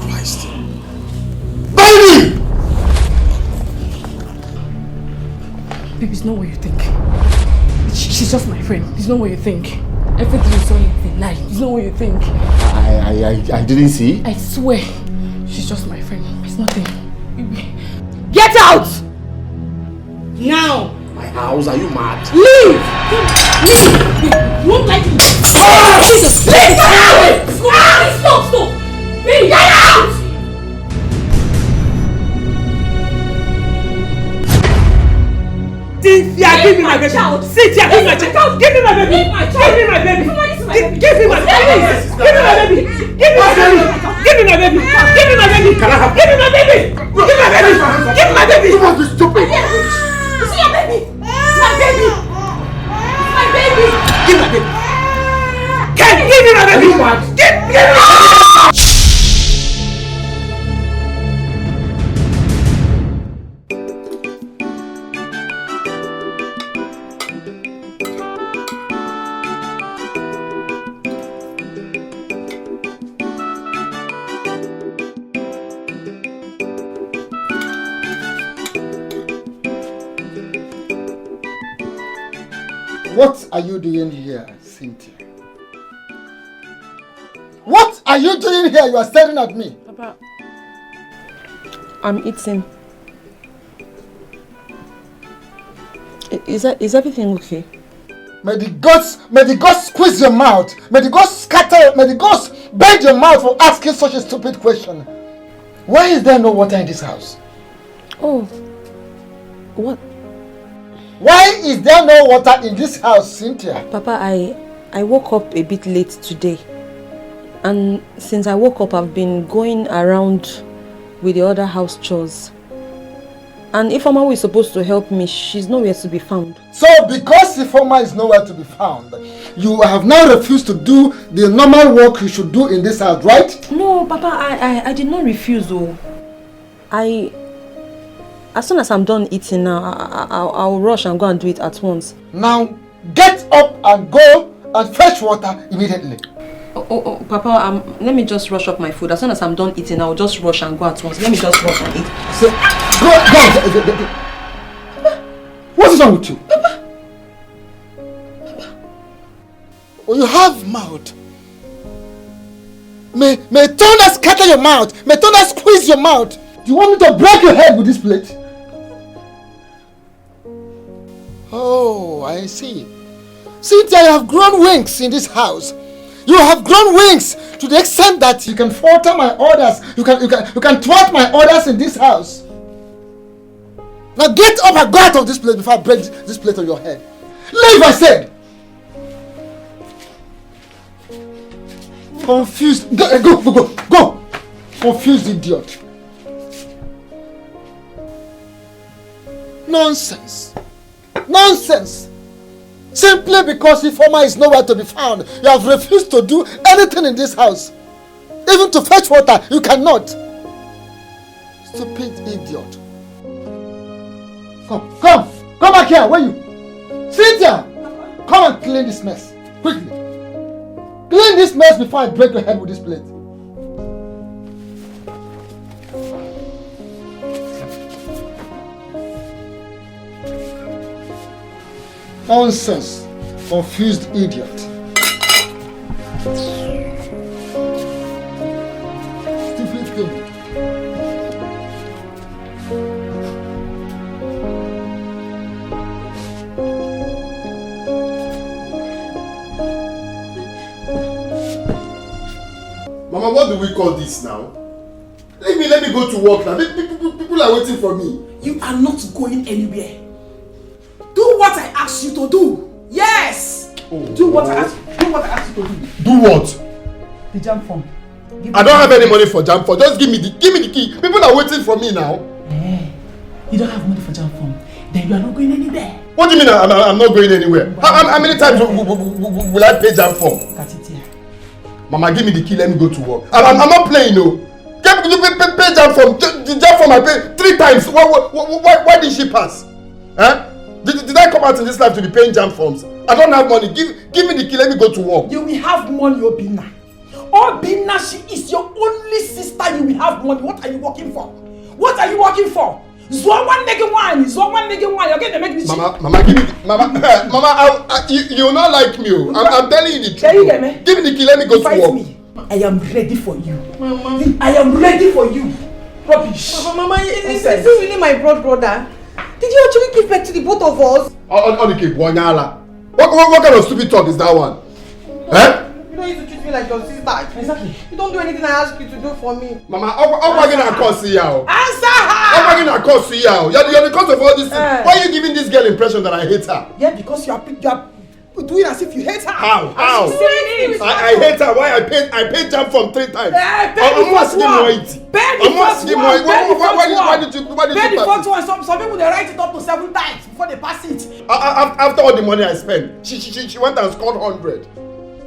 Christ. Baby! Baby, it's not what you think. She's just my friend. It's not what you think. Everything you saw is a lie. It's not what you think. I didn't see. I swear. She's just my friend. It's nothing. Baby. Get out! Now! My house? Are you mad? Leave! Leave! You won't like it. Jesus! Leave! Stop! Baby, get out! Cynthia, give me my baby. Cynthia, give me my child. Give me my baby. Give me my baby. Give me my baby. Give me my baby. Give me my baby. Give me my baby. Give me my baby. Can I have? Give me my baby. Give me my baby. Give me my baby. You must be stupid. It's your baby. It's my baby. It's my baby. Give me my baby. Ken, give me my baby. Give me my baby. What are you doing here, Cynthia? What are you doing here? You are staring at me. Papa, I'm eating. Is everything okay? May the gods squeeze your mouth. May the gods bend your mouth for asking such a stupid question. Why is there no water in this house? Oh, what? Why is there no water in this house, Cynthia? Papa, I woke up a bit late today. And since I woke up, I've been going around with the other house chores. And Ifeoma is supposed to help me, she's nowhere to be found. So because Ifeoma is nowhere to be found, you have now refused to do the normal work you should do in this house, right? No, Papa, I did not refuse though. As soon as I'm done eating now, I'll rush and go and do it at once. Now, get up and go and fetch water immediately. Oh, Papa, let me just rush up my food. As soon as I'm done eating, I'll just rush and go at once. Let me just rush and eat. So, go. Papa, what is wrong with you? Papa. Oh, you have mouth. May thunder scatter your mouth. May thunder squeeze your mouth. Do you want me to break your head with this plate? Oh, I see. Cynthia, you have grown wings in this house. You have grown wings to the extent that you can falter my orders. You can thwart my orders in this house. Now get up and go out of this place before I break this plate on your head. Leave, I said. Confused. Go. Confused idiot. Nonsense. Simply because Ifeoma is nowhere to be found, you have refused to do anything in this house. Even to fetch water, you cannot. Stupid idiot. Come back here, where you? Cynthia, come and clean this mess, quickly. Clean this mess before I break your head with this plate. Nonsense. Confused idiot. Stupid thing. Mama, what do we call this now? Let me go to work now. People are waiting for me. You are not going anywhere. Do what I asked you to do. Yes. Do what I asked you to do. Do what? The jam form. I don't have any money for jam form. Just give me the key. People are waiting for me now. You don't have money for jam form. Then you are not going anywhere. What do you mean I'm not going anywhere? How many times will I pay jam form? That's it here. Mama, give me the key. Let me go to work. I'm not playing, no. Pay jam form. The jam form I paid 3 times. Why did she pass? Huh? Did I come out in this life to be paying jam forms? I don't have money. Give me the key. Let me go to work. You will have money, Obina. Obina, she is your only sister. You will have money. What are you working for? What are you working for? You're getting to make me cheap. Mama, give me Mama, you will not like me. I'm telling you the truth. Can you get me? Give me the key, let me go to work. Me. I am ready for you. Mama. I am ready for you. Rubbish. Mama, is this really my brother? Did you actually give back to the both of us? On the cake, what kind of stupid talk is that one? Eh? You don't need to treat me like your sister. Exactly. You don't do anything I ask you to do for me. Mama, I'm going to cause you. Answer her! I'm going to cause you. You're the cause of all this thing. Why are you giving this girl impression that I hate her? Yeah, because you are doing as if you hate her. How? I hate her. Why I paid jam from 3 times? Why did you pass it? Some people they write it up to 7 times before they pass it. After all the money I spent, she went and scored 100.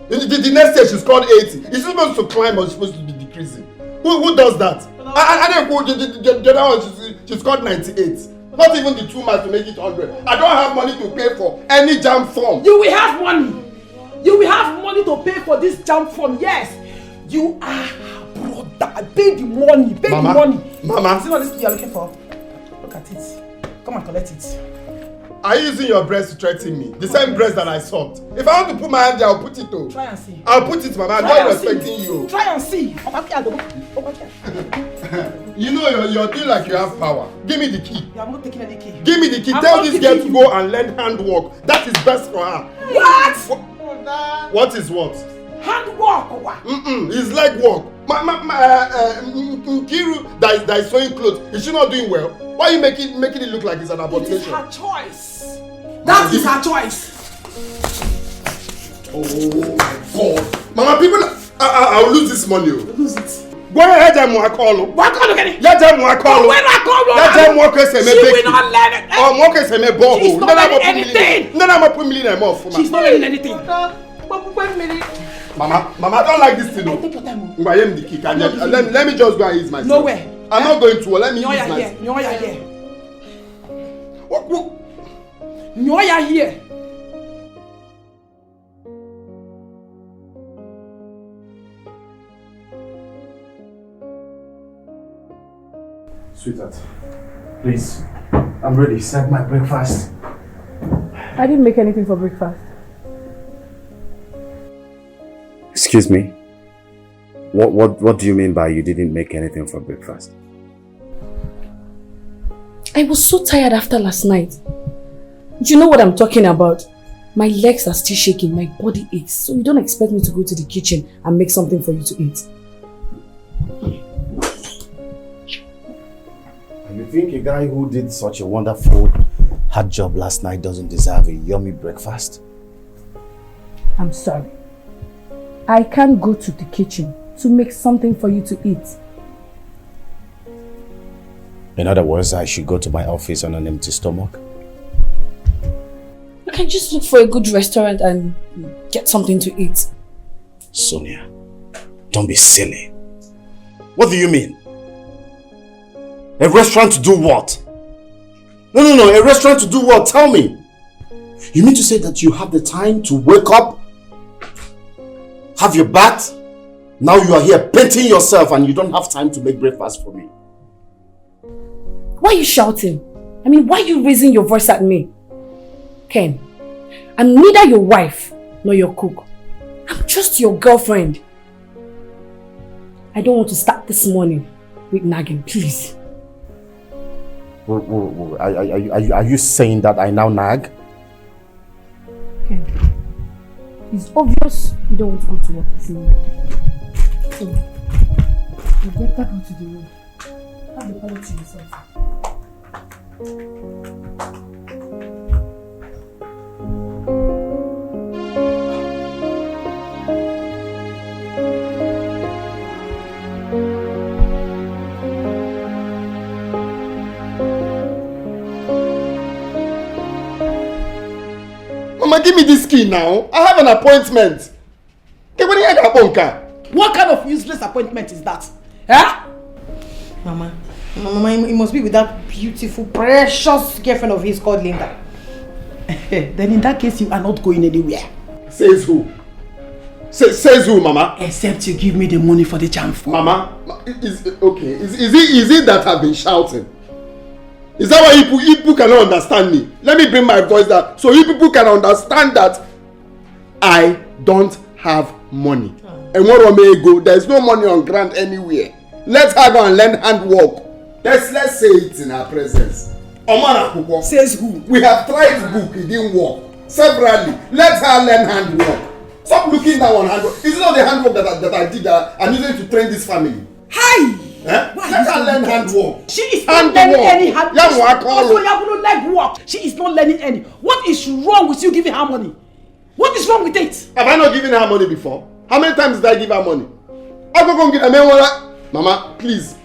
The next year she scored 80. Is she supposed to climb or is she supposed to be decreasing? Who does that? The other one she scored 98. Not even the 2 months to make it 100. I don't have money to pay for any jam form. You will have money. You will have money to pay for this jam form. Yes. You are brother. Pay the money. Pay the money. Mama. See what this you are looking for? Look at it. Come and collect it. Are you using your breast to threaten me? The same breast that I sought. If I want to put my hand there, I'll put it though. Try and see. I'll put it, Mama. I'm not respecting you. Try and see. You know you're doing like you have power. Give me the key. Yeah, I'm not taking any key. Give me the key. Tell this girl to go and learn handwork. That is best for her. What? What is what? Handwork or what? It's like work. Nkiru that is sewing clothes. Is she not doing well? Why are you making it look like it's an abomination? It is her choice. That is her choice. Oh my God. Mama, people, I'll lose this money. Lose it. Go ahead and call. What call again? Let them call. When I call, let them walk us and she will not learn it. She's not learning anything. She's not learning anything. Mama, I don't like this thing. I take your time. I am the key. Let me just go and use myself. Nowhere. I'm not going to. Let me use myself. You're here. What? You're here. Sweetheart, please, I'm ready. Serve my breakfast. I didn't make anything for breakfast. Excuse me? What do you mean by you didn't make anything for breakfast? I was so tired after last night. Do you know what I'm talking about? My legs are still shaking, my body aches, so you don't expect me to go to the kitchen and make something for you to eat. You think a guy who did such a wonderful hard job last night doesn't deserve a yummy breakfast? I'm sorry. I can't go to the kitchen to make something for you to eat. In other words, I should go to my office on an empty stomach? You can just look for a good restaurant and get something to eat. Sonia, don't be silly. What do you mean? A restaurant to do what? No, a restaurant to do what? Tell me. You mean to say that you have the time to wake up, have your bath, now you are here painting yourself and you don't have time to make breakfast for me? Why are you shouting? I mean, why are you raising your voice at me? Ken, I'm neither your wife nor your cook. I'm just your girlfriend. I don't want to start this morning with nagging, please. Are you saying that I now nag? Ken, it's obvious you don't want to go to work this morning. So, you better go to the room. Have the party to yourself. Mama, give me this key now. I have an appointment. What kind of useless appointment is that? Huh? Mama, it must be with that beautiful, precious girlfriend of his called Linda. Then in that case, you are not going anywhere. Says who? Says who, Mama? Except you give me the money for the jam phone. Mama, is it that I've been shouting? Is that why you people cannot understand me? Let me bring my voice down so you people can understand that I don't have money. And what may go? There is no money on ground anywhere. Let her go and learn handwork. Let's say it in her presence. Omana Kuko. Says who? We have tried book, it didn't work. Severally. Let her learn handwork. Stop looking down on handwork. Is it not the handwork that I did that I'm using to train this family? Hi! Eh? Let her learn handwork. She is not learning any handwork. She is not learning any. What is wrong with you giving her money? What is wrong with it? Have I not given her money before? How many times did I give her money? I go get a Mama, please,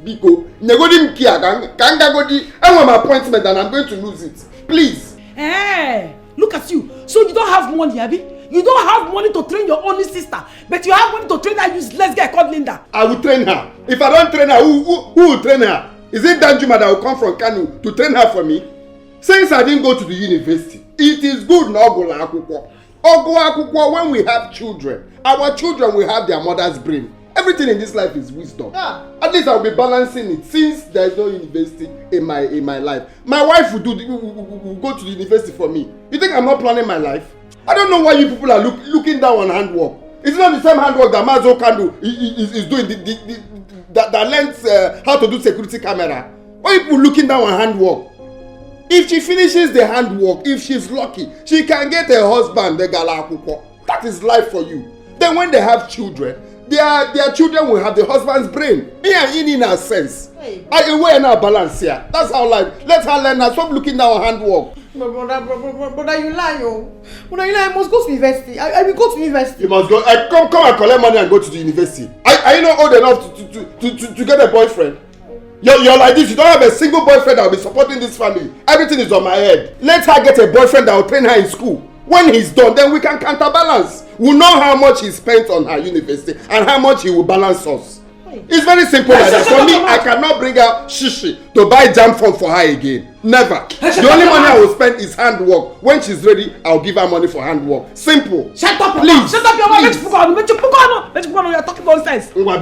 Biko. Negodim kia kanga godi. I want my appointment and I'm going to lose it. Please. Hey, look at you. So you don't have money, Abby? You don't have money to train your only sister, but you have money to train that useless girl called Linda. I will train her. If I don't train her, who will train her? Is it Danjuma that will come from Kanu to train her for me? Since I didn't go to the university, it is good not go la akukwo. When we have children, our children will have their mother's brain. Everything in this life is wisdom. At least I'll be balancing it since there is no university in my life. My wife will go to the university for me. You think I'm not planning my life? I don't know why you people are looking down on handwork. It's not the same handwork that Mazo Kanu is doing that learns how to do security camera. Why are you people looking down on handwork? If she finishes the handwork, if she's lucky, she can get a husband, the Galakuko. That is life for you. Then when they have children, their children will have the husband's brain. Me and in a sense. I wear now balance here. That's how life. Let her learn now. Stop looking down on handwork. Brother, you lie, yo. Brother, you lie. I must go to university. I will go to university. You must go. Come and collect money and go to the university. Are you not old enough to get a boyfriend? You're like this. You don't have a single boyfriend that will be supporting this family. Everything is on my head. Let her get a boyfriend that will train her in school. When he's done, then we can counterbalance. We'll know how much he spent on her university and how much he will balance us. It's very simple like that. For me, I cannot bring her shishi to buy jam phone for her again. Never. The only money I will spend is handwork. When she's ready, I'll give her money for handwork. Simple. Shut up, please. Shut up, your mouth. You're talking nonsense. You're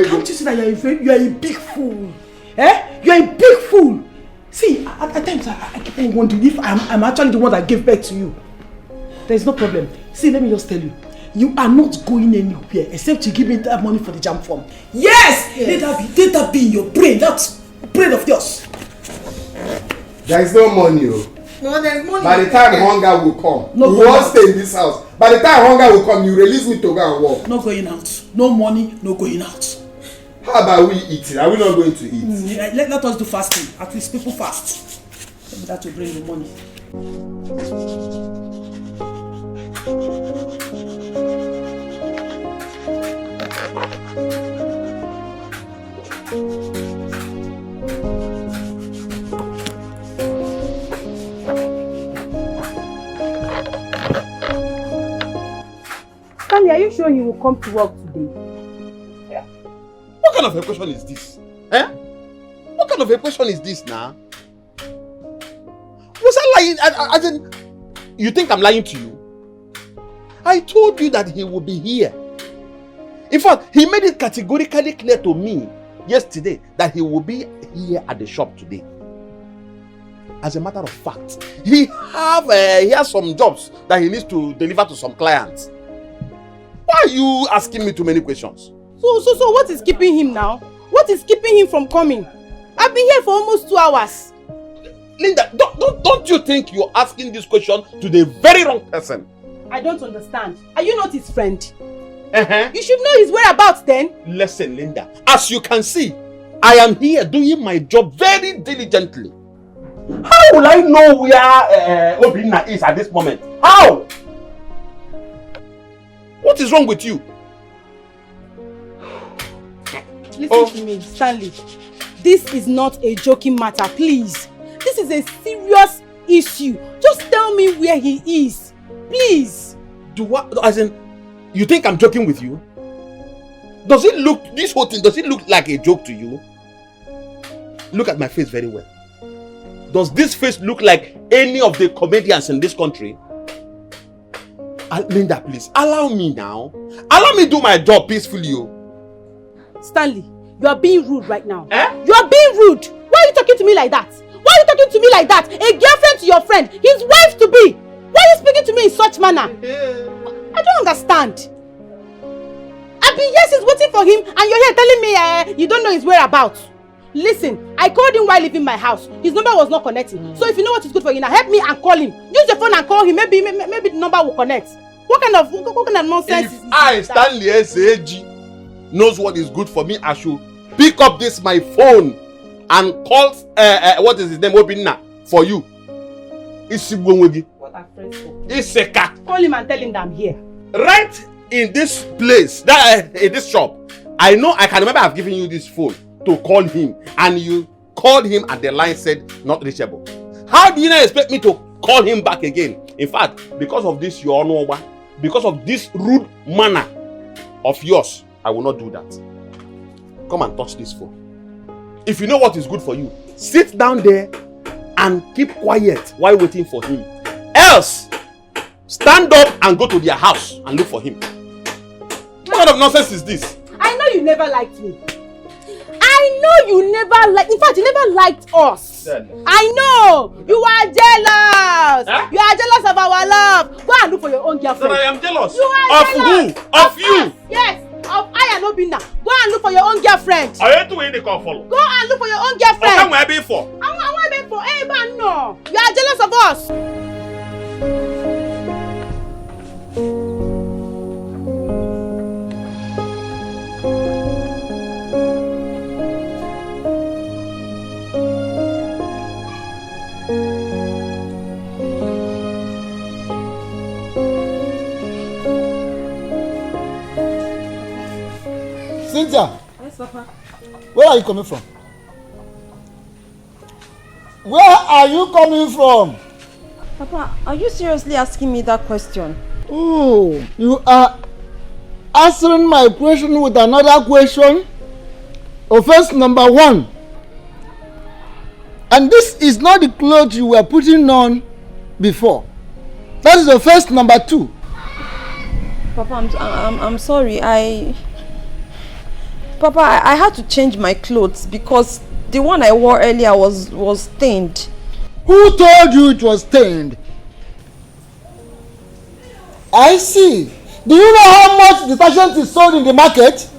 Can't you see that you're a big fool? You're a big fool. See, at times I keep on wondering if I'm actually the one that gave birth to you. There's no problem. See, let me just tell you. You are not going anywhere except to give me that money for the jam form. Yes! Let that be in your brain. That's brain of yours. There is no money. No, there's money. By the time hunger will come, we won't stay in this house. By the time hunger will come, you release me to go and work. No going out. No money, no going out. How about we eating? Are we not going to eat? Let us do fasting. At least people fast. Maybe that will bring the money. Stanley, are you sure you will come to work today? What kind of a question is this? What kind of a question is this now? Was I lying? You think I'm lying to you? I told you that he will be here. In fact, he made it categorically clear to me yesterday that he will be here at the shop today. As a matter of fact, he has some jobs that he needs to deliver to some clients. Why are you asking me too many questions? So what is keeping him now? What is keeping him from coming? I've been here for almost 2 hours. Linda, don't you think you're asking this question to the very wrong person? I don't understand. Are you not his friend? Uh-huh. You should know his whereabouts then. Listen, Linda, as you can see, I am here doing my job very diligently. How will I know where Obinna is at this moment? How? What is wrong with you? Listen to me, Stanley. This is not a joking matter, please. This is a serious issue. Just tell me where he is. Please. As in, you think I'm joking with you? This whole thing, does it look like a joke to you? Look at my face very well. Does this face look like any of the comedians in this country? Linda, please, allow me now. Allow me do my job peacefully. Stanley, you are being rude right now. Eh? You are being rude. Why are you talking to me like that? Why are you talking to me like that? A girlfriend to your friend, his wife to be. Why are you speaking to me in such manner? I don't understand. I've been here since waiting for him and you're here telling me you don't know his whereabouts. Listen, I called him while leaving my house. His number was not connecting. So if you know what is good for you now, help me and call him. Use your phone and call him. Maybe the number will connect. What kind of nonsense is this? I, Stanley S.A.G., knows what is good for me, I should pick up this my phone and call what is his name, Obinna, for you. What are friends for? Iseka. Call him and tell him that I'm here. Right in this place, in this shop, I know I can remember I've given you this phone to call him, and you called him and the line said not reachable. How do you not expect me to call him back again? In fact, because of this your honor, because of this rude manner of yours, I will not do that. Come and touch this phone. If you know what is good for you, sit down there and keep quiet while waiting for him. Else, stand up and go to their house and look for him. What kind of nonsense is this? I know you never liked me. I know you never liked. In fact, you never liked us. I know you are jealous. Huh? You are jealous of our love. Go and look for your own girlfriend. That I am jealous. You are of jealous. who? Of you. Yes. Of I and Obinna. Go and look for your own girlfriend. Are you doing the call follow? Go and look for your own girlfriend. What am I being for? I want to be for everyone. No. You are jealous of us. Cynthia. Yes, Papa. Where are you coming from? Where are you coming from? Papa, are you seriously asking me that question? Oh, you are answering my question with another question. Offense number 1. And this is not the clothes you were putting on before. That is offense number 2. Papa, I'm sorry. Papa, I had to change my clothes because the one I wore earlier was stained. Who told you it was stained? I see. Do you know how much detergent is sold in the market?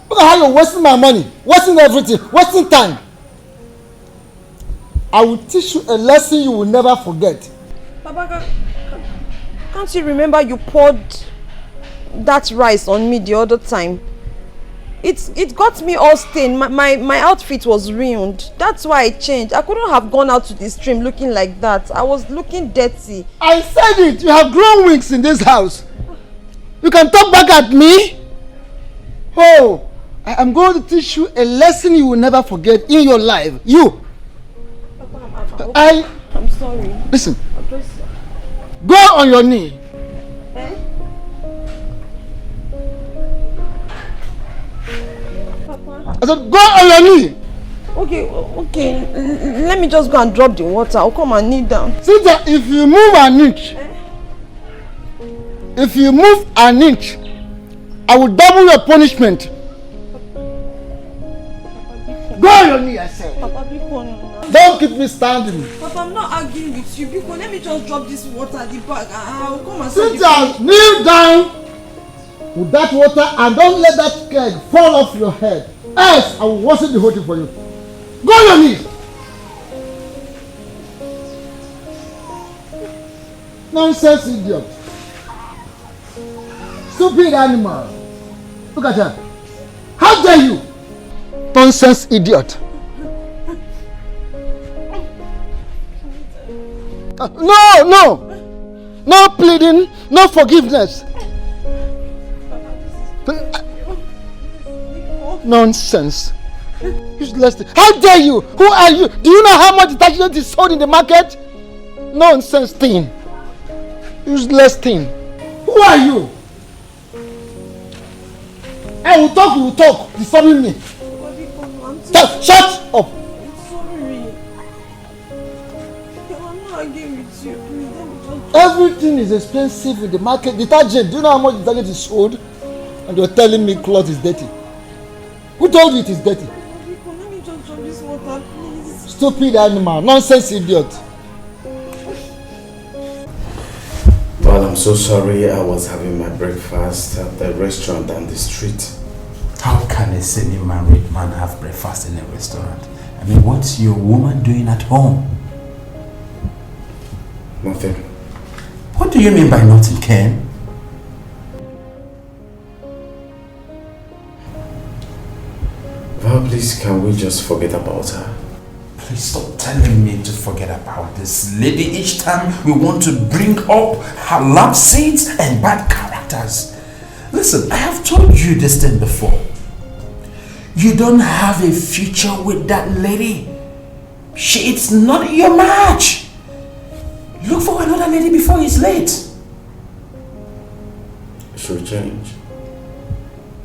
Look at how you're wasting my money, wasting everything, wasting time. I will teach you a lesson you will never forget. Papa, can't you remember you poured that rice on me the other time? It got me all stained. My outfit was ruined. That's why I changed. I couldn't have gone out to the stream looking like that. I was looking dirty. I said it. You have grown wings in this house. You can talk back at me. Oh, I am going to teach you a lesson you will never forget in your life. You. Papa, I'm sorry. Listen. Go on your knee. I said, go on your knee. Okay. Let me just go and drop the water. I'll come and kneel down. Cynthia, if you move an inch, I will double your punishment. Go on your knee, I said. Papa, Biko, don't keep me standing. Papa, I'm not arguing with you. Biko, let me just drop this water at the bag. I'll come and Cynthia, kneel down with that water and don't let that keg fall off your head. Else, I will wash the whole thing for you. Go on your knees. Nonsense idiot. Stupid animal. Look at her. How dare you? Nonsense idiot. No pleading, no forgiveness. Nonsense. Useless thing. How dare you? Who are you? Do you know how much detergent is sold in the market? Nonsense thing. Useless thing. Who are you? I will talk, disturbing me. Shut up. I'm sorry. I'm not arguing with you. Everything is expensive in the market. Detergent, do you know how much detergent is sold? And you're telling me cloth is dirty. Who told you it is dirty? Let me just drop this water, please. Stupid animal, nonsense idiot. Well, I'm so sorry. I was having my breakfast at the restaurant down the street. How can a semi-married man have breakfast in a restaurant? I mean, what's your woman doing at home? Nothing. What do you mean by nothing, Ken? Well, please, can we just forget about her? Please stop telling me to forget about this lady each time we want to bring up her lapses and bad characters. Listen, I have told you this thing before. You don't have a future with that lady. It's not your match. Look for another lady before it's late. She'll change.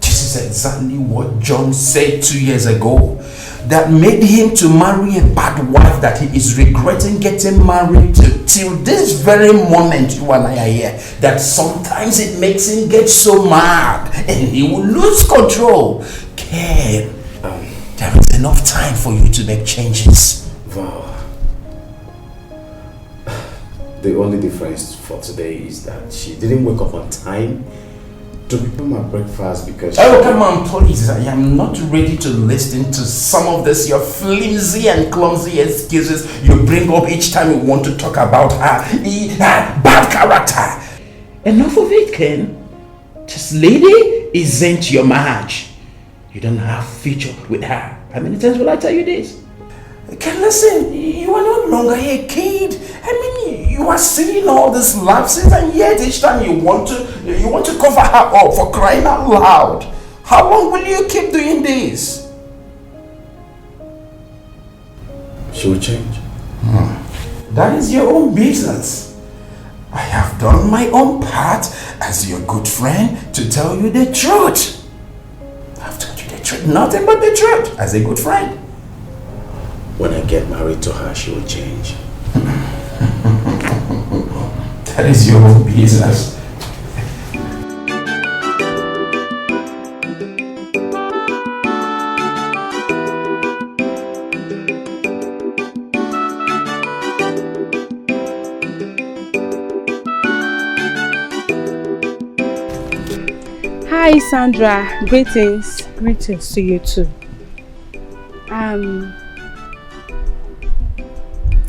This is exactly what John said 2 years ago. That made him to marry a bad wife that he is regretting getting married to till this very moment you and I are here. That sometimes it makes him get so mad and he will lose control. Ken, there is enough time for you to make changes. Wow. The only difference for today is that she didn't wake up on time to prepare my breakfast because... Oh, come on, please. I am not ready to listen to some of this, your flimsy and clumsy excuses you bring up each time you want to talk about her bad character. Enough of it, Ken. This lady isn't your match. You don't have future with her. How many times will I tell you this? Ken, listen, you are no longer a kid. I mean, you are seeing all these lapses and yet each time you want to cover her up, for crying out loud. How long will you keep doing this? She will change. That is your own business. I have done my own part as your good friend to tell you the truth. I've told you the truth, nothing but the truth, as a good friend. When I get married to her, she will change. That is your own business. Hi Sandra, greetings. Greetings to you too.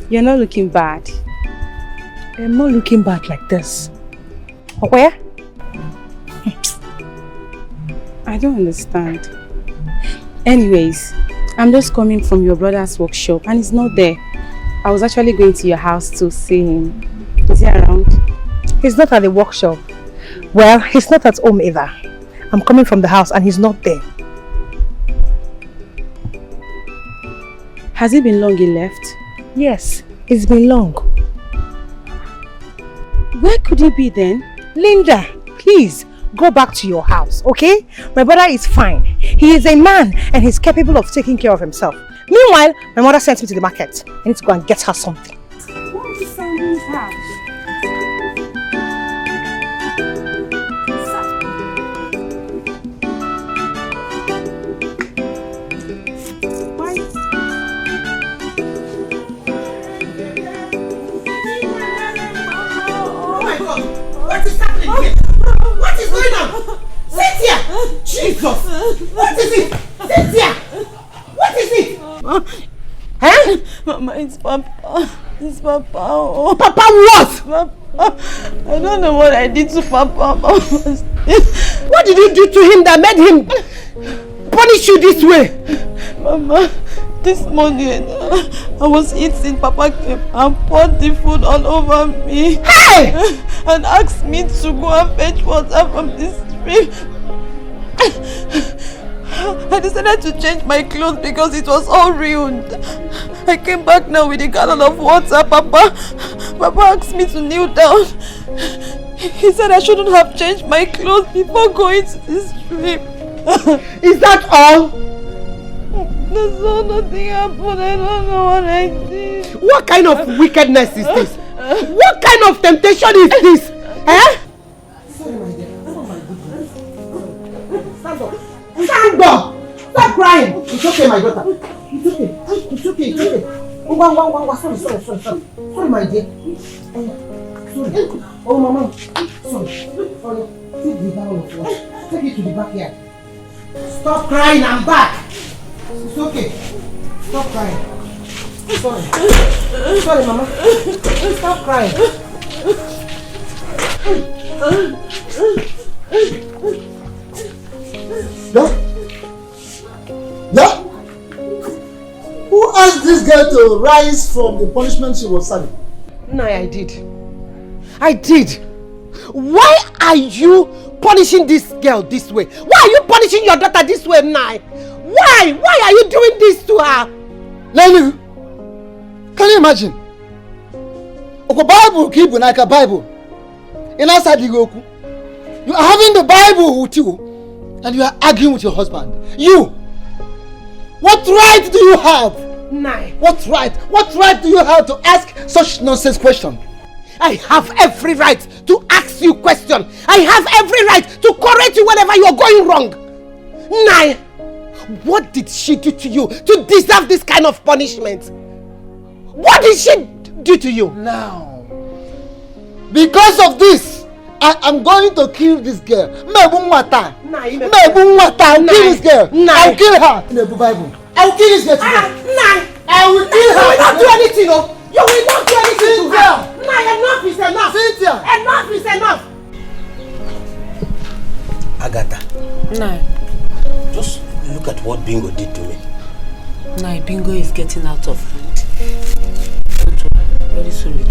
You're not looking bad. I'm not looking bad like this. Where? I don't understand. Anyways, I'm just coming from your brother's workshop and he's not there. I was actually going to your house to see him. Is he around? He's not at the workshop. Well, he's not at home either. I'm coming from the house and he's not there. Has it been long he left? Yes, it's been long. Where could he be then? Linda, please go back to your house, okay? My brother is fine. He is a man and he's capable of taking care of himself. Meanwhile, my mother sent me to the market. I need to go and get her something. What is Sandy's house? What is going on? Cynthia! Jesus! What is it? Cynthia! What is it? Huh? Mama, it's Papa. It's Papa. Oh. Papa what? Papa. I don't know what I did to Papa. What did you do to him that made him punish you this way? Mama, this morning I was eating. Papa came and poured the food all over me. Hey! And asked me to go and fetch water from the stream. I decided to change my clothes because it was all ruined. I came back now with a gallon of water. Papa asked me to kneel down. He said I shouldn't have changed my clothes before going to the stream. Is that all? That's all. Nothing happened. I don't know what I did. What kind of wickedness is this? What kind of temptation is this? Eh? Sorry, my dear. Oh my goodness. Stand up. Stand up! Stop crying! It's okay, my daughter. It's okay. It's okay. It's okay. Oh, one. Sorry. Sorry, my dear. Oh, sorry. Oh, mama. Sorry. Oh, take the bottle of water. Take it to the backyard. Stop crying. I'm back. It's okay. Stop crying. Sorry, mama. Stop crying. Yeah? Who asked this girl to rise from the punishment she was serving? No, I did. Why are you punishing this girl this way? Why are you punishing your daughter this way, Nai? Why? Why are you doing this to her? Lelu, can you imagine? Oko Bible keep like a Bible. In outside the Goku. You are having the Bible with you and you are arguing with your husband. You! What right do you have? Nai. What right do you have to ask such nonsense question? I have every right to ask you question. I have every right to correct you whenever you are going wrong. Nai, what did she do to you to deserve this kind of punishment? What did she do to you? Now, because of this, I am going to kill this girl. I'll kill this girl. I'll kill her. In the Bible. I'll kill this girl today. I will kill her. You will not do anything, no. You will not do anything to her. Enough is enough. Cynthia. Enough is enough. Agatha. No. Just look at what Bingo did to me. No, Bingo is getting out of hand. Very soon.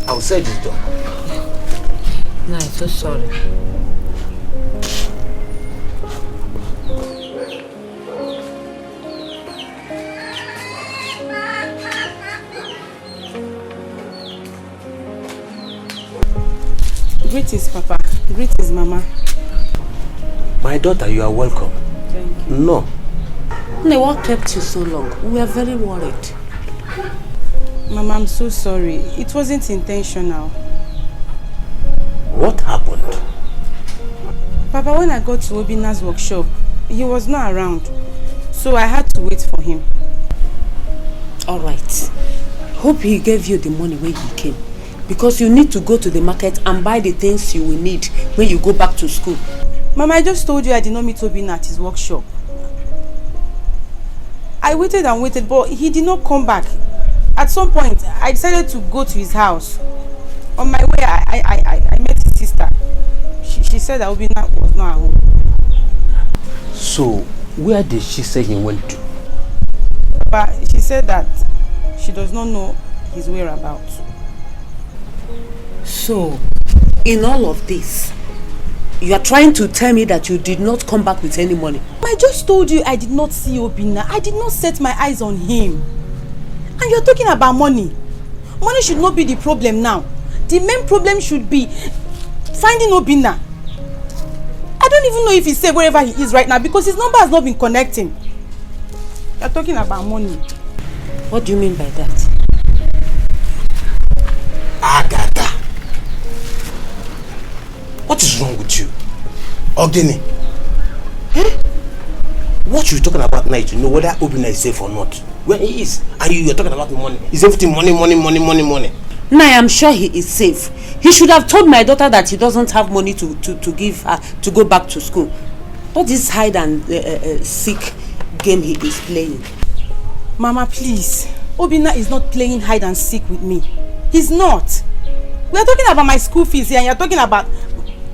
I'll say this though. No, I'm so sorry. Greetings, Papa. Greetings, Mama. My daughter, you are welcome. Thank you. No. No, what kept you so long? We are very worried. Mama, I'm so sorry. It wasn't intentional. What happened? Papa, when I got to Obina's workshop, he was not around. So I had to wait for him. Alright. Hope he gave you the money when he came. Because you need to go to the market and buy the things you will need when you go back to school. Mama, I just told you I did not meet Obina at his workshop. I waited and waited, but he did not come back. At some point, I decided to go to his house. On my way, I met his sister. She said that Obina was not at home. So, where did she say he went to? But she said that she does not know his whereabouts. So, in all of this, you are trying to tell me that you did not come back with any money? I just told you I did not see Obina. I did not set my eyes on him. And you're talking about money. Money should not be the problem now. The main problem should be finding Obina. I don't even know if he's safe wherever he is right now because his number has not been connecting. You're talking about money. What do you mean by that? Agatha. What is wrong with you? Ogini. Eh? What you're talking about now to know whether Obina is safe or not. Where he is. And you're talking about money. Is everything money? No, I am sure he is safe. He should have told my daughter that he doesn't have money to give her to go back to school. What this hide and seek game he is playing? Mama, please. Obina is not playing hide and seek with me. He's not. We are talking about my school fees here and you're talking about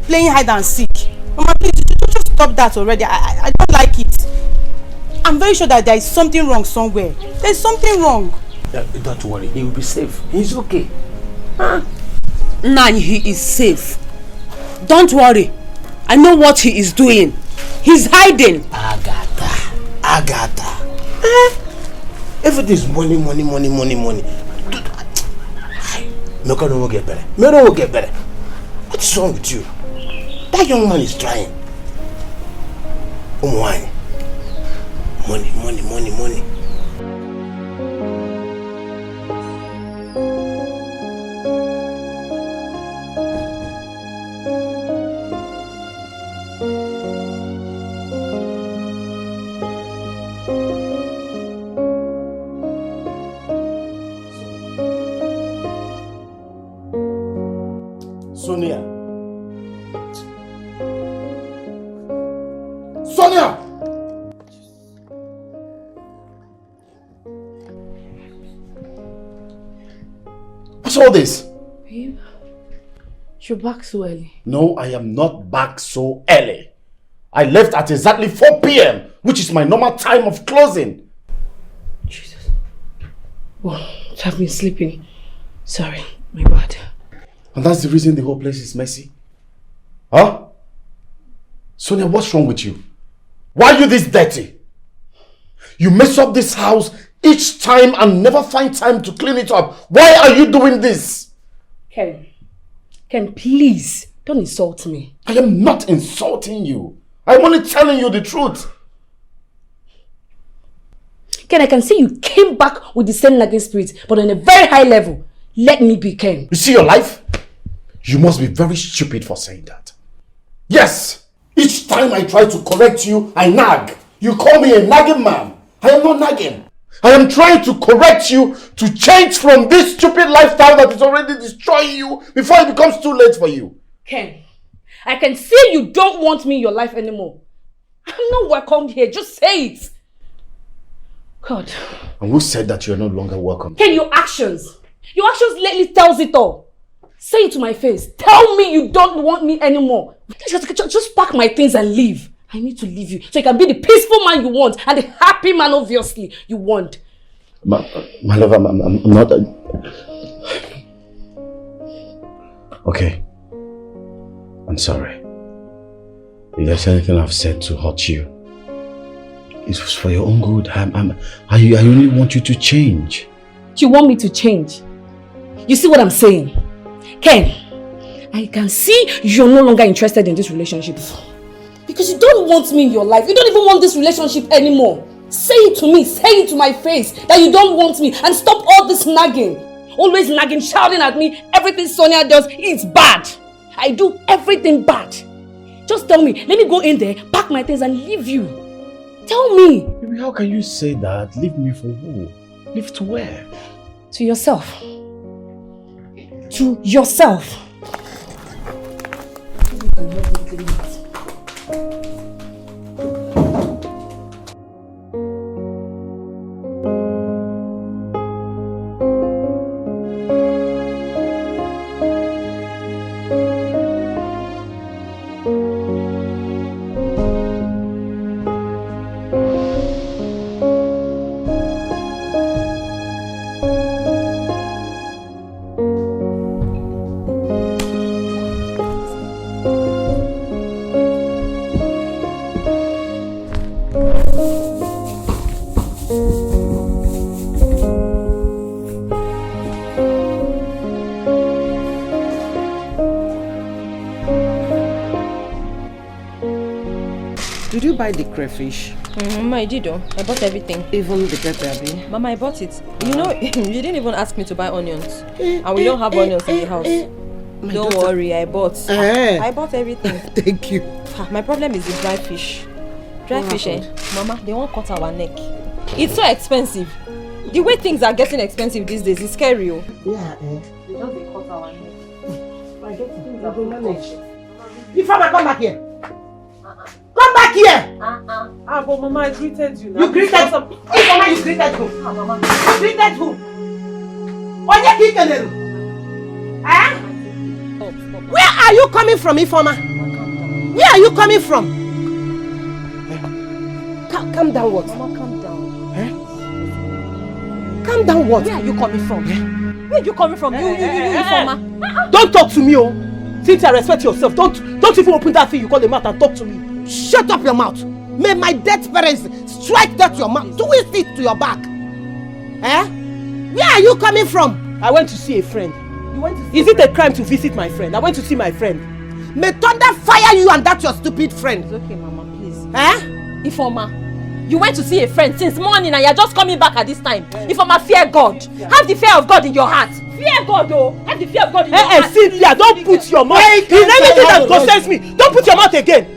playing hide and seek. Mama, please, just stop that already. I don't like it. I'm very sure that there is something wrong somewhere. There's something wrong. Don't worry, he will be safe. He's okay. Huh? Nah, he is safe. Don't worry. I know what he is doing. He's hiding. Agatha. Everything is money. Meko no get better. Mero will get better. What's wrong with you? That young man is trying. Wine. Money. Sonia. Sonia! What's all this? Babe, you're back so early. No, I am not back so early. I left at exactly 4 p.m., which is my normal time of closing. Jesus. Well, I've been sleeping. Sorry, my bad. And that's the reason the whole place is messy? Huh? Sonia, what's wrong with you? Why are you this dirty? You mess up this house each time and never find time to clean it up. Why are you doing this? Ken, please, don't insult me. I am not insulting you. I'm only telling you the truth. Ken, I can see you came back with the same nagging spirit, but on a very high level. Let me be Ken. You see your life? You must be very stupid for saying that. Yes! Each time I try to correct you, I nag. You call me a nagging man. I am not nagging. I am trying to correct you to change from this stupid lifestyle that is already destroying you before it becomes too late for you. Ken, I can see you don't want me in your life anymore. I'm not welcomed here. Just say it. God. And who said that you are no longer welcome? Ken, your actions lately tells it all. Say it to my face. Tell me you don't want me anymore. Just pack my things and leave. I need to leave you so you can be the peaceful man you want and the happy man, obviously, you want. My love, I'm not... Okay. I'm sorry. If there's anything I've said to hurt you, it was for your own good. I only want you to change. You want me to change? You see what I'm saying? Ken, I can see you're no longer interested in this relationship. Because you don't want me in your life. You don't even want this relationship anymore. Say it to me. Say it to my face that you don't want me. And stop all this nagging. Always nagging, shouting at me. Everything Sonia does is bad. I do everything bad. Just tell me. Let me go in there, pack my things and leave you. Tell me. Baby, how can you say that? Leave me for who? Leave to where? To yourself. To yourself. Did you buy the crayfish? Mama, I did. I bought everything. Even the pepper, Abby? Mama, I bought it. You know, you didn't even ask me to buy onions. And we don't have onions in the house. Don't worry, I bought. I bought everything. Thank you. My problem is the dry fish. Dry fish, Mama, they won't cut our neck. It's so expensive. The way things are getting expensive these days is scary. Yeah, They just cut our neck. I get things I will manage. You father, come back here. Come back here! But Mama, I greeted you now. You greeted who? Mama, you greeted who? Mama. You greeted who? Onye Kikenelu? Where are you coming from, Ifoma? Where are you coming from? Calm down what? Mama, calm down. Calm down what? Where are you coming from? Where are you coming from? You, Ifoma. Don't talk to me, oh. Cynthia, respect yourself. Don't even open that thing you call the mouth and talk to me. Shut up your mouth. May my dead parents strike that your mouth. Twist it to your back. Where are you coming from? I went to see a friend. You went to see Is it a crime to visit my friend? I went to see my friend. May thunder fire you and that your stupid friend. It's okay, Mama, please. Ifoma, you went to see a friend since morning and you're just coming back at this time. Ifoma, fear God. Have the fear of God in your heart. Fear God, oh. Have the fear of God in your heart. Cynthia, don't put your mouth in anything that concerns me. Don't put your mouth again.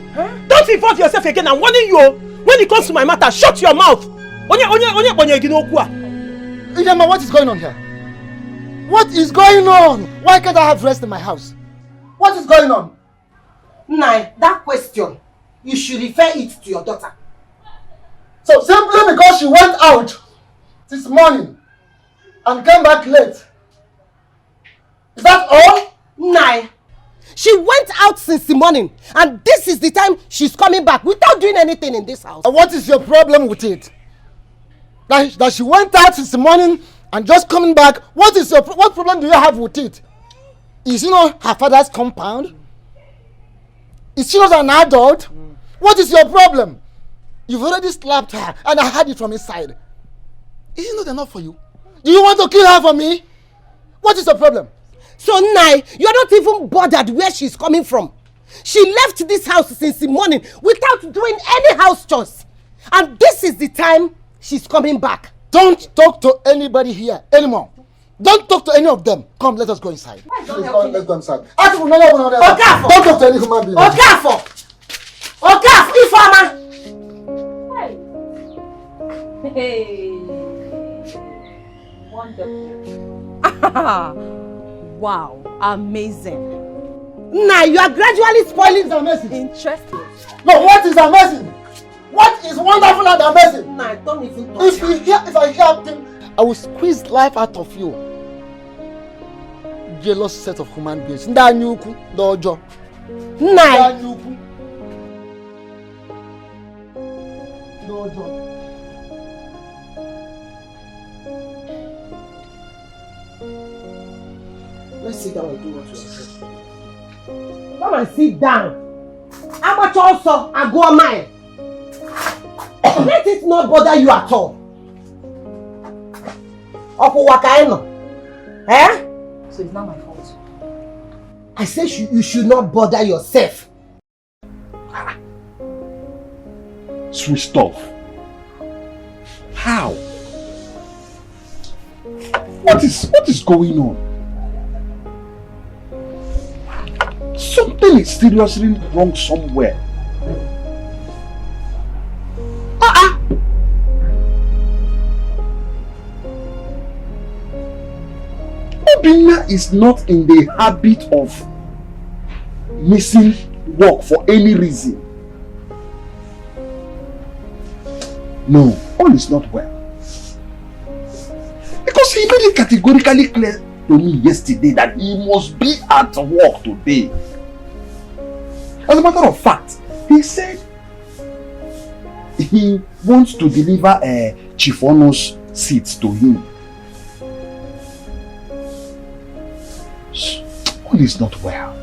Don't involve yourself again. I'm warning you. When it comes to my matter, shut your mouth. Ijema, what is going on here? What is going on? Why can't I have rest in my house? What is going on? Nai, that question, you should refer it to your daughter. So simply because she went out this morning and came back late. Is that all? Nai, she went out since the morning and this is the time she's coming back without doing anything in this house. And what is your problem with it? That she went out since the morning and just coming back. What problem do you have with it? Is she not her father's compound? Is she not an adult? What is your problem? You've already slapped her and I heard it from inside. Is it not enough for you? Do you want to kill her for me? What is your problem? So Nai, you're not even bothered where she's coming from. She left this house since the morning without doing any house chores. And this is the time she's coming back. Don't talk to anybody here anymore. Don't talk to any of them. Come, let us go inside. Let's go inside. Don't talk to any human being. Okafo! Ifeoma! Hey. Wonderful. Wow, amazing. Now you are gradually spoiling. Amazing. Interesting. No, what is amazing? What is wonderful and amazing? Nah, don't even touch If I hear things, I will squeeze life out of you. Jealous set of human beings. Ndanyuku, dojo. Nah. Ndanyuku. Dojo. Let's sit down and do what you want. Come and sit down. How much also I go on mine? Let it not bother you at all. Oku wakaino. Eh? So it's not my fault. I say you should not bother yourself. Switched off. How? What is going on? Something is seriously wrong somewhere. Obina is not in the habit of missing work for any reason. No, all is not well. Because he made it categorically clear to me yesterday that he must be at work today. As a matter of fact, he said he wants to deliver Chief Ono's seats to him. All is not well.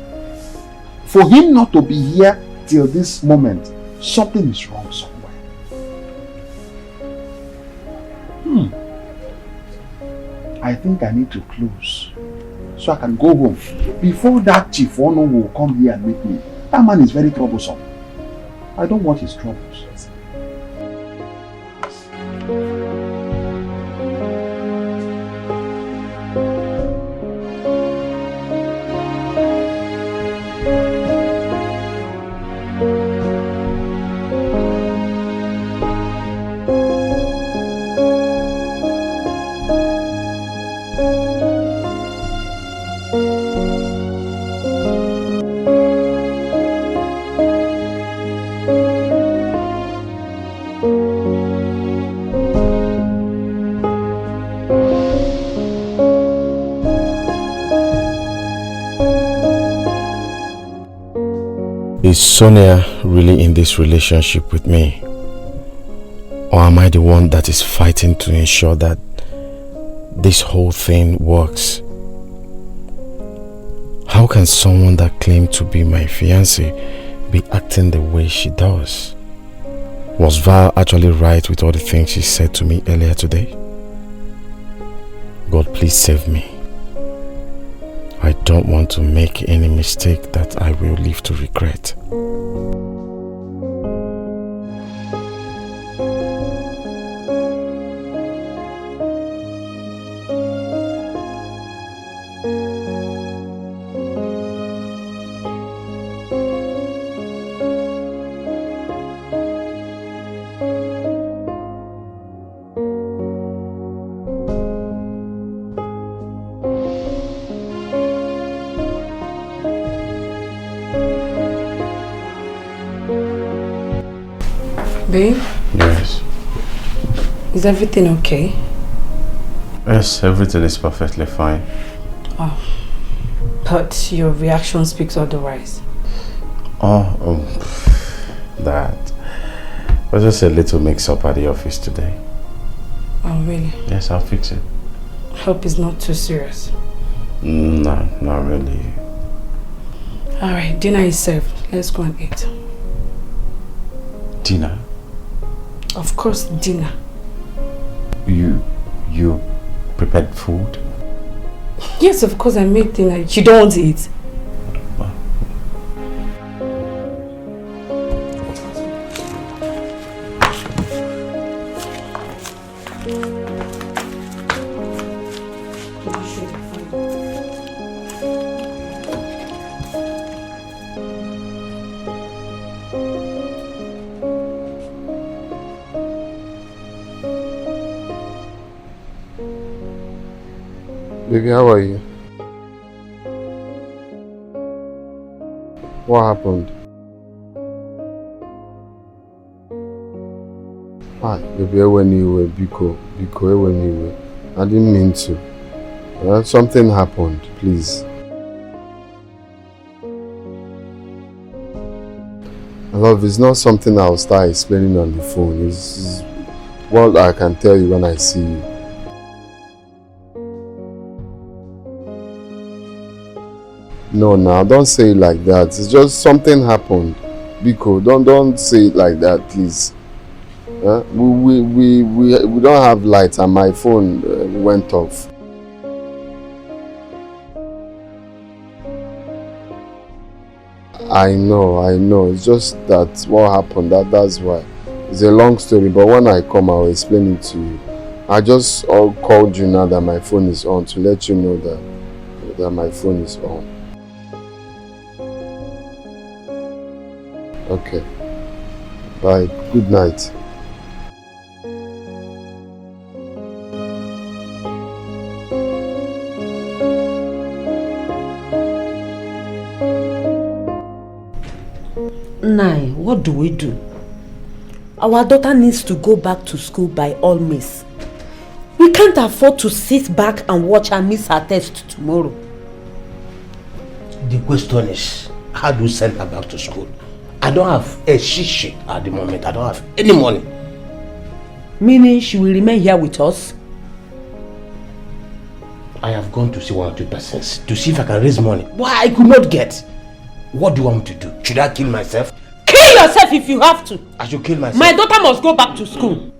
For him not to be here till this moment, something is wrong somewhere. I think I need to close so I can go home before that Chief Ono will come here and meet me. That man is very troublesome. I don't want his troubles. Is Sonia really in this relationship with me? Or am I the one that is fighting to ensure that this whole thing works? How can someone that claimed to be my fiancé be acting the way she does? Was Val actually right with all the things she said to me earlier today? God, please save me. I don't want to make any mistake that I will live to regret. Babe? Yes. Is everything okay? Yes, everything is perfectly fine. Oh. But your reaction speaks otherwise. That was just a little mix-up at the office today. Oh, really? Yes, I'll fix it. Hope it's not too serious. No, not really. Alright, dinner is served. Let's go and eat. Dinner? Of course, dinner. You prepared food? Yes, of course I made dinner. You don't want to eat? Baby, how are you? What happened? Baby, when you were Biko, when you were. I didn't mean to. Something happened, please. Love, it's not something I'll start explaining on the phone. It's what I can tell you when I see you. No, now don't say it like that. It's just something happened. Biko, don't say it like that, please. We don't have lights and my phone went off. I know. It's just that what happened. That's why. It's a long story, but when I come, I'll explain it to you. I just called you now that my phone is on to let you know that my phone is on. Okay. Bye. Good night. Nai, what do we do? Our daughter needs to go back to school by all means. We can't afford to sit back and watch her miss her test tomorrow. The question is, how do you send her back to school? I don't have a shishi at the moment. I don't have any money. Meaning she will remain here with us? I have gone to see one or two persons to see if I can raise money. Why I could not get. What do you want me to do? Should I kill myself? Kill yourself if you have to. I should kill myself. My daughter must go back to school.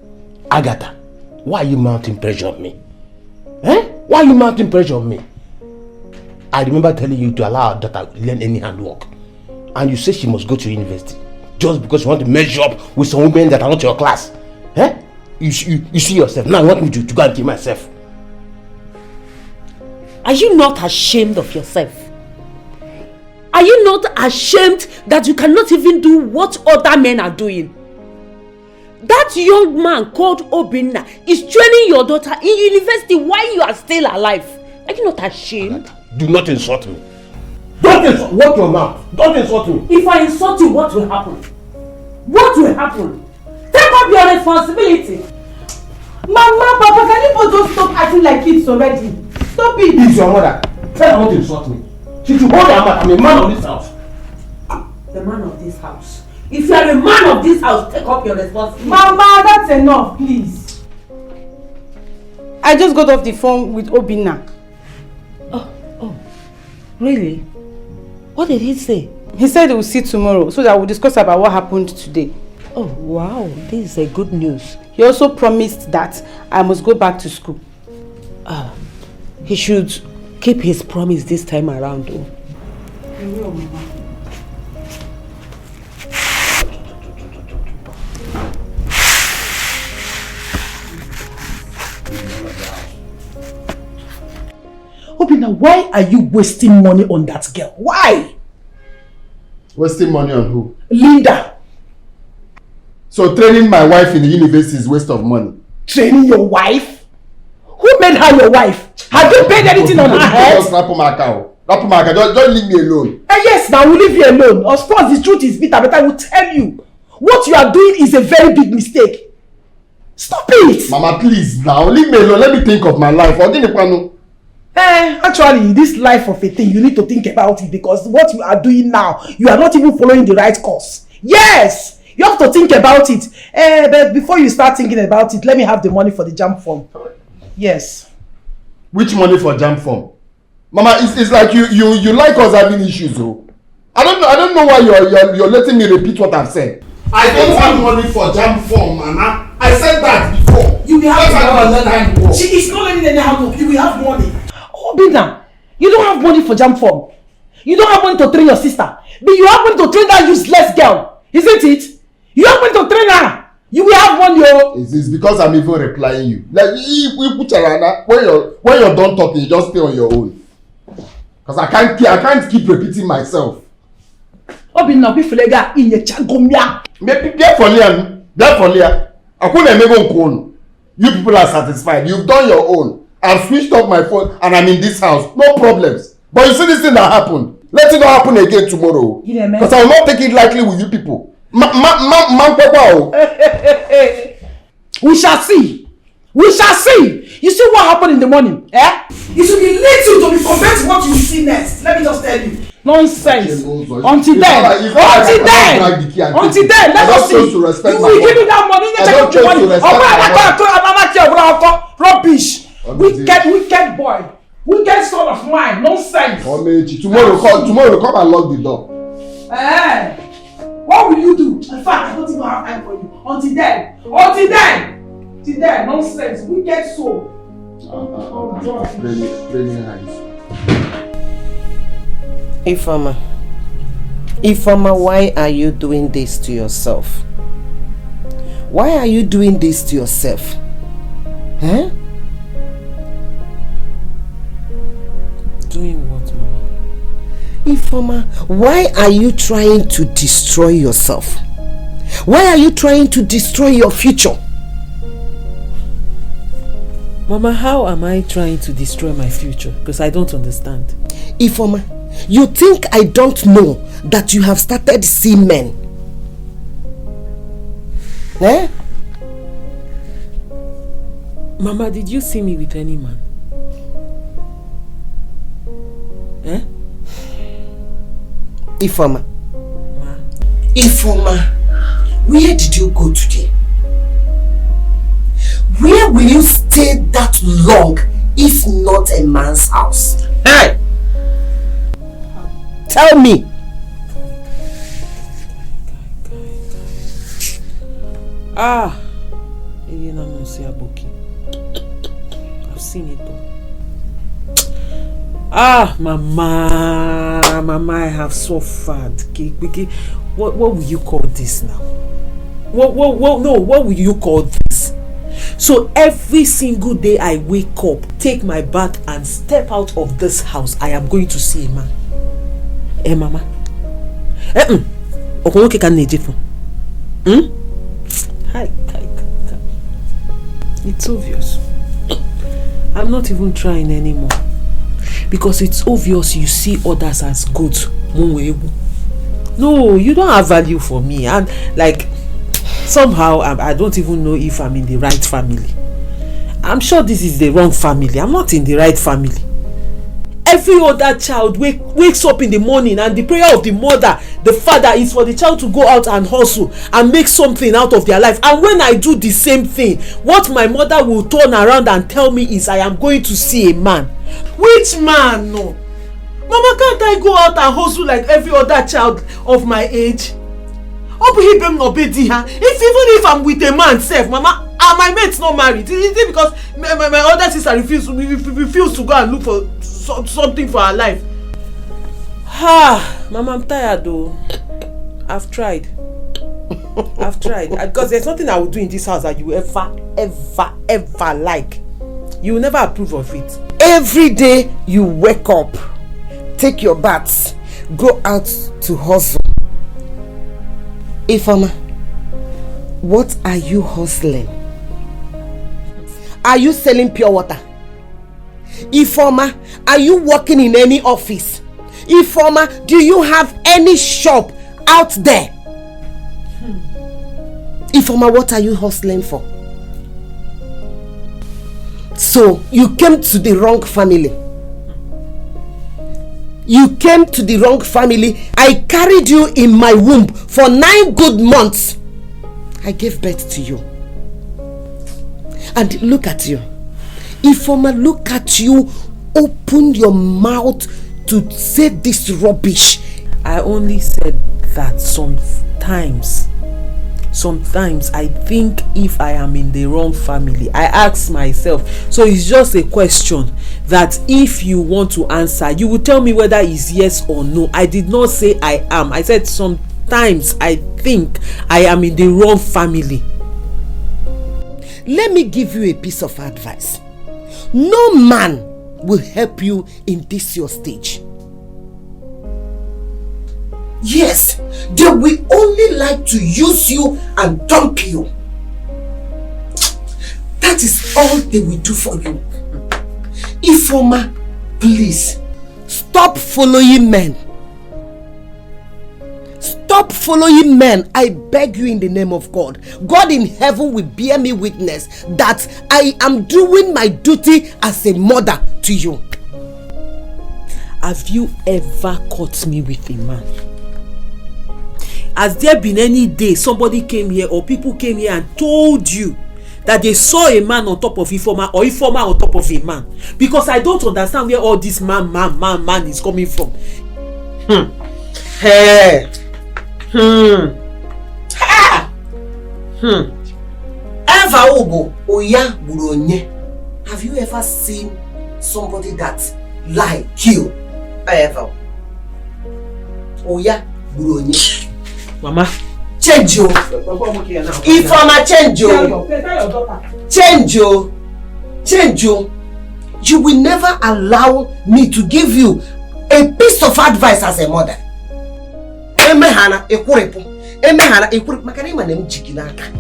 Agatha, why are you mounting pressure on me? Why are you mounting pressure on me? I remember telling you to allow our daughter to learn any handwork. And you say she must go to university. Just because you want to measure up with some women that are not your class. You see yourself. Now you want me to go and kill myself. Are you not ashamed of yourself? Are you not ashamed that you cannot even do what other men are doing? That young man called Obinna is training your daughter in university while you are still alive. Are you not ashamed? Do not insult me. Don't insult. Watch your mouth. Don't insult me. If I insult you, what will happen? What will happen? Take up your responsibility. Mama, Papa, can you both just stop acting like kids already? Stop it. It's your mother. Tell her not to insult me. She should hold her mouth. I'm a man of this house. The man of this house. If you are a man of this house, take up your responsibility. Mama, that's enough, please. I just got off the phone with Obinna. Oh, really? What did he say? He said he will see tomorrow so that we'll discuss about what happened today. Oh, wow. This is a good news. He also promised that I must go back to school. He should keep his promise this time around. Oh. I will, Mama. Obinna, why are you wasting money on that girl? Why? Wasting money on who? Linda. So training my wife in the university is waste of money. Training your wife? Who made her your wife? Have you paid anything on her head? Just just leave me alone. Yes, now we'll leave you alone. Of course, the truth is bitter, but I will tell you. What you are doing is a very big mistake. Stop it! Mama, please now, leave me alone. Let me think of my life. Actually, this life of a thing, you need to think about it because what you are doing now, you are not even following the right course. Yes! You have to think about it. But before you start thinking about it, let me have the money for the jam form. Yes. Which money for jam form? Mama, it's like you like us having issues, oh. I don't know why you're letting me repeat what I've said. I don't have money for jam form, Mama. I said that before. You will have money. She is not learning any handwork. You will have money. Oh, Bina, you don't have money for jam form. You don't have money to train your sister. But you have money to train that useless girl. Isn't it? You have money to train her. You will have money, oh. It's because I'm even replying you. Like, when you're done talking, you just stay on your own. Because I can't keep repeating myself. Obinna bifulega inye chagomia. Therefore, you people are satisfied. You've done your own. I've switched off my phone and I'm in this house. No problems. But you see this thing that happened. Let it not happen again tomorrow. Because I will not take it lightly with you people. We shall see. We shall see. You see what happened in the morning? Eh? It should be little to be compared to what you will see next. Let me just tell you. Nonsense. Until then, let us see. You will give me that money. Rubbish. Wicked boy. Wicked son of mine. Nonsense. Tomorrow come and lock the door. What will you do? In fact, I don't even have time for you. Until then, nonsense. Wicked soul. Ifeoma, why are you doing this to yourself? Why are you doing this to yourself? Huh? Doing what, Mama? Ifeoma, why are you trying to destroy yourself? Why are you trying to destroy your future? Mama, how am I trying to destroy my future? Because I don't understand. Ifeoma, you think I don't know that you have started seeing men? Eh? Mama, did you see me with any man? Eh? Ifeoma. Ifeoma, where did you go today? Where will you stay that long if not a man's house? Hey! Tell me. I've seen it all. Mama, I have suffered. What will you call this now? What will you call this? So every single day I wake up, take my bath and step out of this house, I am going to see a man. Eh, Mama? It's obvious. I'm not even trying anymore. Because it's obvious you see others as good. No, you don't have value for me. And like, somehow I don't even know if I'm in the right family. I'm sure this is the wrong family. I'm not in the right family. Every other child wakes up in the morning and the prayer of the mother, the father, is for the child to go out and hustle and make something out of their life. And when I do the same thing, what my mother will turn around and tell me is I am going to see a man. Which man? No. Mama, can't I go out and hustle like every other child of my age? If I'm with a man, self, Mama, and my mate's not married, is it because my other sister refused to go and look for something for her life? Mama, I'm tired though. I've tried. Because there's nothing I will do in this house that you ever like. You will never approve of it. Every day you wake up, take your baths, go out to hustle. Ifeoma, what are you hustling? Are you selling pure water? Ifeoma, are you working in any office? Ifeoma, do you have any shop out there? Ifeoma, what are you hustling for? So, you came to the wrong family. You came to the wrong family. I carried you in my womb for 9 good months. I gave birth to you. And look at you. Ifeoma, look at you. Open your mouth to say this rubbish. I only said that sometimes I think if I am in the wrong family, I ask myself. So it's just a question that if you want to answer, you will tell me whether it's yes or no. I did not say I am. I said sometimes I think I am in the wrong family. Let me give you a piece of advice. No man will help you in this your stage. Yes, they will only like to use you and dump you. That is all they will do for you. Ifeoma, please, stop following men. Stop following men. I beg you in the name of God. God in heaven will bear me witness that I am doing my duty as a mother to you. Have you ever caught me with a man? Has there been any day somebody came here or people came here and told you that they saw a man on top of Ifeoma or Ifeoma on top of a man? Because I don't understand where all this man is coming from. Hey. Eva Ogo Oya Buronye. Have you ever seen somebody that lie, kill? Ever? Oya Buronye. Mama, change you. Ifeoma, change you. Change you. You will never allow me to give you a piece of advice as a mother. Emehana ekurepu. Emehana ekurepu. Makani manem jikinaka.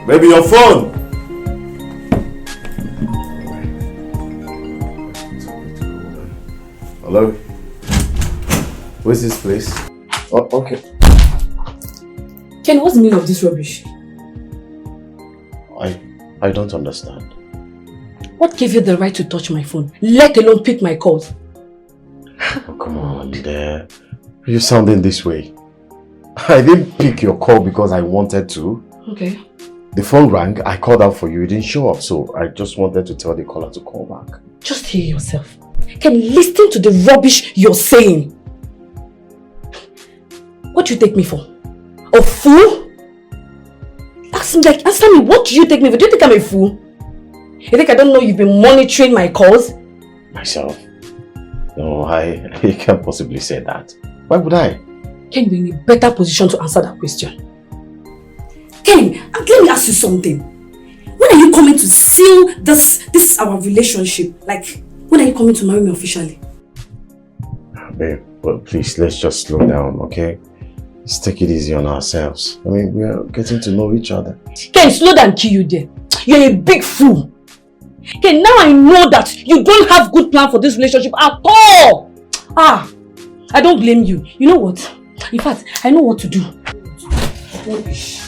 Maybe your phone. Hello? Where's this place? Oh, okay. Ken, what's the meaning of this rubbish? I don't understand. What gave you the right to touch my phone, let alone pick my calls? Oh, come on, there. You're sounding this way. I didn't pick your call because I wanted to. Okay. The phone rang, I called out for you, you didn't show up, so I just wanted to tell the caller to call back. Just hear yourself. Ken, listen to the rubbish you're saying. What do you take me for? A fool? Answer me, what do you take me for? Do you think I'm a fool? You think I don't know you've been monitoring my calls? Myself? No, I can't possibly say that. Why would I? Ken, you're in a better position to answer that question. Ken, let me ask you something. When are you coming to seal this our relationship? Like, when are you coming to marry me officially? Babe, well, please, let's just slow down, okay? Let's take it easy on ourselves. I mean, we are getting to know each other. Ken, slow down, kill you there. You're a big fool. Ken, now I know that you don't have good plan for this relationship at all. I don't blame you. You know what? In fact, I know what to do. Rubbish.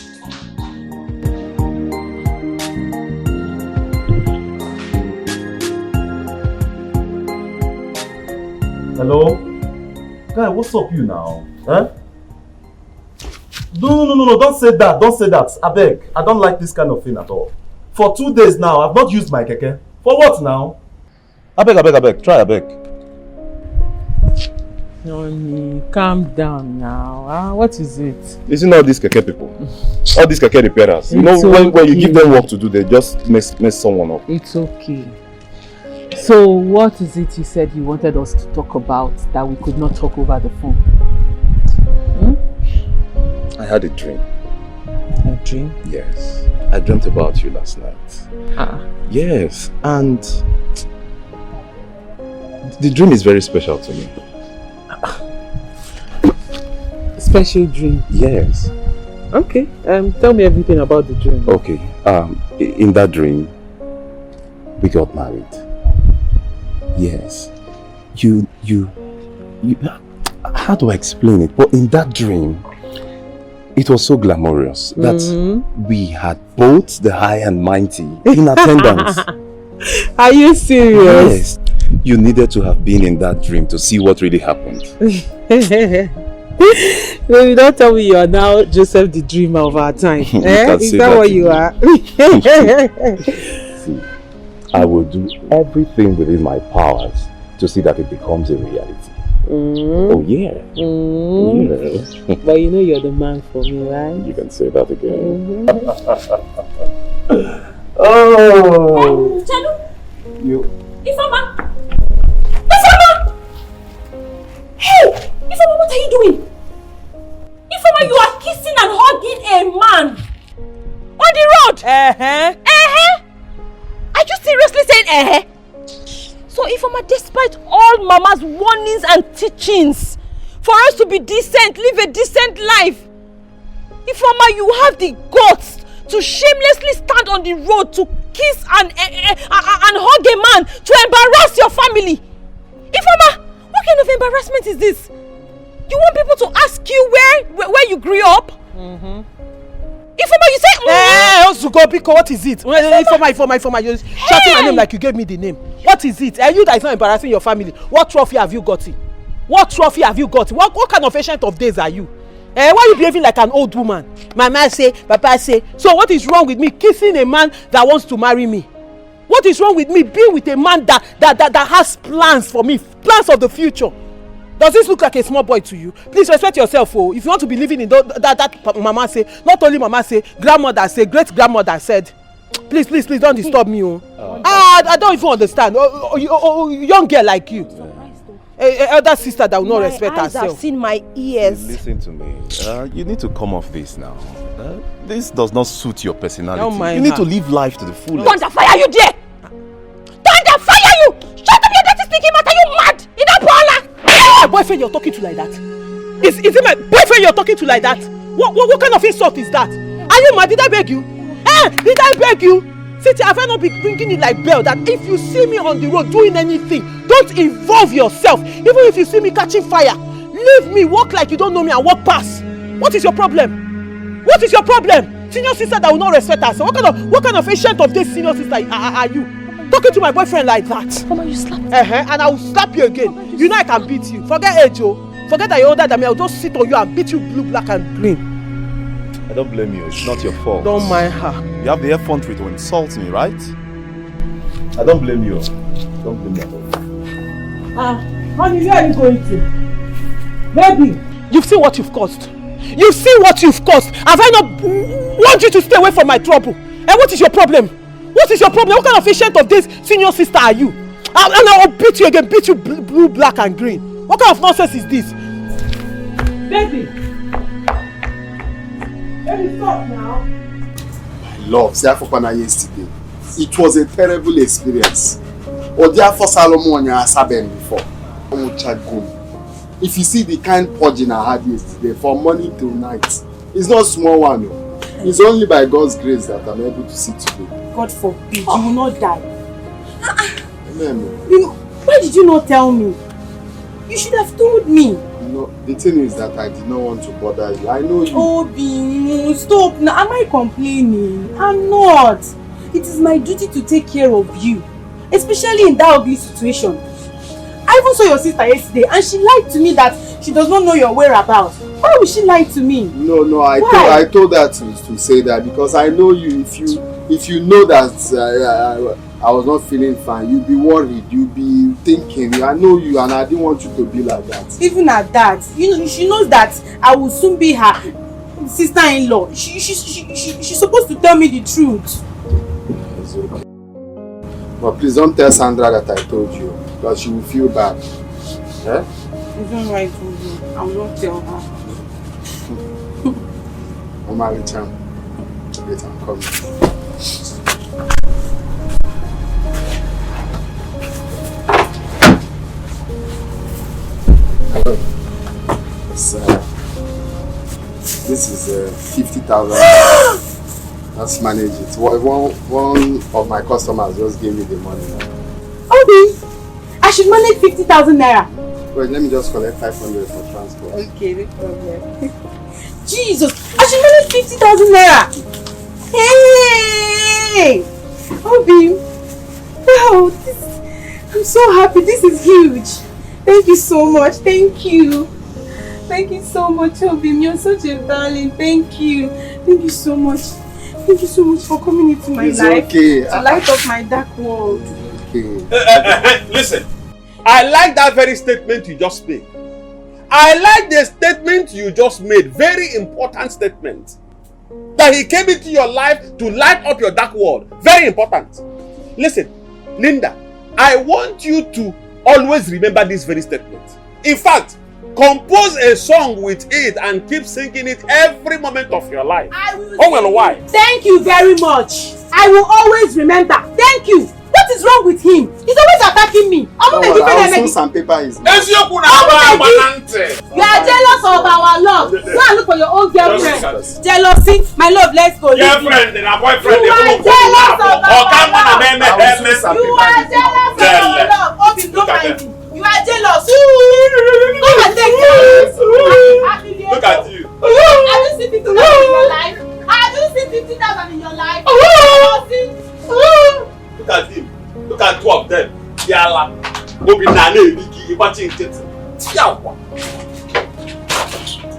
Hello? Guy, what's up you now? Huh? No, don't say that, don't say that. I beg, I don't like this kind of thing at all. For 2 days now, I've not used my keke. For what now? I beg, try, I beg. Honey, calm down now. What is it? Isn't all these keke people? All these keke repairers. You know, when you give them work to do, they just mess someone up. It's okay. So, what is it you said you wanted us to talk about that we could not talk over the phone? I had a dream. A dream? Yes. I dreamt about you last night. Yes, and The dream is very special to me. Special dream? Yes. Okay, tell me everything about the dream. Okay, in that dream, we got married. Yes. You, how do I explain it? But in that dream, it was so glamorous that we had both the high and mighty in attendance. Are you serious? Yes. You needed to have been in that dream to see what really happened. Baby, don't tell me you are now Joseph the dreamer of our time. Is that what you are? See, I will do everything within my powers to see that it becomes a reality. Oh yeah. Yeah. But you know you're the man for me, right? You can say that again. Oh. Chadu. You. Ifama. Ifama. Hey, Ifama, what are you doing? Ifama, you are kissing and hugging a man on the road. Are you seriously saying So Ifama, despite all Mama's warnings and teachings for us to be decent, live a decent life, Ifama, you have the guts to shamelessly stand on the road to kiss and hug a man to embarrass your family. Ifama, what kind of embarrassment is this? You want people to ask you where you grew up? Ifama, you say Biko, what is it? Ifama, you're shouting my name like you gave me the name. What is it? You that is not embarrassing your family. What trophy have you gotten? What trophy have you gotten? What kind of ancient of days are you? Why are you behaving like an old woman? Mama say, Papa say. So what is wrong with me kissing a man that wants to marry me? What is wrong with me being with a man that has plans for me, plans of the future? Does this look like a small boy to you? Please respect yourself. Oh, if you want to be living in that Mama say, not only Mama say, grandmother say, great grandmother said. Please don't disturb me. I don't even understand. Young girl like you. Elder sister that will not respect herself. My eyes have seen my ears. Listen to me. You need to come off this now. This does not suit your personality. You need to live life to the fullest. Thunder fire you there! Thunder fire you! Shut up your dirty stinking mouth! Are you mad? In that parlor? My boyfriend you're talking to like that? Is it my boyfriend you're talking to like that? What kind of insult is that? Are you mad? Did I beg you? Did I beg you? Cynthia, have I not been bringing it like bell that if you see me on the road doing anything, don't involve yourself. Even if you see me catching fire, leave me, walk like you don't know me and walk past. What is your problem? What is your problem? Senior sister that will not respect us. What kind of ancient of this senior sister are you? Talking to my boyfriend like that. Mama, you slapped me. And I will slap you again. You know I can beat you. Forget age, oh. Forget that you're older than me. I'll just sit on you and beat you blue, black and green. I don't blame you. It's not your fault. Don't mind her. You have the effrontery to insult me, right? I don't blame you. Don't blame me at all. Honey, where are you going to? Baby, you've seen what you've caused. You've seen what you've caused. Have I not warned you to stay away from my trouble? And what is your problem? What is your problem? What kind of patient of this senior sister are you? And I will beat you again, beat you blue, black and green. What kind of nonsense is this? Baby! Baby, stop now. My love, Siafopana yesterday. It was a terrible experience. Odiafo Solomon Saben before. If you see the kind purging I had yesterday, from morning till night, it's not a small one. It's only by God's grace that I'm able to see today. God forbid, you will not die. Amen. You know, why did you not tell me? You should have told me. No, the thing is that I did not want to bother you. I know you. Obi, stop now. Am I complaining? I'm not. It is my duty to take care of you, especially in that ugly situation. I even saw your sister yesterday and she lied to me that she does not know your whereabouts. Why would she lie to me? No, I told her to say that because I know you. If you know that I was not feeling fine, you'll be worried, you'll be thinking. I know you and I didn't want you to be like that. Even at that, you know, she knows that I will soon be her sister-in-law. She's supposed to tell me the truth. It's okay. But please don't tell Sandra that I told you, because she will feel bad. Eh? It's not right to do. I will not tell her. Mama, Richard. Wait, I'm coming. This is 50,000. Let's manage it. One of my customers just gave me the money. Obi, I should manage 50,000 naira. Wait, let me just collect 500 for transport. Okay, no problem. Jesus, I should manage 50,000 naira. Hey! Obi, wow, I'm so happy. This is huge. Thank you so much. Thank you. Thank you so much, Obi. You're such a darling. Thank you. Thank you so much. Thank you so much for coming into my life. Okay. To light up my dark world. Okay. Listen, I like that very statement you just made. I like the statement you just made. Very important statement. That he came into your life to light up your dark world. Very important. Listen, Linda, I want you to always remember this very statement. In fact, compose a song with it and keep singing it every moment of your life. Oh well, why? Thank you very much. I will always remember. Thank you. What is wrong with him? He's always attacking me. I'll soon sandpaper his mouth. You are jealous of our love. Go and look for your own girlfriend. Jealousy. My love, let's go. Girlfriend and a boyfriend. You are jealous of our love. You are jealous of our love. Obi, don't mind me. You are jealous. Come and take care. Look at you. Have you seen 50,000 in your life? Have you seen 50,000 in your life? Look at him. Look at two of them. Yala. Obi Nane Biki. Watching it.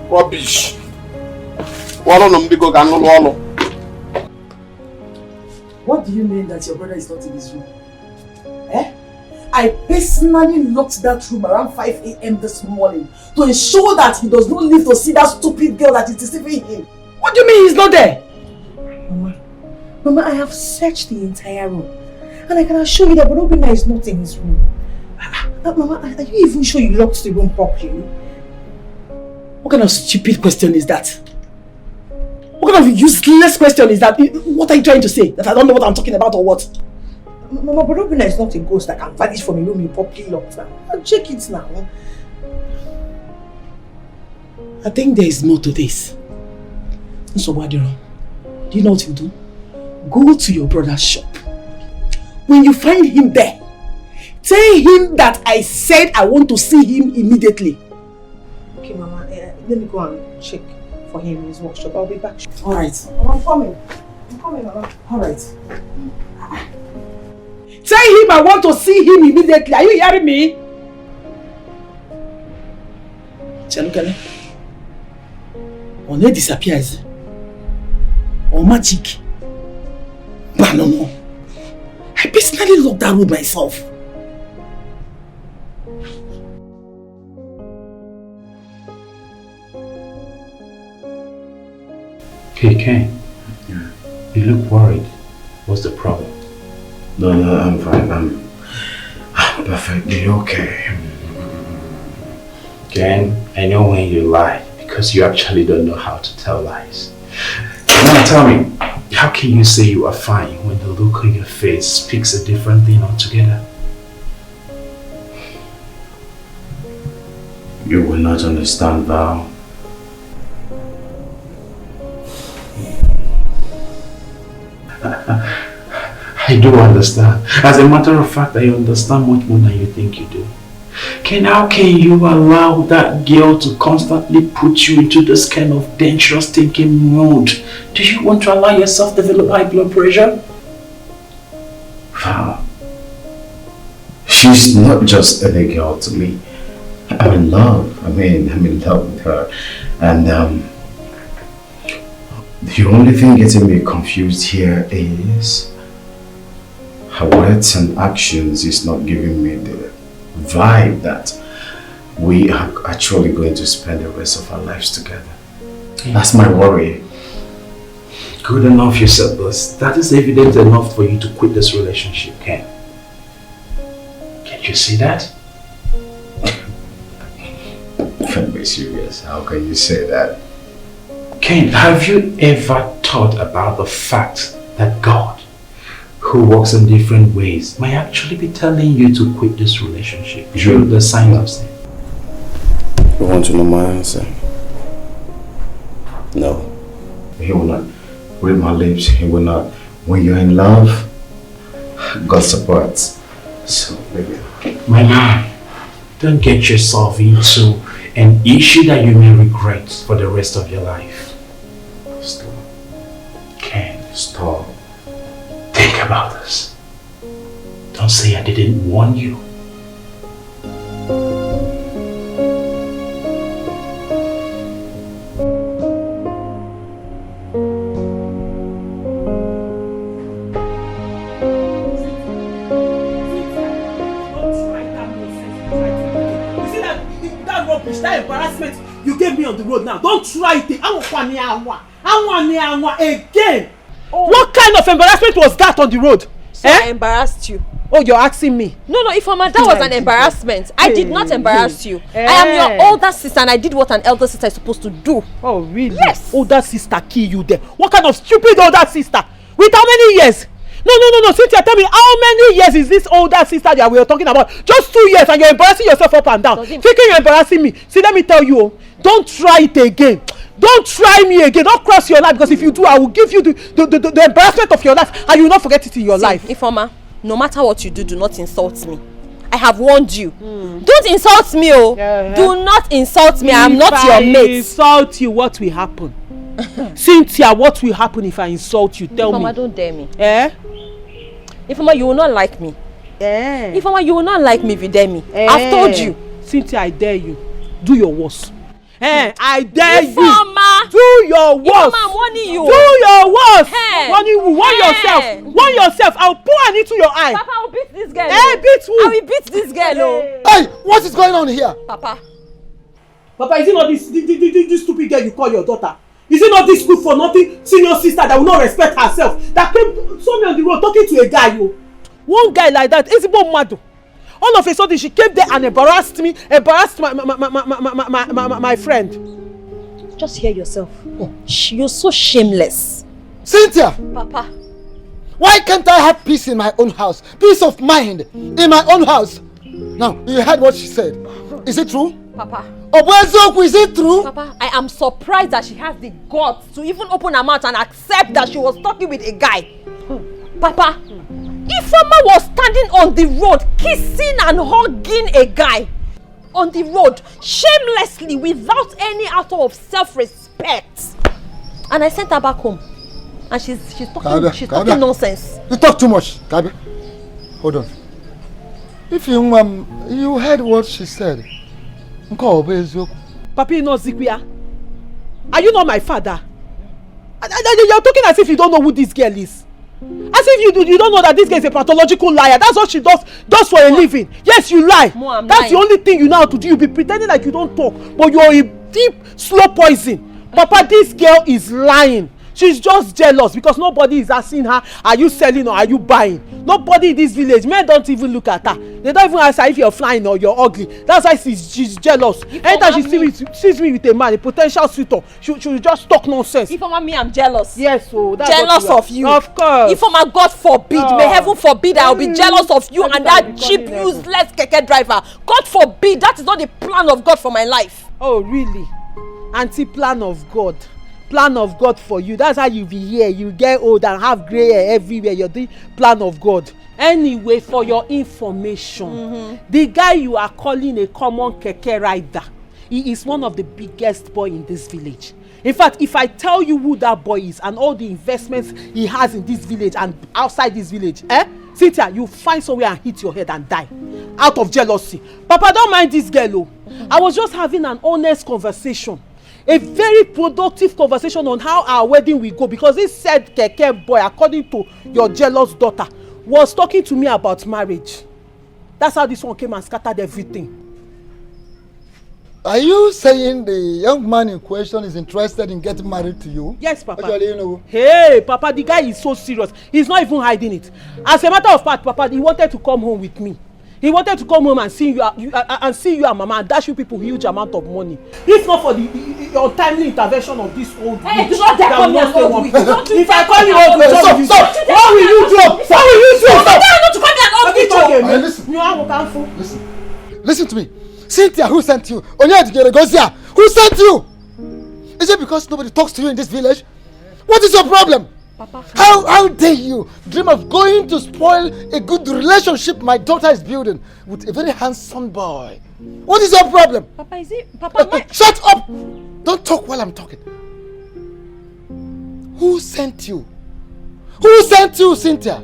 Rubbish. What do you mean that your brother is not in this room? Eh? I personally locked that room around 5 a.m. this morning to ensure that he does not live to see that stupid girl that is deceiving him. What do you mean he's not there? Mama, I have searched the entire room and I can assure you that Obinna is not in his room. Mama, are you even sure you locked the room properly? What kind of stupid question is that? What kind of useless question is that? What are you trying to say? That I don't know what I'm talking about or what? Mama, but Obinna is not a ghost that can vanish from a room you properly locked now. Check it now. I think there is more to this. So what do you know what you do? Go to your brother's shop. When you find him there, tell him that I said I want to see him immediately. Okay, Mama, let me go and check for him in his workshop. I'll be back. Alright. I'm coming. I'm coming, Mama. Alright. Tell him I want to see him immediately. Are you hearing me? Chalukale. On disappears. Or magic. But no. I personally locked that room myself. Hey, Ken. You look worried. What's the problem? No, I'm fine. I'm perfectly okay. Ken, I know when you lie because you actually don't know how to tell lies. Now tell me, how can you say you are fine when the look on your face speaks a different thing altogether? You will not understand, Val. I do understand. As a matter of fact, I understand much more than you think you do. Ken, how can you allow that girl to constantly put you into this kind of dangerous thinking mood? Do you want to allow yourself to develop high blood pressure? Val, she's not just any girl to me. I'm in love. I'm in love with her. And the only thing getting me confused here is her words and actions is not giving me the vibe that we are actually going to spend the rest of our lives together. That's my worry. Good enough, you said this. That is evident enough for you to quit this relationship, Ken. Can't you see that? Can't be serious. How can you say that? Ken, have you ever thought about the fact that God, who works in different ways, might actually be telling you to quit this relationship through the signs of sin? You want to know my answer? No. He will not read my lips. He will not. When you're in love, God supports. So, baby. My man, don't get yourself into an issue that you may regret for the rest of your life. Stop. Ken, stop. Think about this. Don't say I didn't warn you. That embarrassment you gave me on the road now, don't try it again. What kind of embarrassment was that on the road? So I embarrassed you. Oh, you're asking me? No, Ifeoma, that was an embarrassment. I did not embarrass you. I am your older sister and I did what an elder sister is supposed to do. Oh, really? Yes. Older sister kill you there. What kind of stupid older sister? With how many years? No, Cynthia, tell me, how many years is this older sister that we are talking about? Just 2 years and you're embarrassing yourself up and down. Thinking you're embarrassing me. See, let me tell you, don't try it again. Don't try me again. Don't cross your life, because if you do, I will give you the embarrassment of your life and you will not forget it in your life. Ifeoma, no matter what you do, do not insult me. I have warned you. Don't insult me, oh. Do not insult me. I am not your mate. If I insult you, what will happen? Cynthia, what will happen if I insult you? Tell me. Ifeoma, don't dare me. Ifeoma, you will not like me. Ifeoma, you will not like me if you dare me. I've told you. Cynthia, I dare you. Do your worst. I dare Ifeoma. you. Do your worst. Ifeoma, I'm warning you. Do your worst. Warn yourself. Warn yourself. I'll pour an into your eye. Papa, I will beat this girl. Beat who? I will beat this girl. Hey, what is going on here? Papa, is it not this stupid girl you call your daughter? Is it not this good for nothing senior sister that will not respect herself, that came saw me on the road talking to a guy? One guy like that, Ezigbo Madu. All of a sudden she came there and embarrassed my friend. Just hear yourself. You're so shameless. Cynthia! Papa. Why can't I have peace in my own house? Peace of mind in my own house. Now, you heard what she said. Is it true? Papa. Is it true? Papa, I am surprised that she has the guts to even open her mouth and accept that she was talking with a guy. Papa, Ifeoma was standing on the road kissing and hugging a guy on the road shamelessly without any out of self-respect. And I sent her back home. And she's talking nonsense. You talk too much, Kabe. Hold on. If you heard what she said. Papi, no Zikwia. Are you not my father? You're talking as if you don't know who this girl is. As if you don't know that this girl is a pathological liar. That's what she does for a living. Yes, you lie. That's the only thing you know how to do. You be pretending like you don't talk, but you're a deep, slow poison. Papa, this girl is lying. She's just jealous because nobody is asking her, are you selling or are you buying? Nobody in this village, men don't even look at her. They don't even ask her if you're flying or you're ugly. That's why she's jealous. Anytime she sees me with a man, a potential suitor, she'll just talk nonsense. Ifeoma, me, I'm jealous. Yes, so that's jealous of you. Of course. Ifeoma, God forbid, may heaven forbid I'll be jealous of you and that cheap, useless keke driver. God forbid, that is not the plan of God for my life. Oh, really? Anti-plan of God. Plan of God for you. That's how you be here. You get old and have grey hair everywhere. You're the plan of God. Anyway, for your information, the guy you are calling a common keke rider, he is one of the biggest boy in this village. In fact, if I tell you who that boy is and all the investments he has in this village and outside this village, Cynthia, you find somewhere and hit your head and die out of jealousy. Papa, don't mind this girl. I was just having an honest conversation. A very productive conversation on how our wedding will go, because this said keke boy, according to your jealous daughter, was talking to me about marriage. That's how this one came and scattered everything. Are you saying the young man in question is interested in getting married to you? Yes, Papa. Actually, you know. Hey, Papa, the guy is so serious. He's not even hiding it. As a matter of fact, Papa, he wanted to come home with me. He wanted to come home and see you and Mama and dash you people huge amount of money. If not for the untimely intervention of this old hey, do not dare call me an old witch. If I call you old witch, what will you do? What will you do? Don't dare not to call me an old witch. Listen to me. Cynthia, who sent you? Onyedika, who sent you? Is it because nobody talks to you in this village? What is your problem? Papa, how dare you dream of going to spoil a good relationship my daughter is building with a very handsome boy? What is your problem? Papa, is it? Papa, shut up! Don't talk while I'm talking. Who sent you? Who sent you, Cynthia?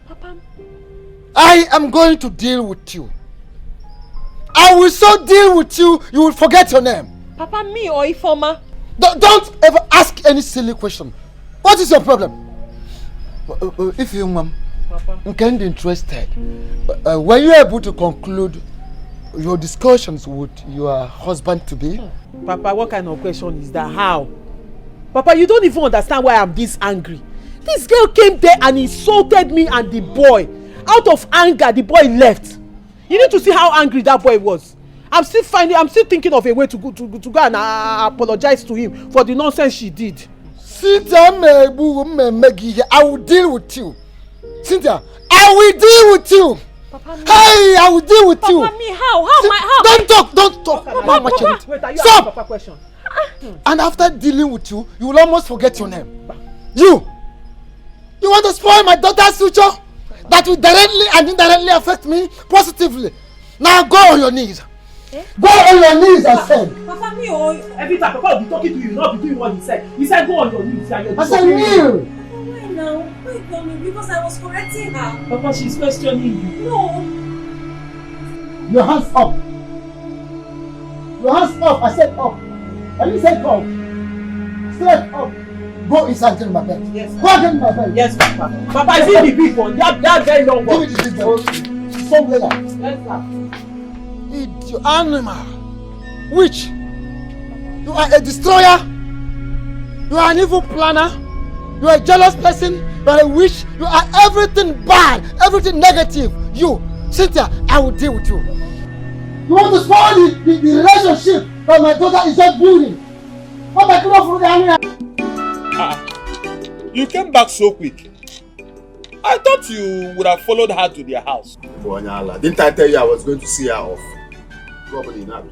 Papa. I am going to deal with you. I will so deal with you, you will forget your name. Papa, me or Ifoma? Don't ever ask any silly question. What is your problem? If you, ma'am, can be interested, were you able to conclude your discussions with your husband to be? Papa, what kind of question is that? How? Papa, you don't even understand why I'm this angry. This girl came there and insulted me and the boy. Out of anger, the boy left. You need to see how angry that boy was. I'm still thinking of a way to go and apologize to him for the nonsense she did. Cynthia, I will deal with you. Cynthia, I will deal with you. Papa, hey, I will deal with you. Papa, me, how? Don't talk. Papa, wait, stop. Papa question. And after dealing with you, you will almost forget your name. You want to spoil my daughter's future? That will directly and indirectly affect me positively. Now go on your knees. Go on your knees, I said. Papa, me or every time Papa will be talking to you, not be doing what he said. He said go on your knees. I said kneel. Why now? Why coming? Because I was correcting her. Papa, she's questioning you. No. Your hands up. Your hands up. I said up. I didn't say up. Straight up. Go inside, get in my bed. Yes. Go get in my bed. Yes, Papa. Papa, is it the big one? That very long one. Give me the big one. Some later. Yes, sir. Idiot animal. Witch. You are a destroyer. You are an evil planner. You are a jealous person. You are a witch. You are everything bad. Everything negative. You, Cynthia, I will deal with you. You want to spoil the relationship that my daughter is just building. What I come from the animal. You came back so quick. I thought you would have followed her to their house. Didn't I tell you I was going to see her off? Probably not.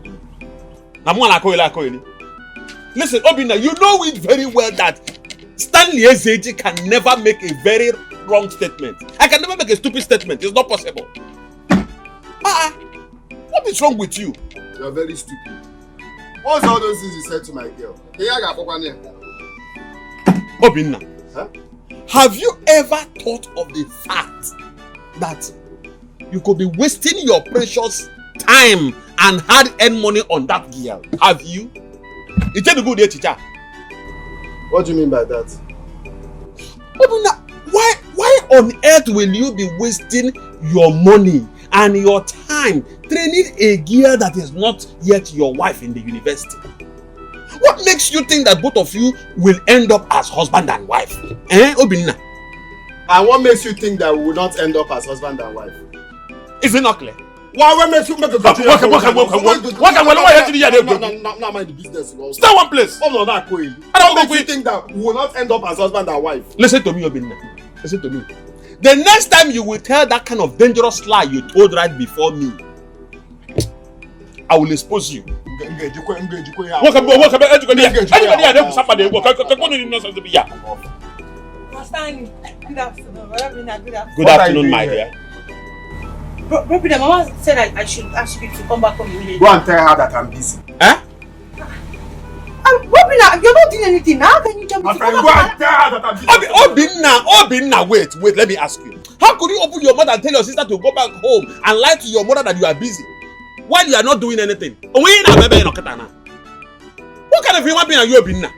Listen, Obina, you know it very well that Stanley Ezeji can never make a very wrong statement. I can never make a stupid statement. It's not possible. What is wrong with you? You're very stupid. What's all those things you said to my girl? Obinna, huh? Have you ever thought of the fact that you could be wasting your precious time and hard-earned money on that girl? Have you? It's a good day, teacher. What do you mean by that? Obinna, why on earth will you be wasting your money and your time training a girl that is not yet your wife in the university? What makes you think that both of you will end up as husband and wife? Obinna? And what makes you think that we will not end up as husband and wife? Is it not clear? What makes you make a What Now mind the business. Stay one place. Oh no, not going. What makes you think that we will not end up as husband and wife? Listen to me, Obinna. Listen to me. The next time you will tell that kind of dangerous lie you told right before me, I will expose you. Good afternoon, my dear. Bro, the mama said I should ask you to come back home immediately. Go and tell her that I'm busy. Eh? Robina, you're not doing anything. How can you tell me to come back? Go and tell her that I'm busy. Obinna, wait, let me ask you. How could you open your mouth and tell your sister to go back home and lie to your mother that you are busy while you are not doing anything? What kind of human being are you, Obinna?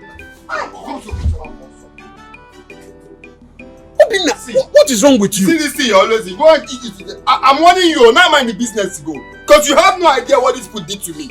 Obinna, what is wrong with you? See this thing you're always in. Go and eat it. I'm warning you, now mind the business to go. Because you have no idea what this food did to me.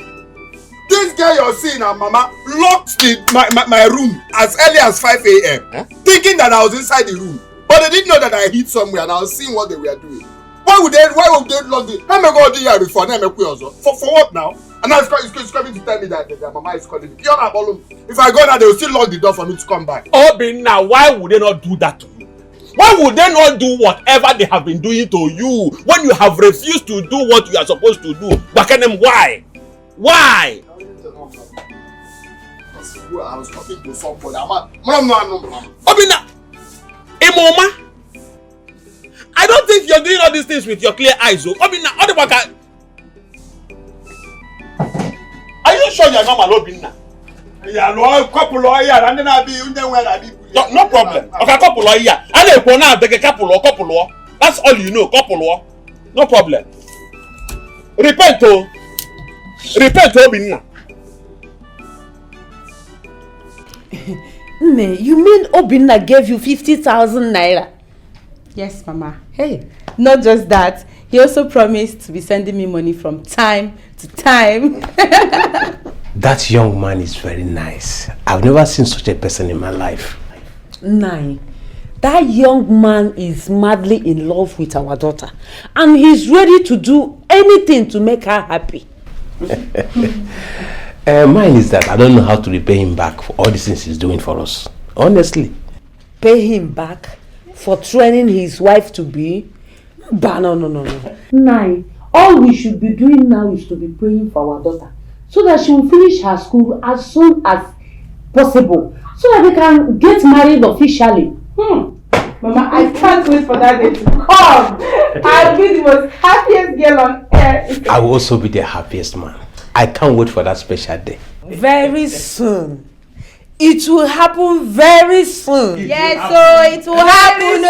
This girl you're seeing, her mama, locked my room as early as 5 a.m. Thinking that I was inside the room. But they didn't know that I hid somewhere and I was seeing what they were doing. Why would they lock the... Let me go do here before, let me quit also. For what now? And now it's coming to tell me that their mama is calling me. If I go now, they will still lock the door for me to come back. Obinna, why would they not do that to you? Why would they not do whatever they have been doing to you when you have refused to do what you are supposed to do? Bakanem, why? Why? I was talking to somebody. Obina, Imoma, I don't think you're doing all these things with your clear eyes. Obina, Odebaka, are you sure you're normal, Obina? Yeah, couple lawyer, and then I'll be no problem. Okay, couple lawyer. I don't know the couple. That's all you know, couple. No problem. Repent, Obina. You mean Obinna gave you 50,000 naira? Yes, Mama. Hey, not just that. He also promised to be sending me money from time to time. That young man is very nice. I've never seen such a person in my life. Nine. That young man is madly in love with our daughter. And he's ready to do anything to make her happy. Mine is that I don't know how to repay him back for all the things he's doing for us. Honestly. Pay him back for training his wife to be? No. Nine. All we should be doing now is to be praying for our daughter, so that she will finish her school as soon as possible, so that they can get married officially. Mama, I can't wait for that day to come. I'll be the most happiest girl on earth. I will also be the happiest man. I can't wait for that special day. Very soon. It will happen very soon. Yes, so it will happen.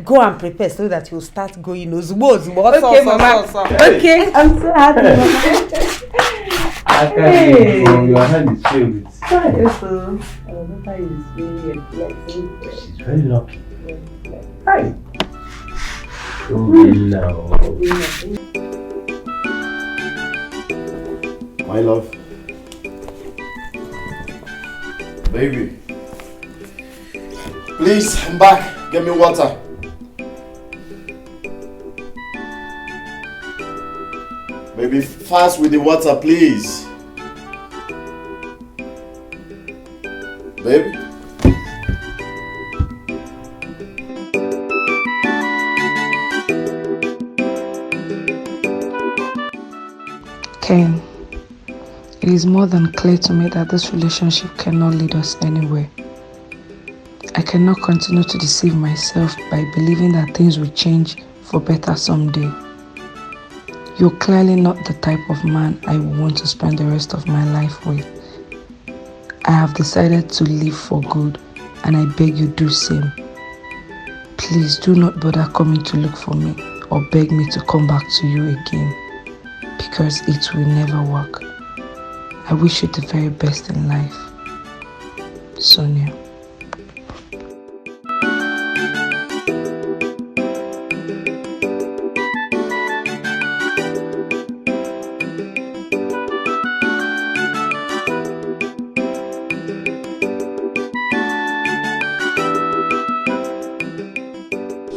Go and prepare so that you'll start going. Okay, Mama. Okay, I'm so happy, Mama. I can't from your hand is filled with. She's very lucky. Hi. My love. Baby. Please, I'm back. Get me water. Baby, fast with the water, please. Baby. Ken, it is more than clear to me that this relationship cannot lead us anywhere. I cannot continue to deceive myself by believing that things will change for better someday. You're clearly not the type of man I want to spend the rest of my life with. I have decided to leave for good, and I beg you do same. Please do not bother coming to look for me or beg me to come back to you again, because it will never work. I wish you the very best in life. Sonia.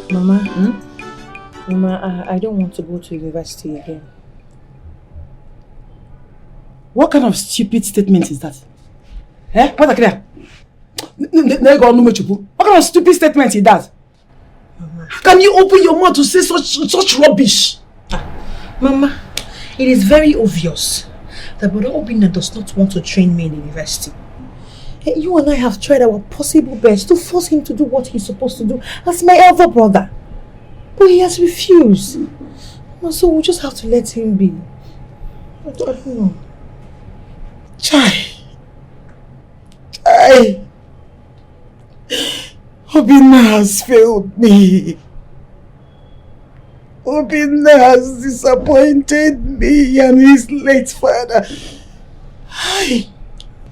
Mama, Mama, I don't want to go to university again. What kind of stupid statement is that? Eh? What are What kind of stupid statement is that? How can you open your mouth to say such rubbish? Mama, it is very obvious that Brother Obinna does not want to train me in university. You and I have tried our possible best to force him to do what he's supposed to do as my elder brother. But he has refused. So we'll just have to let him be. I don't know. Chai. Obinna has failed me. Obinna has disappointed me and his late father.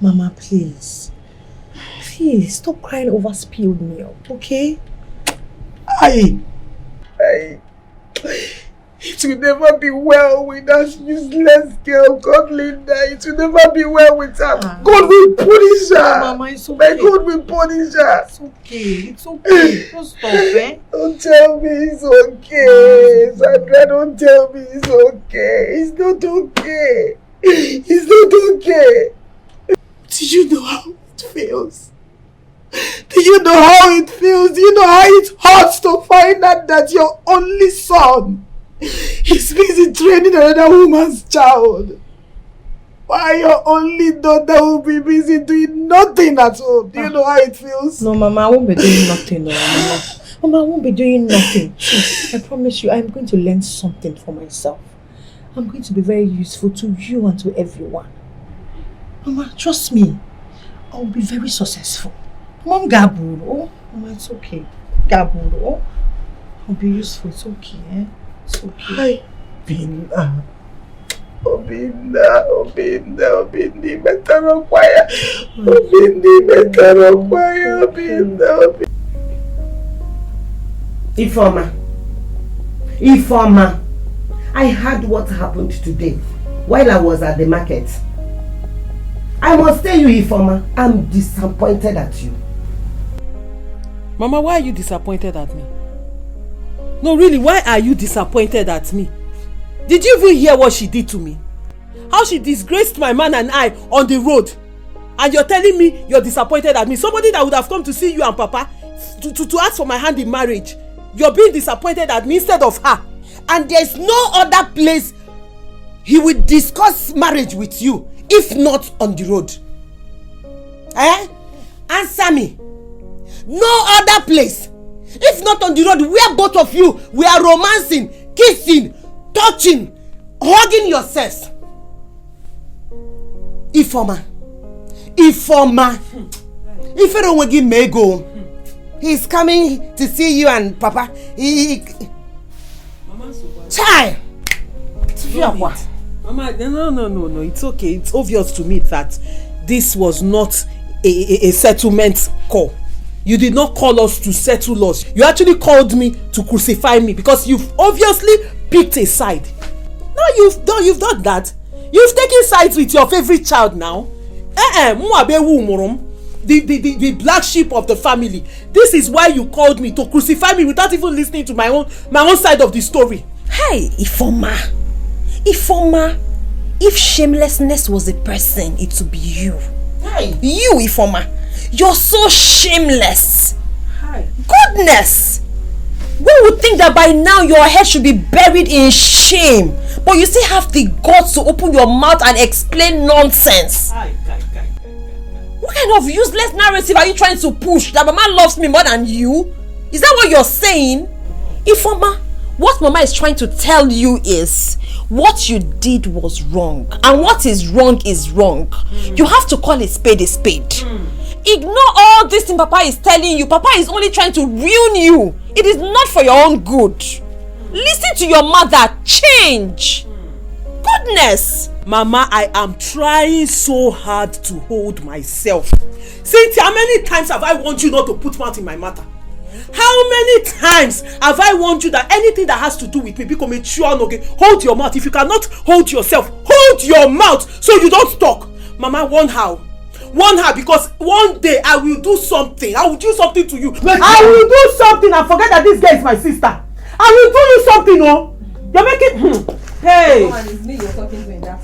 Mama, please. Please, stop crying over spilled milk, okay? It will never be well with that useless girl called Linda. It will never be well with her. God will punish her. Mama, it's okay. My God will punish her. It's okay. It's okay. Don't stop, eh? Don't tell me it's okay. Sandra, don't tell me it's okay. It's not okay. It's not okay. Did you know how it feels? Do you know how it feels? Do you know how it hurts to find out that your only son is busy training another woman's child? Why your only daughter will be busy doing nothing at home? Do you know how it feels? No, Mama, I won't be doing nothing. No, Mama. Mama, I won't be doing nothing. I promise you, I'm going to learn something for myself. I'm going to be very useful to you and to everyone. Mama, trust me. I'll be very successful. Mom Gaburo. Mama, it's okay. Gaburo. I'll be useful. It's okay, eh? It's okay. Obinna, Obinna, better choir. Obinna, better choir. Obinna. Ifeoma, I heard what happened today while I was at the market. I must tell you, Ifeoma, I'm disappointed at you. Mama, why are you disappointed at me? No, really, why are you disappointed at me? Did you even hear what she did to me? How she disgraced my man and I on the road? And you're telling me you're disappointed at me? Somebody that would have come to see you and Papa to ask for my hand in marriage. You're being disappointed at me instead of her. And there's no other place he would discuss marriage with you if not on the road. Eh? Answer me. No other place. If not on the road where both of you were romancing, kissing, touching, hugging yourselves. Ifeoma. Ifeoma may go. He's coming to see you and Papa. Child. Mama, no. It's okay. It's obvious to me that this was not a settlement call. You did not call us to settle us. You actually called me to crucify me because you've obviously picked a side. Now you've done that. You've taken sides with your favorite child now. The black sheep of the family. This is why you called me to crucify me without even listening to my own side of the story. Hey, Ifeoma, if shamelessness was a person, it would be you. Hey. You, Ifeoma, you're so shameless. Hi. Goodness! One would think that by now your head should be buried in shame, but you still have the guts to open your mouth and explain nonsense. What kind of useless narrative are you trying to push? That Mama loves me more than you? Is that what you're saying? Ifeoma, what Mama is trying to tell you is what you did was wrong, and what is wrong is wrong. You have to call a spade a spade. Ignore all this thing Papa is telling you. Papa is only trying to ruin you. It is not for your own good. Listen to your mother. Change. Goodness. Mama, I am trying so hard to hold myself. Cynthia, how many times have I warned you not to put mouth in my matter? How many times have I warned you that anything that has to do with me become a chore? Okay, hold your mouth. If you cannot hold yourself, hold your mouth so you don't talk. Mama, warn her. Warn her, because one day I will do something. I will do something to you. I will do something and forget that this girl is my sister. I will do you something, oh. You're making... Hey. Come on, it's me you're talking to in that.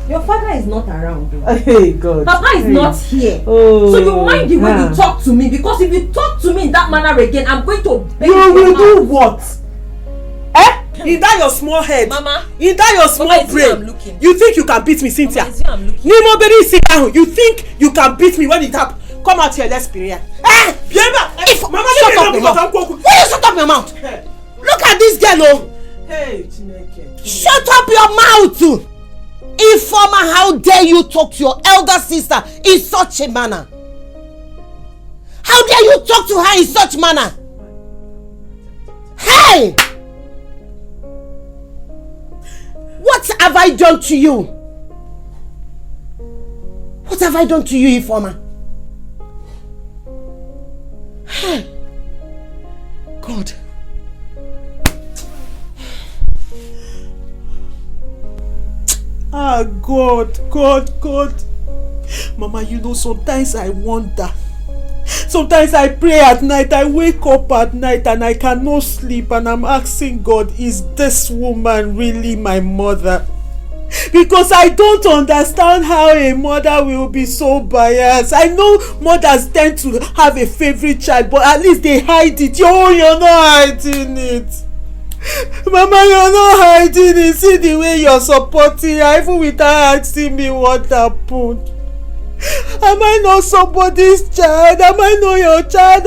Your father is not around. Hey, God. Papa is not here. Oh, so you mind the way you talk to me, because if you talk to me in that manner again, I'm going to beg you will do what? In that your small head, Mama, in that your small brain, you think you can beat me, Cynthia? You think you can beat me when it happens? Come out here, let's be here. Mama, shut up your mouth. Will you shut up your mouth? Look at this girl, oh. Hey, Chineke. Shut up your mouth. Ifeoma, how dare you talk to your elder sister in such a manner? How dare you talk to her in such manner? Hey! What have I done to you? What have I done to you, Ifeoma? Hey! God. Ah, God. Mama, you know, sometimes I wonder. Sometimes I pray at night, I wake up at night and I cannot sleep, and I'm asking God, is this woman really my mother? Because I don't understand how a mother will be so biased. I know mothers tend to have a favorite child, but at least they hide it. You're not hiding it. Mama, you're not hiding it. See the way you're supporting her, even without asking me what happened. Am I not somebody's child? Am I not your child?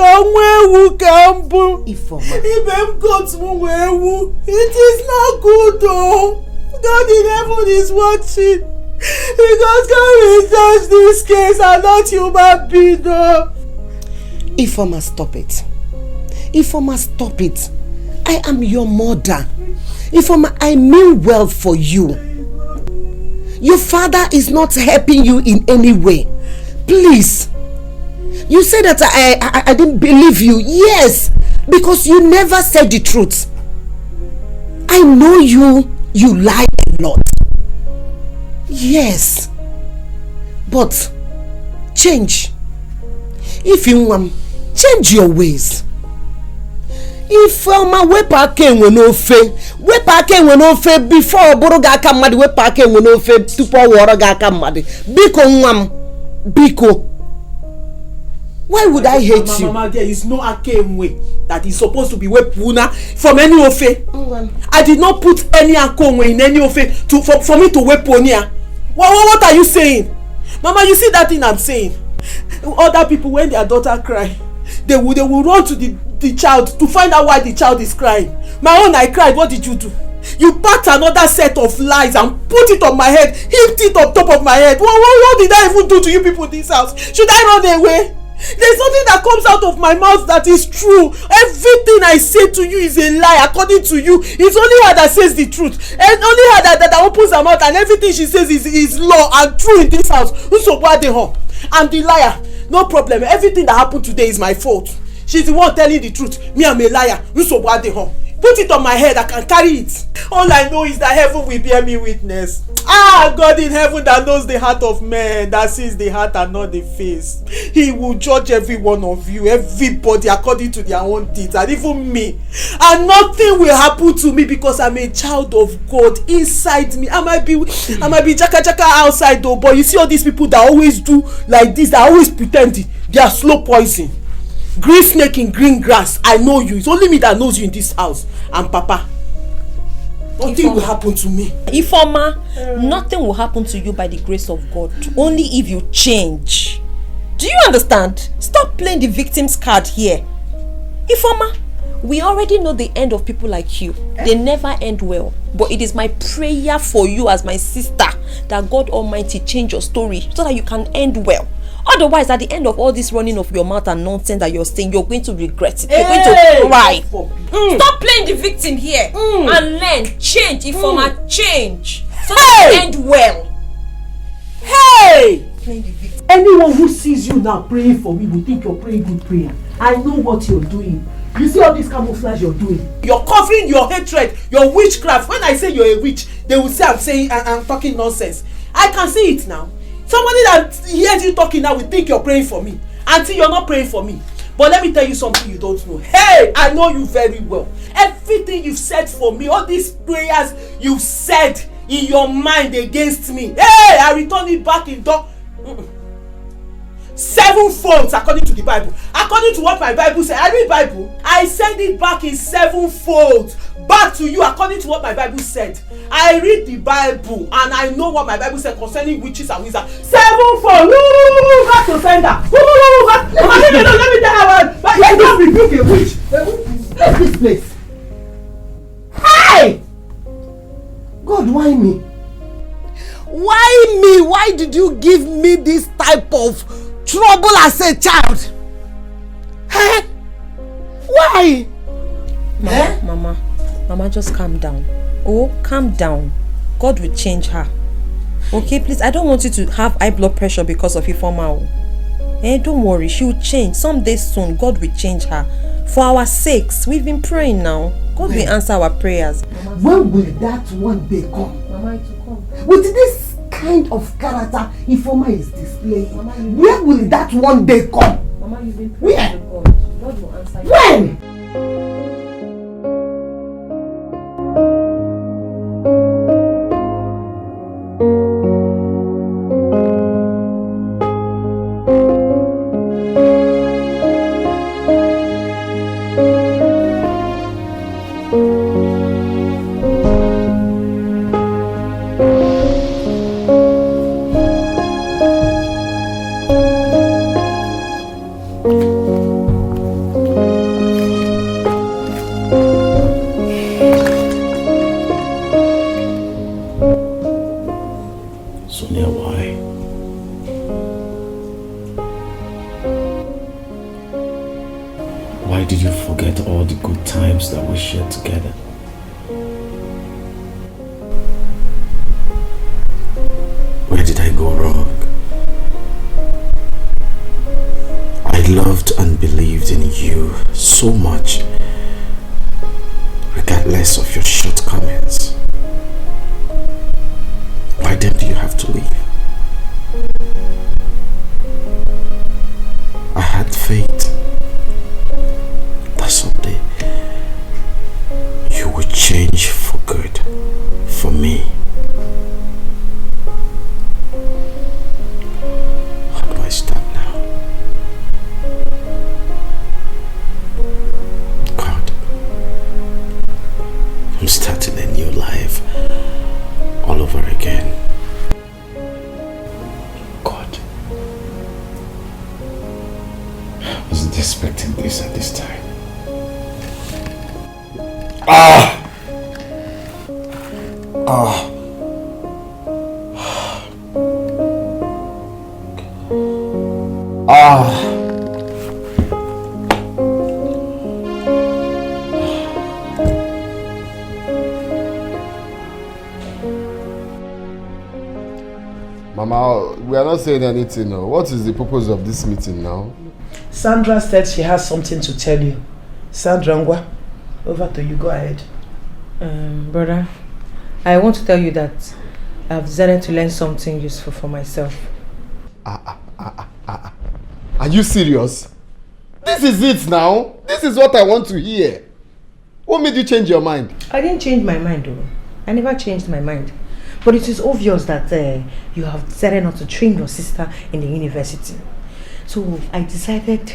It is not good though. God in heaven is watching. Because God will judge this case and not human being though. Ifeoma, stop it. Ifeoma, stop it. I am your mother. Ifeoma, I mean well for you. Your father is not helping you in any way. Please. You said that I didn't believe you. Yes, because you never said the truth. I know you lie a lot. Yes. But change. If you want, change your ways. Ifeoma wepa aka enwe n'ofe. Wepa aka enwe n'ofe before buru ga aka mmadu. Wepa aka enwe n'ofe tupu woro ga aka mmadu. Biko nwam. Biko. Why would I hate you? Mama, there is no aka enwe that is supposed to be wepuna from any ofe. I did not put any aka enwe in any ofe for me to weponia. What are you saying? Mama, you see that thing I'm saying? Other people, when their daughter cry, they will run to the child to find out why the child is crying. My own, I cried. What did you do? You packed another set of lies and put it on my head, heaped it on top of my head. What did I even do to you people in this house? Should I run away? There's nothing that comes out of my mouth that is true. Everything I say to you is a lie according to you. It's only her that says the truth. And only her that opens her mouth, and everything she says is law and true in this house. I'm the liar. No problem. Everything that happened today is my fault. She's the one telling the truth. Me, I'm a liar. Put it on my head. I can carry it. All I know is that heaven will bear me witness. God in heaven that knows the heart of man, that sees the heart and not the face. He will judge every one of you, everybody according to their own deeds, and even me. And nothing will happen to me because I'm a child of God inside me. I might be jaka outside though, but you see all these people that always do like this, that always pretending, they are slow poison. Green snake in green grass. I know you. It's only me that knows you in this house. And Papa, nothing will happen to me. Ifeoma, nothing will happen to you by the grace of God. Only if you change. Do you understand? Stop playing the victim's card here. Ifeoma, we already know the end of people like you. They never end well. But it is my prayer for you as my sister that God Almighty change your story so that you can end well. Otherwise, at the end of all this running of your mouth and nonsense that you're saying, you're going to regret it. You're going to cry. Stop playing the victim here and learn. Change, Ifeoma, change. So that you end well. Hey! Anyone who sees you now praying for me will think you're praying good prayer. I know what you're doing. You see all this camouflage you're doing? You're covering your hatred, your witchcraft. When I say you're a witch, they will say I'm talking nonsense. I can see it now. Somebody that hears you talking now will think you're praying for me until you're not praying for me. But let me tell you something you don't know. Hey, I know you very well. Everything you've said for me, all these prayers you've said in your mind against me, hey, I return it back in 7 folds according to the Bible. According to what my Bible says, I read Bible. I send it back in 7 folds back to you according to what my Bible said. I read the Bible and I know what my Bible said concerning witches and wizards. 7 folds. Back to sender. Let me tell you what. You don't rebuke a witch. Leave this place. Hey! God, why me? Why me? Why did you give me this type of trouble as a child? Huh? Why? Mama, just calm down. Oh, calm down. God will change her. Okay, please, I don't want you to have high blood pressure because of Ifeoma. Don't worry, she will change. Someday soon, God will change her. For our sakes, we've been praying now. God will answer our prayers. When will that one day come? Mama, it will come. With this kind of character Ifeoma is displaying, where will that one day come? Mama, you've been praying to God. God will answer you. When? you so much, regardless of your shortcomings. Why then do you have to leave? I had faith that someday you would change for good, for me. How do I start now? God, I'm starting a new life all over again. God, I wasn't expecting this at this time. Ah! Mama, we are not saying anything now. What is the purpose of this meeting now? Sandra said she has something to tell you. Sandra Ngwa, over to you. Go ahead. Brother, I want to tell you that I've decided to learn something useful for myself. Are you serious? This is it now. This is what I want to hear. What made you change your mind? I didn't change my mind though. I never changed my mind. But it is obvious that you have decided not to train your sister in the university. So I decided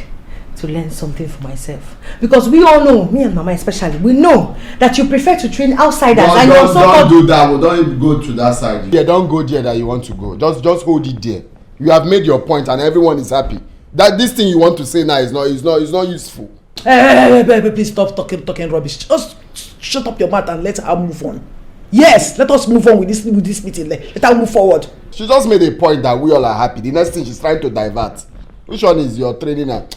to learn something for myself. Because we all know, me and Mama especially, we know that you prefer to train outsiders. Don't do that. We don't even go to that side. Yeah, don't go there that you want to go. Just hold it there. You have made your point and everyone is happy. That this thing you want to say now is not useful. Hey, please stop talking rubbish. Just shut up your mouth and let her move on. Yes, let us move on with this meeting. Let her move forward. She just made a point that we all are happy. The next thing she's trying to divert. Which one is your training at?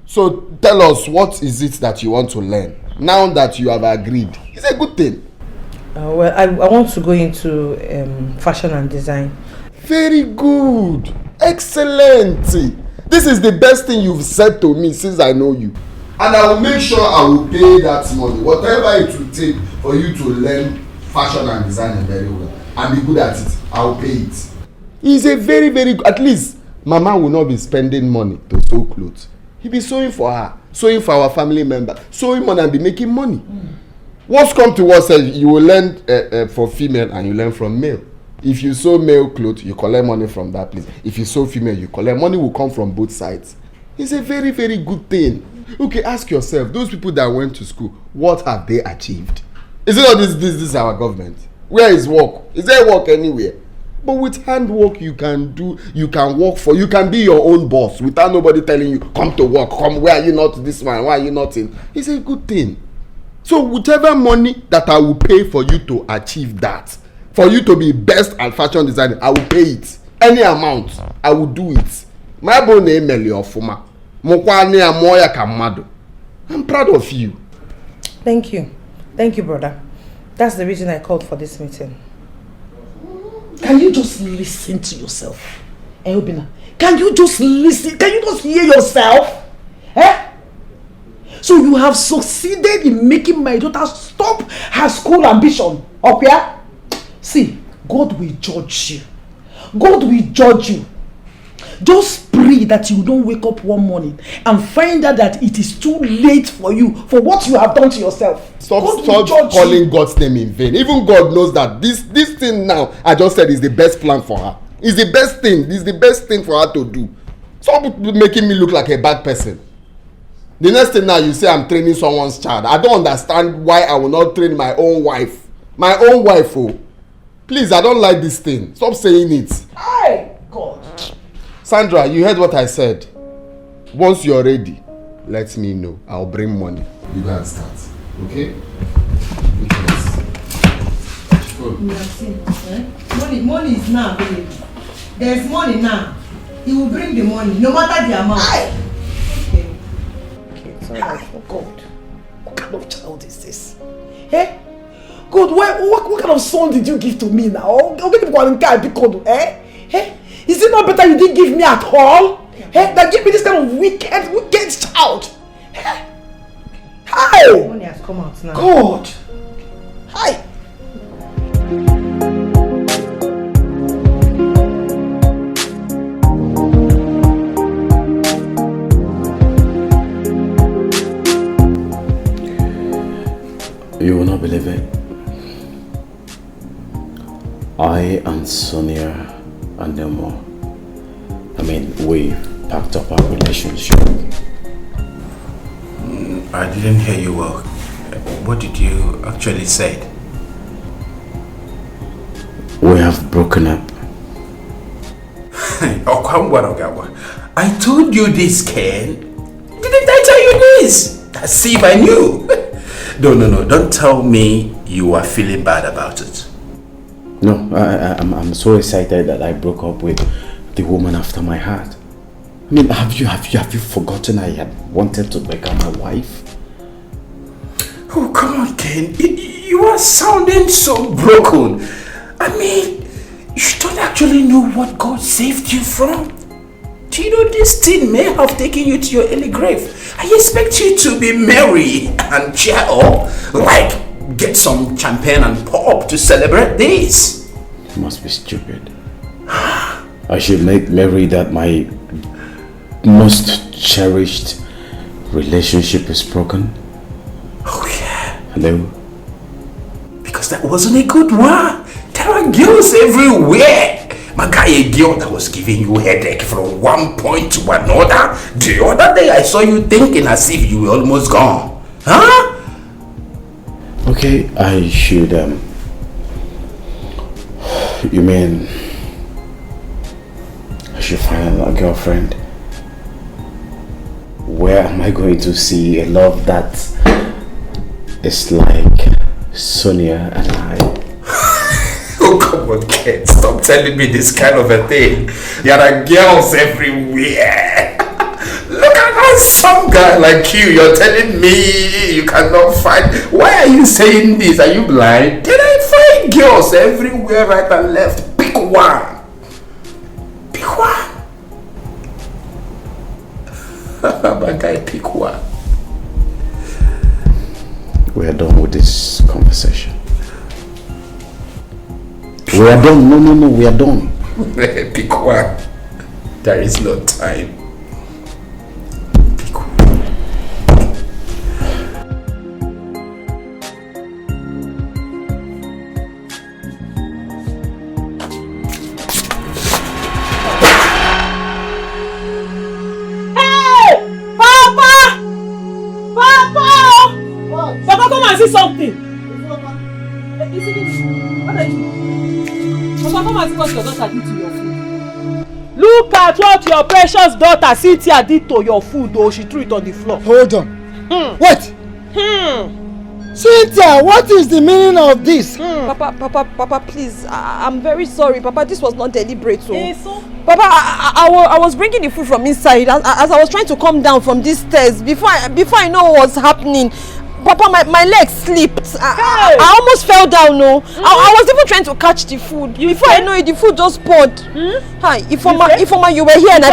So tell us, what is it that you want to learn now that you have agreed? It's a good thing. Well, I want to go into fashion and design. Very good. Excellent. This is the best thing you've said to me since I know you. And I will make sure I will pay that money. Whatever it will take for you to learn fashion and design very well and be good at it, I will pay it. It's a very, very good. At least Mama will not be spending money to sew clothes. He'll be sewing for her, sewing for our family member, sewing money and be making money. What's come to us, you will learn for female and you learn from male. If you sew male clothes, you collect money from that place. If you sew female, you collect money. Will come from both sides. It's a very, very good thing. Okay, ask yourself, those people that went to school, what have they achieved? Is it not this is our government? Where is work? Is there work anywhere? But with handwork, you can work for, you can be your own boss without nobody telling you, come to work, come, why are you not this one, why are you not in? It's a good thing. So whichever money that I will pay for you to achieve that, for you to be best at fashion designing, I will pay it. Any amount, I will do it. My bone email your fuma. I'm proud of you. Thank you. Thank you, brother. That's the reason I called for this meeting. Can you just listen to yourself? Obina, can you just listen? Can you just hear yourself? So you have succeeded in making my daughter stop her school ambition. Up here? See, God will judge you. God will judge you. Just pray that you don't wake up one morning and find out that it is too late for you for what you have done to yourself. Stop calling God's name in vain. Even God knows that this thing now I just said is the best plan for her. It's the best thing. It's the best thing for her to do. Stop making me look like a bad person. The next thing now you say I'm training someone's child. I don't understand why I will not train my own wife. My own wife, oh. Please, I don't like this thing. Stop saying it. Hey, God. Sandra, you heard what I said. Once you're ready, let me know. I'll bring money. You can start. Okay? Money is now available. There's money now. He will bring the money, no matter the amount. Okay, it's alright. Oh God. What kind of child is this? Eh? God, what kind of son did you give to me now? Is it not better you didn't give me at all? That give me this kind of wicked child? Hi! Money has come out now. God! Hi! You will not believe it. I and Sonia and no more. I mean, we packed up our relationship. I didn't hear you well. What did you actually say? We have broken up. Oh, come on. I told you this, Ken. Didn't I tell you this? As if I knew. No. Don't tell me you are feeling bad about it. No, I'm so excited that I broke up with the woman after my heart. I mean, have you forgotten I had wanted to become my wife? Oh, come on, Ken. You are sounding so broken. I mean, you don't actually know what God saved you from. Do you know this thing may have taken you to your early grave? I expect you to be merry and cheer up, like get some champagne and pop to celebrate this. You must be stupid. I should make merry that my most cherished relationship is broken. Oh yeah. Hello? Because that wasn't a good one. There are girls everywhere. My guy, a girl that was giving you headache from one point to another. The other day I saw you thinking as if you were almost gone. Huh? Okay, I should you mean I should find a girlfriend? Where am I going to see a love that is like Sonia and I? Oh, come on, kid. Stop telling me this kind of a thing. There are girls everywhere. Look at that, some guy like you. You're telling me you cannot find. Why are you saying this? Are you blind? Did I find girls everywhere, right and left? Pick one. Pick one. My guy, pick one. We are done with this conversation. We are done. No, we are done. Pick one. There is no time. Pick one. Hey! Papa! Papa! Papa, come and see something. What are you? Papa, come and see what your daughter did to your food. Look at what your precious daughter Cynthia did to your food, though. She threw it on the floor. Hold on. Wait. Cynthia, what is the meaning of this? Papa, please. I'm very sorry, Papa. This was not deliberate. So. Papa, I was bringing the food from inside as I was trying to come down from these stairs. Before I know what was happening, Papa, my leg slipped. I almost fell down. No, I was even trying to catch the food. Before I know it, the food just poured. Hi, Ifoma, you were here and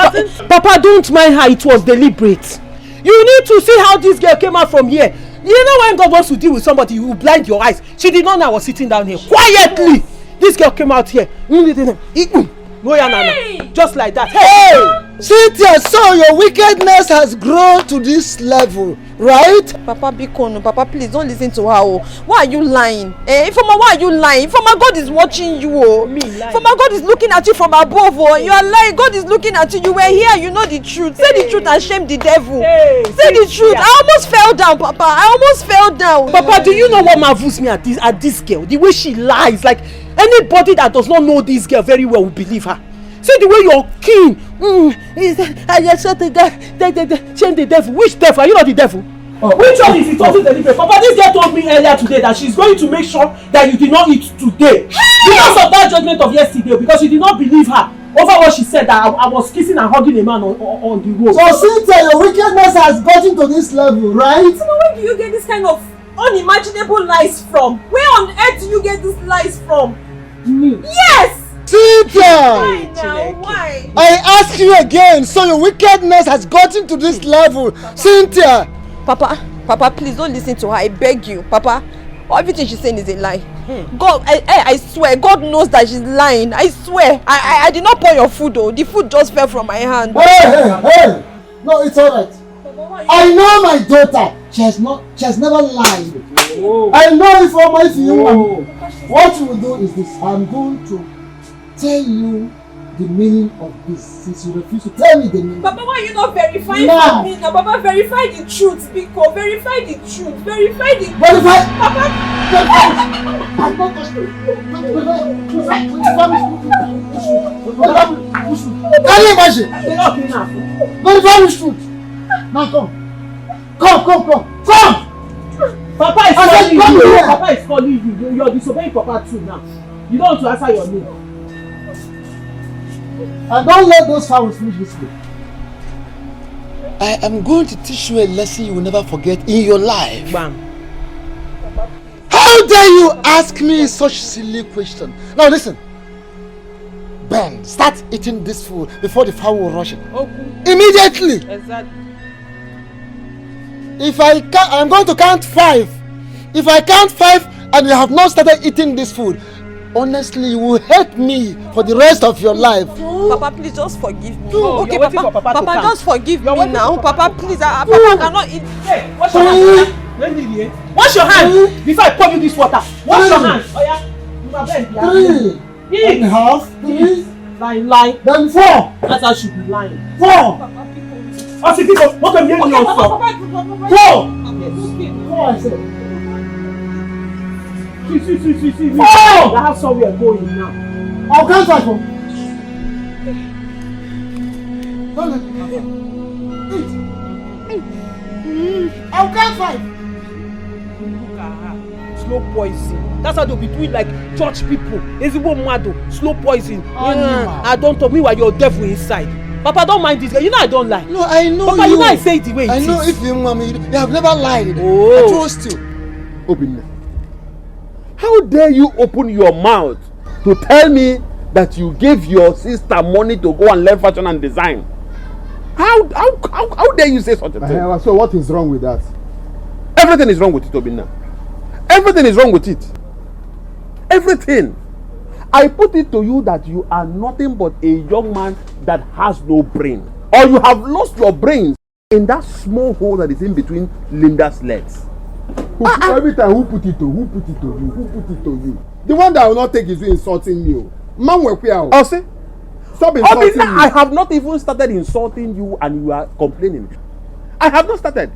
Papa, don't mind her. It was deliberate. You need to see how this girl came out from here. You know when God wants to deal with somebody, you will blind your eyes. She did not know I was sitting down here quietly. This girl came out here. Just like that. Hey! Cynthia, so your wickedness has grown to this level, right? Papa, Bikono, Papa, please don't listen to her. Why are you lying? Ifoma, why are you lying? Ifoma, God is watching you. Ifoma, God is looking at you from above. You are lying. God is looking at you. You were here. You know the truth. Say the truth and shame the devil. Say the truth. I almost fell down, Papa. I almost fell down. Papa, do you know what marvels me at this girl? The way she lies. Like anybody that does not know this girl very well will believe her. See the way you're keen. I just said shame the devil. Which devil? Are you not the devil? Which one is it? Wasn't deliberate? Papa, this girl told me earlier today that she's going to make sure that you did not eat today. Because of that judgment of yesterday, because you did not believe her over what she said that I was kissing and hugging a man on the road. So Cynthia, your wickedness has gotten to this level, right? So where do you get this kind of unimaginable lies from? Where on earth do you get these lies from? Me? Yes! Cynthia! Why now? Why? I ask you again, so your wickedness has gotten to this level. Cynthia, Papa, please don't listen to her. I beg you, Papa. Everything she's saying is a lie. God, I swear, God knows that she's lying. I swear. I did not pour your food though. The food just fell from my hand. Hey! No, it's alright. I know my daughter. She has never lied. I know if I'm with you. What you will do is this. I'm going to tell you the meaning of this, since you refuse to tell me the meaning. Papa, why are you not verifying for me now? Papa, verify the truth, Biko. Verify the truth. Verify the truth. Papa! I'm not touching you. Can you imagine? Verify the truth. Now come. Come! Papa is calling you. Papa is calling you. You're disobeying Papa too now. You don't want to answer your name. And don't let those fowls finish this way. I am going to teach you a lesson you will never forget in your life. Bam. How dare you ask me such silly question? Now listen. Ben, start eating this food before the fowl will rush it. Okay. Immediately. Exactly. I'm going to count 5. If I count 5 and you have not started eating this food, honestly, you will hate me for the rest of your life. Papa, please just forgive me. No, okay, Papa, just forgive me now. Papa, please, Papa cannot eat. Hey, wash your hand. Wash your hand before I pour you this water. Wash your hand. Oh yeah. 3 and a half. 3. Lie. Then 4. That's how she be lying. 4. Oh, see, people, what am I doing also? 4. Yes. 4, I said. See. 4. That's how we are going now. I'll count 5. Don't let me count 5. I'll count 5. Look at her. Slow poison. That's how they'll be doing like church people. Ezigbo mado. Slow poison. I don't talk me while you're devil inside. Papa, don't mind this girl. You know I don't lie. No, I know Papa, you know I say it the way it is. I know if you mommy, you have never lied. Oh. I trust you. Obinna, how dare you open your mouth to tell me that you gave your sister money to go and learn fashion and design? How dare you say such a thing? So what is wrong with that? Everything is wrong with it, Obinna. Everything is wrong with it. Everything. I put it to you that you are nothing but a young man that has no brain. Or you have lost your brains in that small hole that is in between Linda's legs. Every time, who put it to you? The one that will not take is you insulting me. Man, I'll say. Stop insulting me. I have not even started insulting you and you are complaining. I have not started.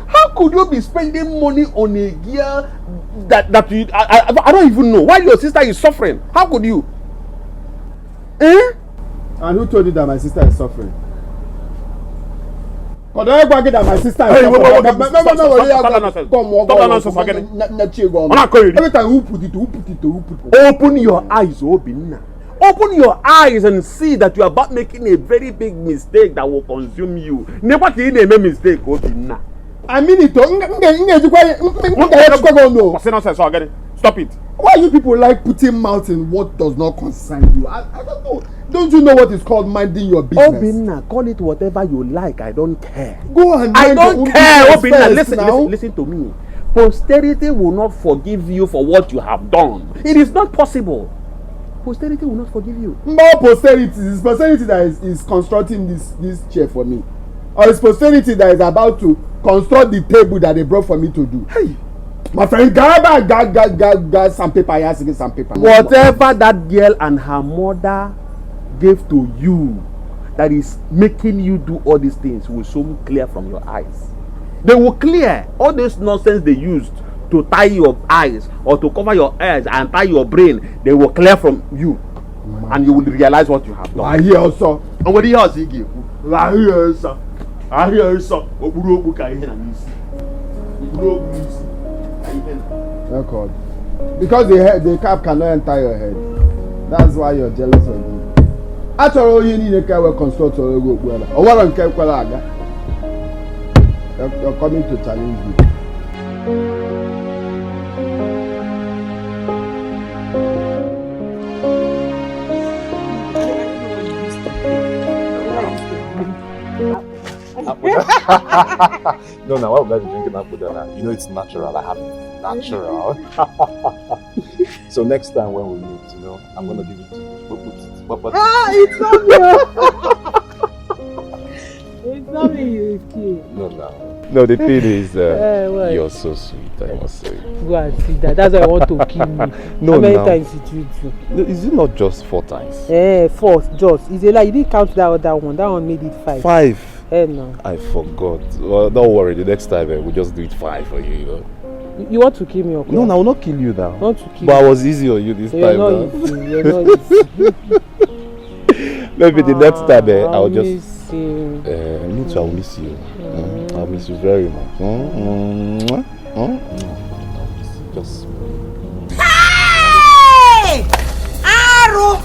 How could you be spending money on a girl that you I don't even know while your sister is suffering? How could you? And who told you that my sister is suffering? But don't go get that my sister is suffering. Every time who put it. Open your eyes, Obinna. Open your eyes and see that you are about making a very big mistake that will consume you. Never make a mistake, Obinna. I mean it. Stop it. Why you people like putting mouth in what does not concern you? I don't know. Don't you know what is called minding your business? Obinna, call it whatever you like. I don't care. Go and mind I don't care, Obinna. Listen to me. Posterity will not forgive you for what you have done. It is not possible. Posterity will not forgive you. More posterity. It's posterity that is constructing this chair for me. Or it's posterity that is about to construct the table that they brought for me to do. Hey, my friend, got some paper. I asked to get some paper. Whatever that girl and her mother gave to you that is making you do all these things will soon clear from your eyes. They will clear all this nonsense they used to tie your eyes or to cover your eyes and tie your brain. They will clear from you. And you will realize what you have done. I hear also. And what do you say? I hear also. I hear also. Record. Because the cap cannot enter your head. That's why you're jealous of me. Actually, you need a car construct or go well. Or what on care you're coming to challenge me. No, now why would I be drinking Abuja? You know it's natural. I have it natural. So next time when we meet, you know, I'm gonna give it to you. It's not me. It's not me, you kid. No, the thing is, you're so sweet, I must say. Go and see that. That's why I want to kill me. No, how many now. times did you do? No, is it not just 4 times? 4, just. It's a lie. You didn't count that other one. That one made it 5. 5? No. I forgot. Well, don't worry. The next time we'll just do it 5 for you, you know. You want to kill me? Okay? No, I will not kill you now. Want to kill but I was easy on you this time. You're not easy. Maybe the next time I'll just... miss you. Me too, I'll miss you. I'll miss you very much. Just... Hey! Arrow!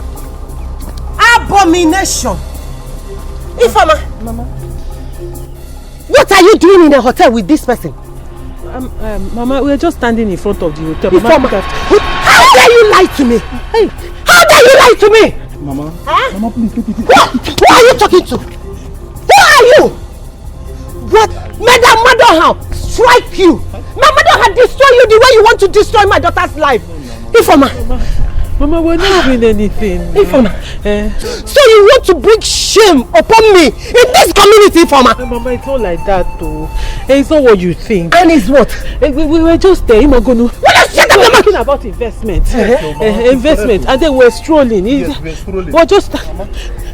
Abomination! Ifeoma! Mama. What are you doing in a hotel with this person? Mama, we're just standing in front of the hotel. Ifeoma, how dare you lie to me? Hey, how dare you lie to me? Mama, huh? Mama, please take it easy. Who are you talking to? Who are you? What? Madam Madoha strike you. My mother had destroyed you the way you want to destroy my daughter's life. Ifeoma. Mama, we're not doing anything. Ifeoma. So you want to bring shame upon me in this community, Ifeoma? Mama, it's not like that though. It's not what you think. And it's what? We were just there. We were talking about investment. Investment. And then we're strolling. Yes, we're strolling. We're just...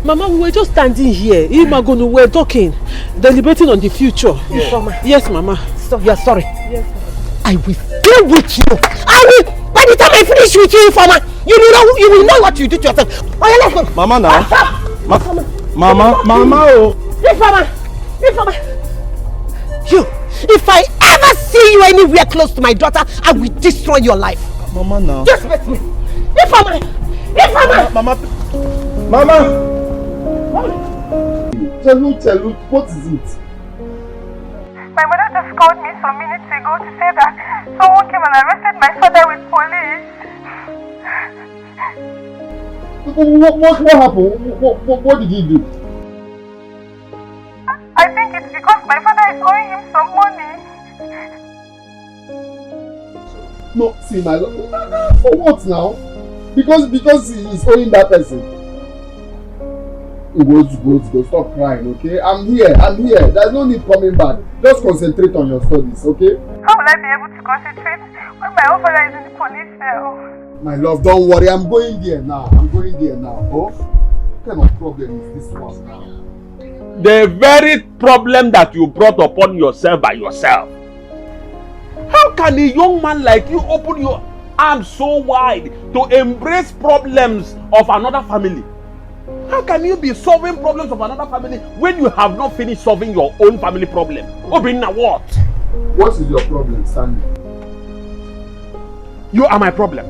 Mama, we were just standing here. We were talking, deliberating on the future. Yeah. Yes, Mama. So you're sorry? Yes, Mama. I will deal with you. I will... By the time I finish with you, Ifeoma, you will know what you do to yourself. Oh, yeah, let's go. Mama now. Mama, oh. Ifeoma. You, if I ever see you anywhere close to my daughter, I will destroy your life. Mama now. Just let me. Ifeoma. Mama. Tell me, what is it? My mother just called me some minutes ago to say that someone came and arrested my father with police. What happened? What did he do? I think it's because my father is owing him some money. No, see my love. For what now? Because he is owing that person. Go. Stop crying, okay? I'm here. There's no need coming back. Just concentrate on your studies, okay? How will I be able to concentrate when my own father is in the police cell? My love, don't worry. I'm going there now. Oh? What kind of problem is this one now? The very problem that you brought upon yourself by yourself. How can a young man like you open your arms so wide to embrace problems of another family? How can you be solving problems of another family when you have not finished solving your own family problem? Obinna, what? What is your problem, Stanley? You are my problem.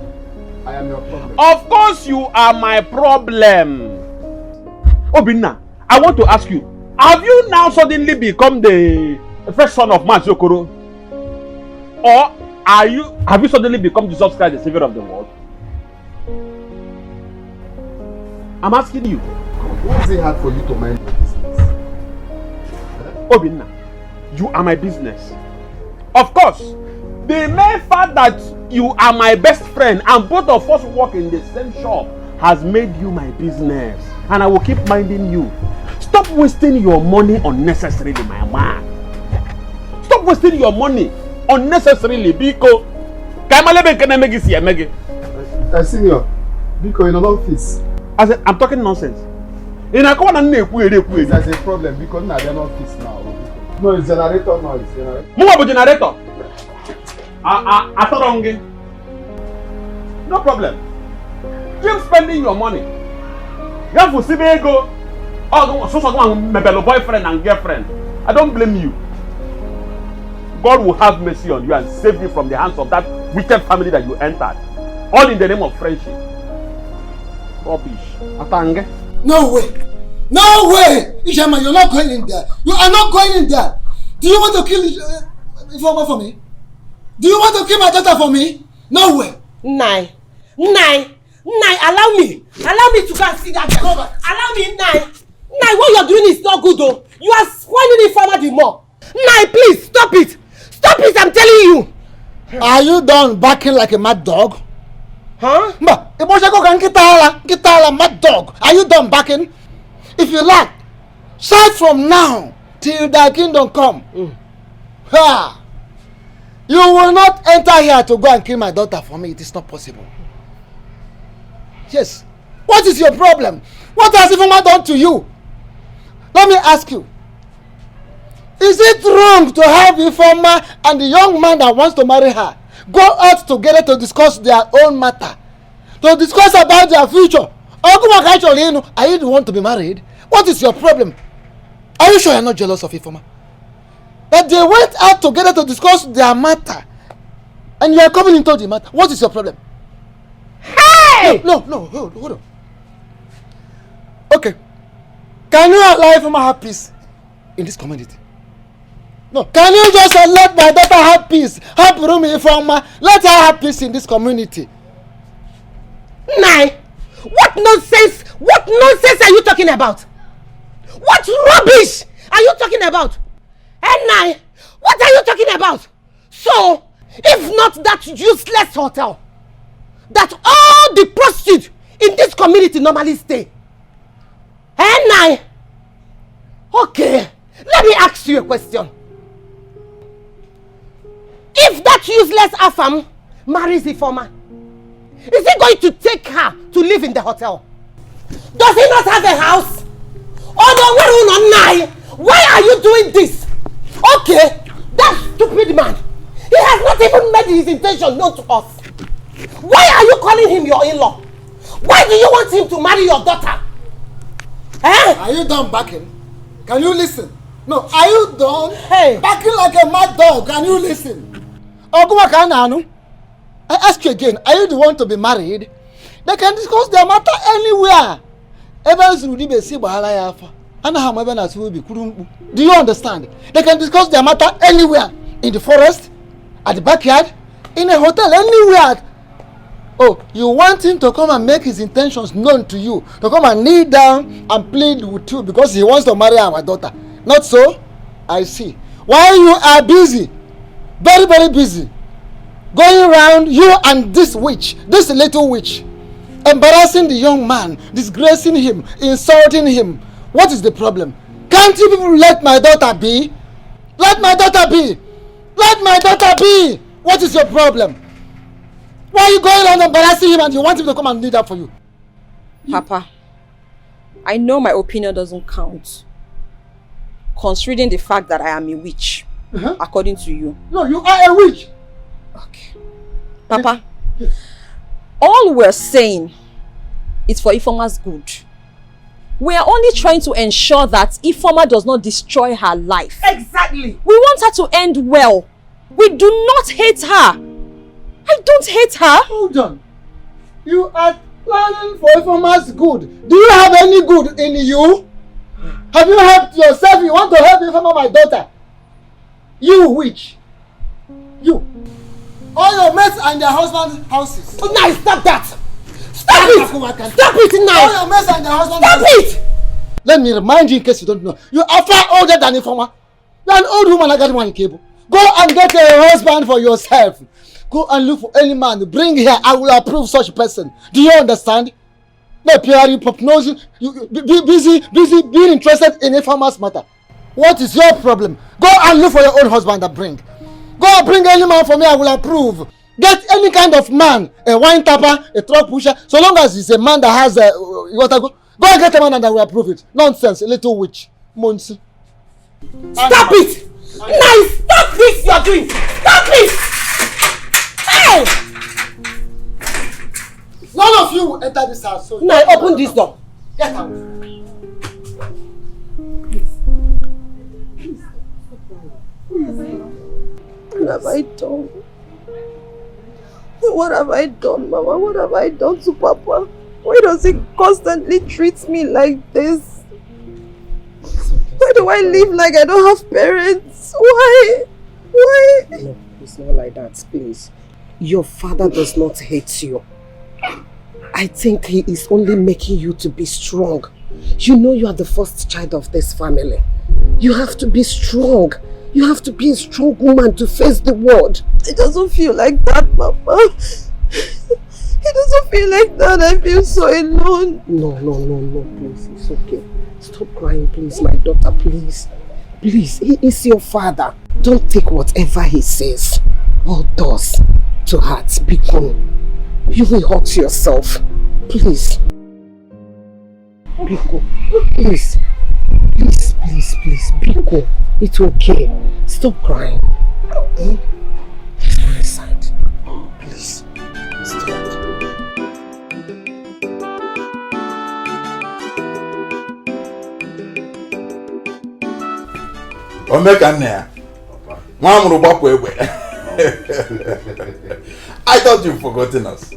I am your problem. Of course you are my problem. Obinna, I want to ask you, have you now suddenly become the first son of Man Sokoro? Or have you suddenly become Jesus Christ, the Savior of the world? I'm asking you. Why is it hard for you to mind your business? Obinna, you are my business. Of course, the mere fact that you are my best friend and both of us work in the same shop has made you my business. And I will keep minding you. Stop wasting your money unnecessarily, my man. Stop wasting your money unnecessarily because Senior, because in an office. I'm talking nonsense. There's a problem because in an office now. No, it's generator noise. Generator. No problem. Keep spending your money. You have to see me go. Oh, boyfriend and girlfriend. I don't blame you. God will have mercy on you and save you from the hands of that wicked family that you entered. All in the name of friendship. Rubbish. No way! No way! Ishama, you're not going in there. You are not going in there. Do you want to kill Ifeoma for me? Do you want to kill my daughter for me? No way! Nai, allow me to go and see that girl. Allow me, Nai, what you're doing is not good though. You are spoiling Ifeoma the more. Nai, please, stop it! Stop it, I'm telling you! Are you done barking like a mad dog? Huh? Mad dog. Are you done barking? If you like, start from now till thy kingdom come. Ha! You will not enter here to go and kill my daughter for me. It is not possible. Yes. What is your problem? What has Ifeoma done to you? Let me ask you. Is it wrong to have Ifeoma and the young man that wants to marry her go out together to discuss their own matter? To discuss about their future? Are you the one to be married? What is your problem? Are you sure you're not jealous of Ifeoma? That they went out together to discuss their matter and you are coming into the matter. What is your problem? Hey! No, hold on. Okay. Can you allow Ifeoma have peace in this community? No. Can you just let my daughter have peace? Have room Ifeoma. Let her have peace in this community. Nai, what nonsense are you talking about? What rubbish are you talking about? Hey Nai, what are you talking about? So, if not that useless hotel that all the prostitutes in this community normally stay. Hey Nai, okay, let me ask you a question. If that useless Afam marries Ifeoma, is he going to take her to live in the hotel? Does he not have a house? Oh no, why are you doing this? Okay, that stupid man, he has not even made his intention known to us. Why are you calling him your in-law? Why do you want him to marry your daughter? Eh? Are you done barking? Can you listen? No, are you done? Hey. Barking like a mad dog, can you listen? I ask you again, are you the one to be married? They can discuss their matter anywhere. Do you understand? They can discuss their matter anywhere. In the forest, at the backyard, in a hotel, anywhere. Oh, you want him to come and make his intentions known to you, to come and kneel down and plead with you because he wants to marry our daughter. Not so? I see. While you are busy, very, very busy, going around, you and this witch, this little witch, embarrassing the young man, disgracing him, insulting him. What is the problem? Can't you people let my daughter be? Let my daughter be! Let my daughter be! What is your problem? Why are you going around embarrassing him and you want him to come and do that for you? Papa, I know my opinion doesn't count, considering the fact that I am a witch, according to you. No, you are a witch! Okay. Papa, all we're saying is for Ifeoma's good. We are only trying to ensure that Ifeoma does not destroy her life. Exactly. We want her to end well. We do not hate her. I don't hate her. Hold on. You are planning for Ifeoma's good. Do you have any good in you? Have you helped yourself? You want to help Ifeoma, my daughter? You witch. You. All your mates and their husbands' houses. Oh, now stop that! Stop it! Stop it now! All your mates and their husbands' Stop houses. it! Let me remind you in case you don't know. You are far older than Ifeoma. You are an old woman like that one in cable. Go and get a husband for yourself. Go and look for any man. Bring here. I will approve such a person. Do you understand? No, Pierre, you pop nose. You busy being interested in Ifeoma's matter. What is your problem? Go and look for your own husband and bring. Go and bring any man for me. I will approve. Get any kind of man, a wine tapper, a truck pusher, so long as he's a man that has a go and get a man and I will approve it. Nonsense, a little witch. Monsi. Stop it! Now stop this you're doing! Stop it! Hey! None of you will enter this house. So now open this door. Get out. What have I done? What have I done, Mama? What have I done to Papa? Why does he constantly treat me like this? Why do I live like I don't have parents? Why? No, it's not like that, please. Your father does not hate you. I think he is only making you to be strong. You know you are the first child of this family. You have to be strong. You have to be a strong woman to face the world. It doesn't feel like that, Mama. It doesn't feel like that. I feel so alone. No, please. It's okay. Stop crying, please, my daughter, please. Please, he is your father. Don't take whatever he says or does to heart. Be cool. You will hurt yourself. Please. Be cool. Please. Please. Be cool. It's okay. Stop crying. Let's go inside. Please. Stop. I thought you'd forgotten us.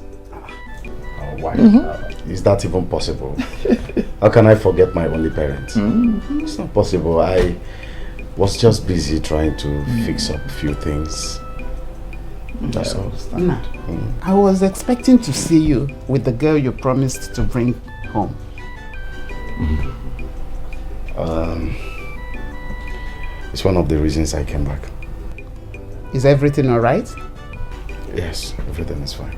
Why? Is that even possible? How can I forget my only parent? It's not possible. I was just busy trying to fix up a few things. That's all. Nah, I was expecting to see you with the girl you promised to bring home. It's one of the reasons I came back. Is everything alright? Yes, everything is fine.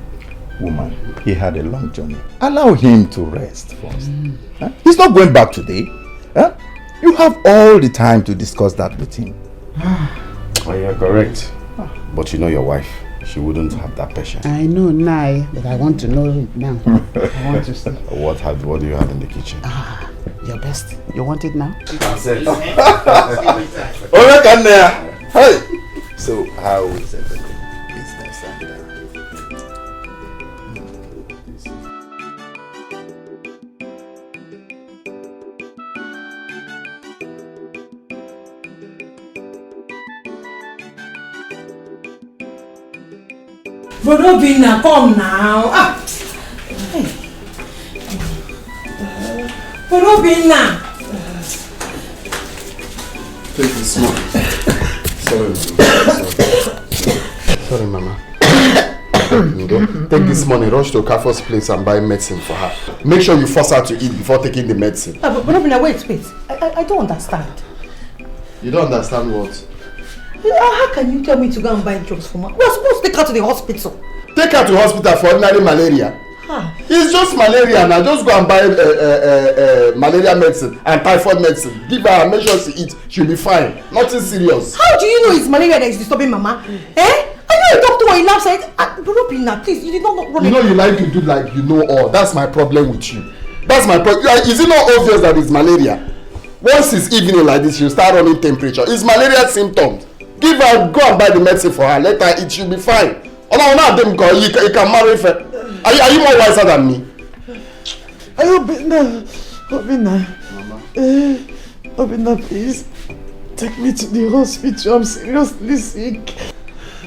Woman, he had a long journey. Allow him to rest first. Huh? He's not going back today. Huh? You have all the time to discuss that with him. Oh, you're correct. But you know your wife. She wouldn't have that patience. I know now, but I want to know it now. I want to see. What do you have in the kitchen? Your best. You want it now? That's it. Hey! So, how is everything? Business and Rodobina, come now. Rodobina. Take this one. Sorry, Mama. Take this money, rush to Kafo's place and buy medicine for her. Make sure you force her to eat before taking the medicine. But Rodobina, wait. I don't understand. You don't understand what? How can you tell me to go and buy drugs for Mama? We're supposed to take her to the hospital. Take her to hospital for ordinary malaria. It's just malaria now. Just go and buy malaria medicine and typhoid medicine. Give her and make sure she eats. She'll be fine. Nothing serious. How do you know it's malaria that is disturbing Mama? Eh? Are you a doctor or a lab scientist? Rodobina, please, you did not run. You know you like to do like you know all. That's my problem with you. That's my problem. Is it not obvious that it's malaria? Once it's evening like this, she'll start running temperature. It's malaria symptoms. Give her, go and buy the medicine for her. Let her eat. She'll be fine. Oh no, not them girl. You can marry her. Are you more wiser than me? Obina, Obina, please take me to the hospital. I'm seriously sick.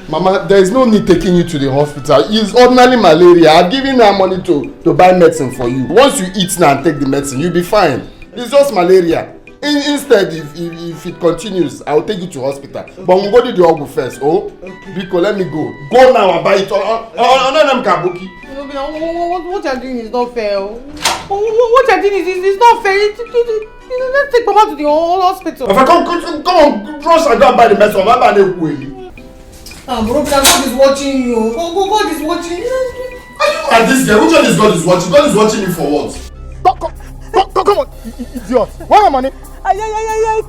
Mama, there is no need taking you to the hospital. It's ordinary malaria. I've given her money to buy medicine for you. Once you eat now and take the medicine, you'll be fine. It's just malaria. Instead, if it continues, I'll take you to hospital. Okay. But we'll go to the hospital first. Oh, okay. Because let me go. Go now and buy it. What you're doing is not fair. What you're doing is not fair. Let's take Papa to the hospital. If I come on, rush and go and buy the medicine. God is watching you. God is watching you. And this guy, which one is God is watching? God is watching you for what? Come on, idiot. Where are money? I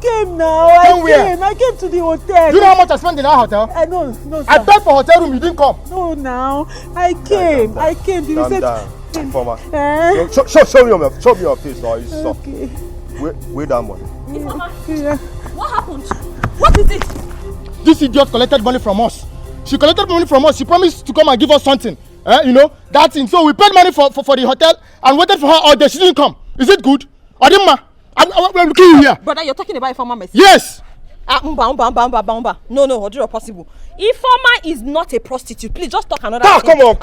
came now. I came to the hotel. Do you know how much I spent in our hotel? No, sir. I paid for hotel room, you didn't come. No, now. I came. Calm down. Former. Show me your face now. Okay. Where that money? Yeah. What happened? What is it? This idiot collected money from us. She collected money from us. She promised to come and give us something. You know, that thing. So we paid money for the hotel and waited for her all day. She didn't come. Is it good? Adima, I'm looking you here. Brother, you're talking about Ifeoma Mercy? Yes. No, how possible? Ifeoma is not a prostitute. Please just talk another thing. Come on.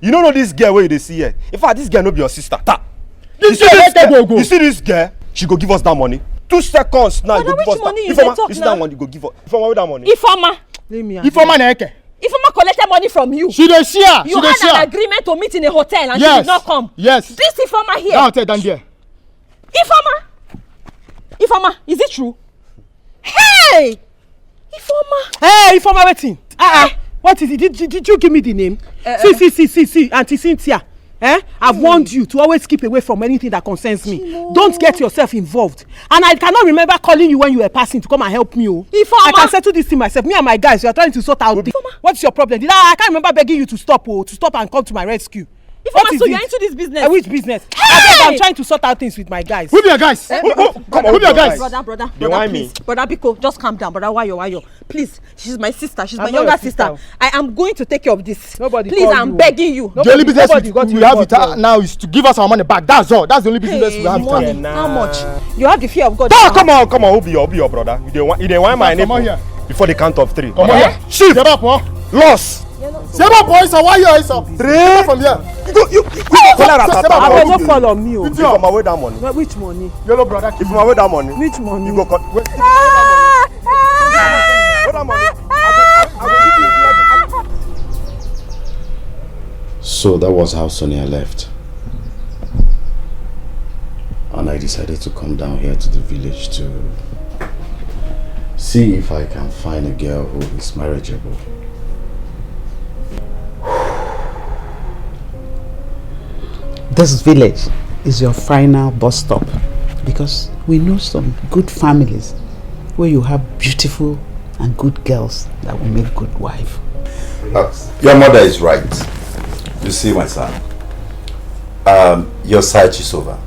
You don't know this girl where you see here. In fact, this girl no be your sister. You see this girl? She go give us that money. 2 seconds now. You go give us that. Ifeoma, you see that money? You go give us. Ifeoma, where that money? Ifeoma Neke. Ifeoma collected money from you. She dey share. You had an agreement to meet in a hotel and she did not come. Yes. This Ifeoma here. Now tell down there. Ifeoma, is it true? Hey! Ifeoma! Hey, Ifeoma, waiting. What is it? Did you give me the name? See, Auntie Cynthia. I've warned you to always keep away from anything that concerns me. Don't get yourself involved. And I cannot remember calling you when you were passing to come and help me. I can settle this thing myself. Me and my guys, we are trying to sort out things. What's your problem? I can't remember begging you to stop and come to my rescue. Ifeoma, so you're into this business? Which business? Hey! I'm trying to sort out things with my guys. Who be your guys? Come on, who be your guys? Brother, please. Brother Biko, just calm down. Brother Wayo. Please, she's my sister. She's my I'm not younger your sister. I am going to take care of this. Nobody Please, I'm begging you. The only business we have with her now is to give us our money back. That's all. That's the only business we have with her. Money. How much? You have the fear of God. Come on. Who be your brother? You don't want my name before the count of 3. Come on here. Shift. Loss. Seba boys, why you are so? 3 from here. You I don't call on me. If you on my way that money. Which money? Yellow brother. If you on my way that money. Which money? You go cut. Wait. That money. So that was how Sonia left. And I decided to come down here to the village to see if I can find a girl who is marriageable. This village is your final bus stop because we know some good families where you have beautiful and good girls that will make good wife. Your mother is right. You see, my son, your search is over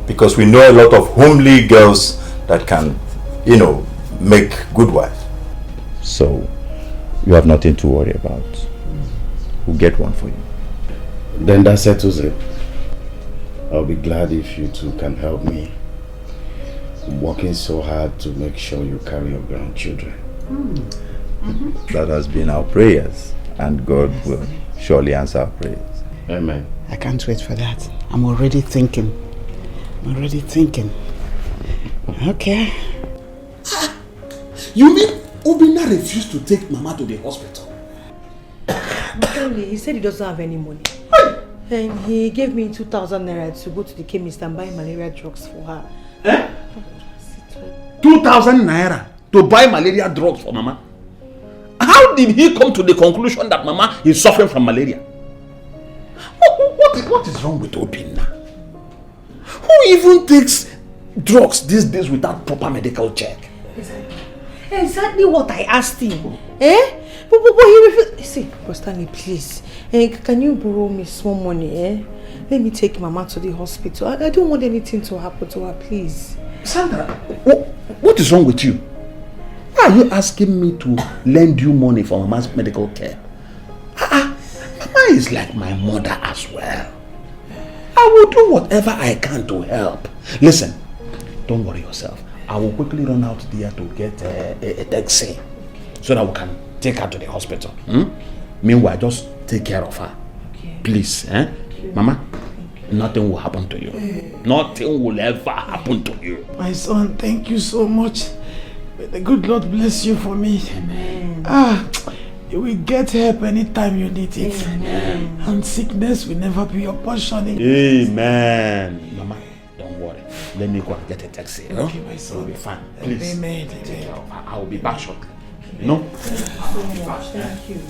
because we know a lot of homely girls that can, make good wife. So you have nothing to worry about. We'll get one for you. Then that settles it. I'll be glad if you two can help me. I'm working so hard to make sure you carry your grandchildren. That has been our prayers, and God will surely answer our prayers. Amen. I can't wait for that. I'm already thinking. Okay. You mean Obinna refused to take Mama to the hospital? But he said he doesn't have any money. And he gave me 2,000 naira to go to the chemist and buy malaria drugs for her. 2,000 naira to buy malaria drugs for Mama? How did he come to the conclusion that Mama is suffering from malaria? What is wrong with Obinna? Who even takes drugs these days without proper medical check? Exactly what I asked him. But he refused. See, Stanley, please. Can you borrow me small money? Let me take Mama to the hospital. I don't want anything to happen to her, please. Sandra, what is wrong with you? Why are you asking me to lend you money for Mama's medical care? Mama is like my mother as well. I will do whatever I can to help. Listen, don't worry yourself. I will quickly run out there to get a taxi so that we can take her to the hospital. Meanwhile, just take care of her. Okay. Please, Mama, nothing will happen to you. Nothing will ever happen to you. My son, thank you so much. May the good Lord bless you for me. Amen. You will get help anytime you need it. Amen. And sickness will never be your portion. Amen. Mama, don't worry. Let me go and get a taxi. Okay, my son. You'll be fine. Please. Amen. Take care of her. I will be back shortly. You know? Thank you.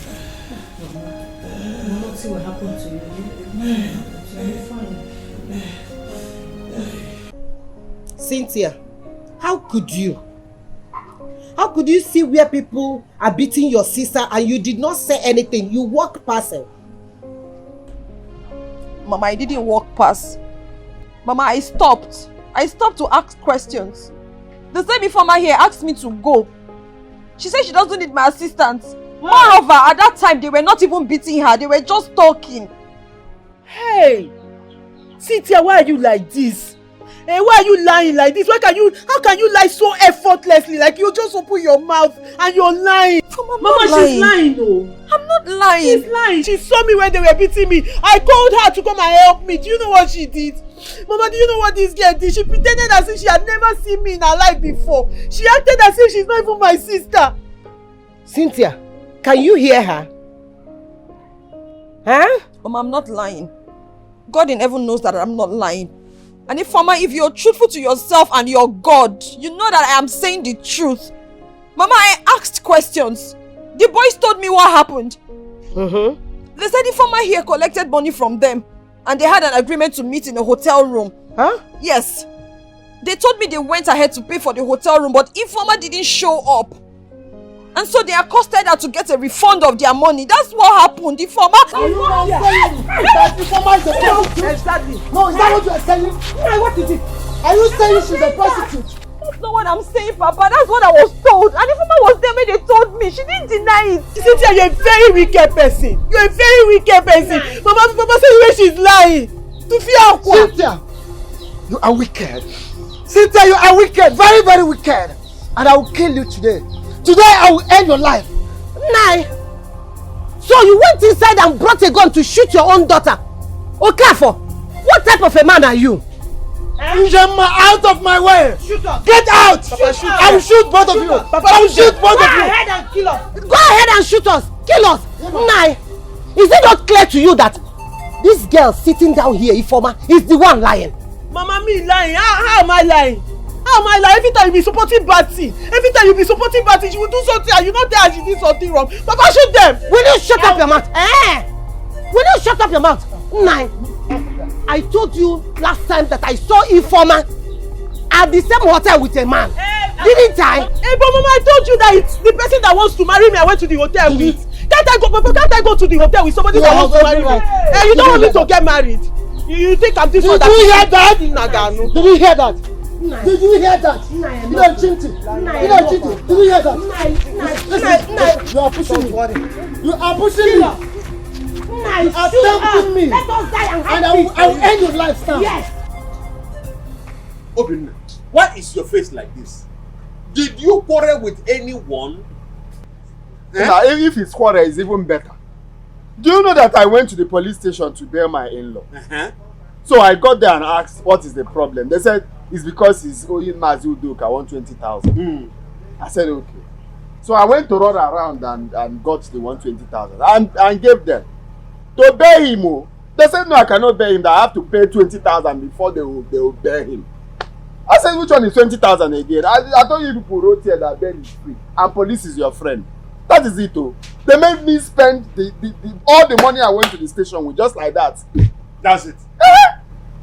We'll not see what happened to you. You'll be fine. Cynthia, how could you? How could you see where people are beating your sister and you did not say anything? You walked past her. Mama, I didn't walk past. Mama, I stopped. I stopped to ask questions. The same informer here asked me to go. She said she doesn't need my assistance. Moreover, at that time, they were not even beating her. They were just talking. Hey! Cynthia, why are you like this? Why are you lying like this? How can you lie so effortlessly? Like you just open your mouth and you're lying. Mama, she's lying though. I'm not lying. She's lying. She saw me when they were beating me. I called her to come and help me. Do you know what she did? Mama, do you know what this girl did? She pretended as if she had never seen me in her life before. She acted as if she's not even my sister. Cynthia, can you hear her? Mama, I'm not lying. God in heaven knows that I'm not lying. And if you're truthful to yourself and your God, you know that I am saying the truth. Mama, I asked questions. The boys told me what happened. They said Ifeoma here collected money from them and they had an agreement to meet in a hotel room. Huh? Yes. They told me they went ahead to pay for the hotel room, but Ifeoma didn't show up. And so they accosted her to get a refund of their money. That's what happened. Ifeoma... Are you not saying that Ifeoma is a prostitute? Exactly. No, is that what you are saying? What is it? Are you saying she's a prostitute? That's not what I'm saying, Papa. That's what I was told. And Ifeoma was there when they told me. She didn't deny it. Cynthia, you're a very wicked person. You're a very wicked person. Mama said the way she's lying. To fear Cynthia, you are wicked. Cynthia, you are wicked. Very, very wicked. And I will kill you today. Today I will end your life. Nai. So you went inside and brought a gun to shoot your own daughter. Okafo, what type of a man are you? Njema, out of my way! Shoot us! Get out! Papa, shoot I will shoot both of you! I will shoot both of you! Go ahead and kill us! Go ahead and shoot us! Kill us! Nai, is it not clear to you that this girl sitting down here, Ifeoma, is the one lying? Mama, me lying? How am I lying? How am I lying? Every time you be supporting bad thing. Every time you be supporting bad thing, she will do something and you not tell her she did something wrong. Papa, shoot them! Will you shut up your mouth? Will you shut up your mouth? Nai, I told you last time that I saw Ifeoma at the same hotel with a man. Didn't I? But Mama, I told you that it's the person that wants to marry me I went to the hotel with. Can't I go to the hotel with somebody that wants to marry me? You don't want me to get married. You think I'm this one that... Did you hear that? Did you hear that? Did you hear that? You don't cheating. You don't cheating. Did you hear that? Listen, you are pushing me. You are pushing me. You are tempting me. Let us die and I will end your life now. Yes. Obinna, why is your face like this? Did you quarrel with anyone? Now, if it's quarrel, it's even better. Do you know that I went to the police station to bail my in-law? So I got there and asked, what is the problem? They said, it's because he's owing Mazuduk, I want 20,000. I said, okay. So I went to run around and got the 120,000 and gave them. To bail him, they said, no, I cannot bail him, that I have to pay 20,000 before they will bail him. I said, which one is 20,000 again? I told you people wrote here that bail is free and police is your friend. That is it, oh. They made me spend all the money I went to the station with, just like that. That's it.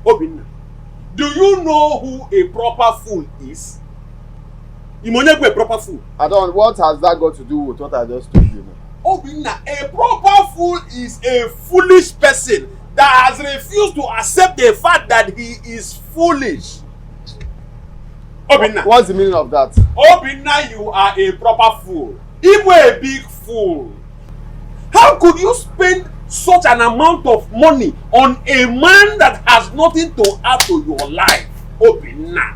Obinna, do you know who a proper fool is? Imonegu a proper fool. I don't. What has that got to do with what I just told you? Obinna, a proper fool is a foolish person that has refused to accept the fact that he is foolish. Obinna. What's the meaning of that? Obinna, you are a proper fool. Even a big fool. How could you spend such an amount of money on a man that has nothing to add to your life? Obinna.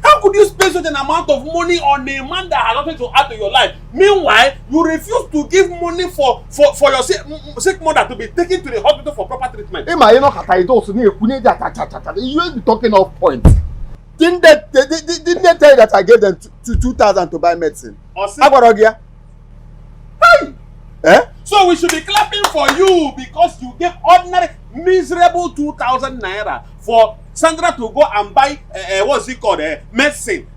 How could you spend such an amount of money on a man that has nothing to add to your life? Meanwhile, you refuse to give money for your sick mother to be taken to the hospital for proper treatment. You ain't talking off point. Didn't they tell you that I gave them 2,000 to buy medicine? Hey! So we should be clapping for you because you gave ordinary miserable 2,000 naira for Sandra to go and buy what's it called medicine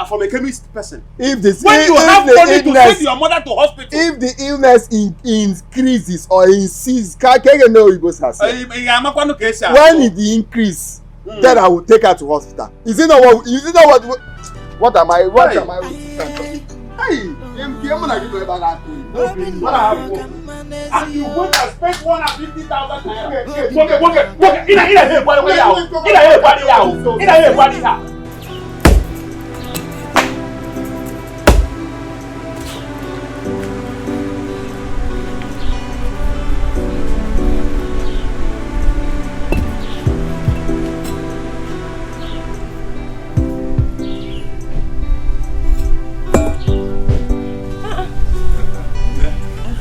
from a chemist person. If this, when you have money to send your mother to hospital. If the illness increases or inceases, when it increase, then I will take her to hospital. Is it not what am I? Hey, and you went and spent 150,000 naira.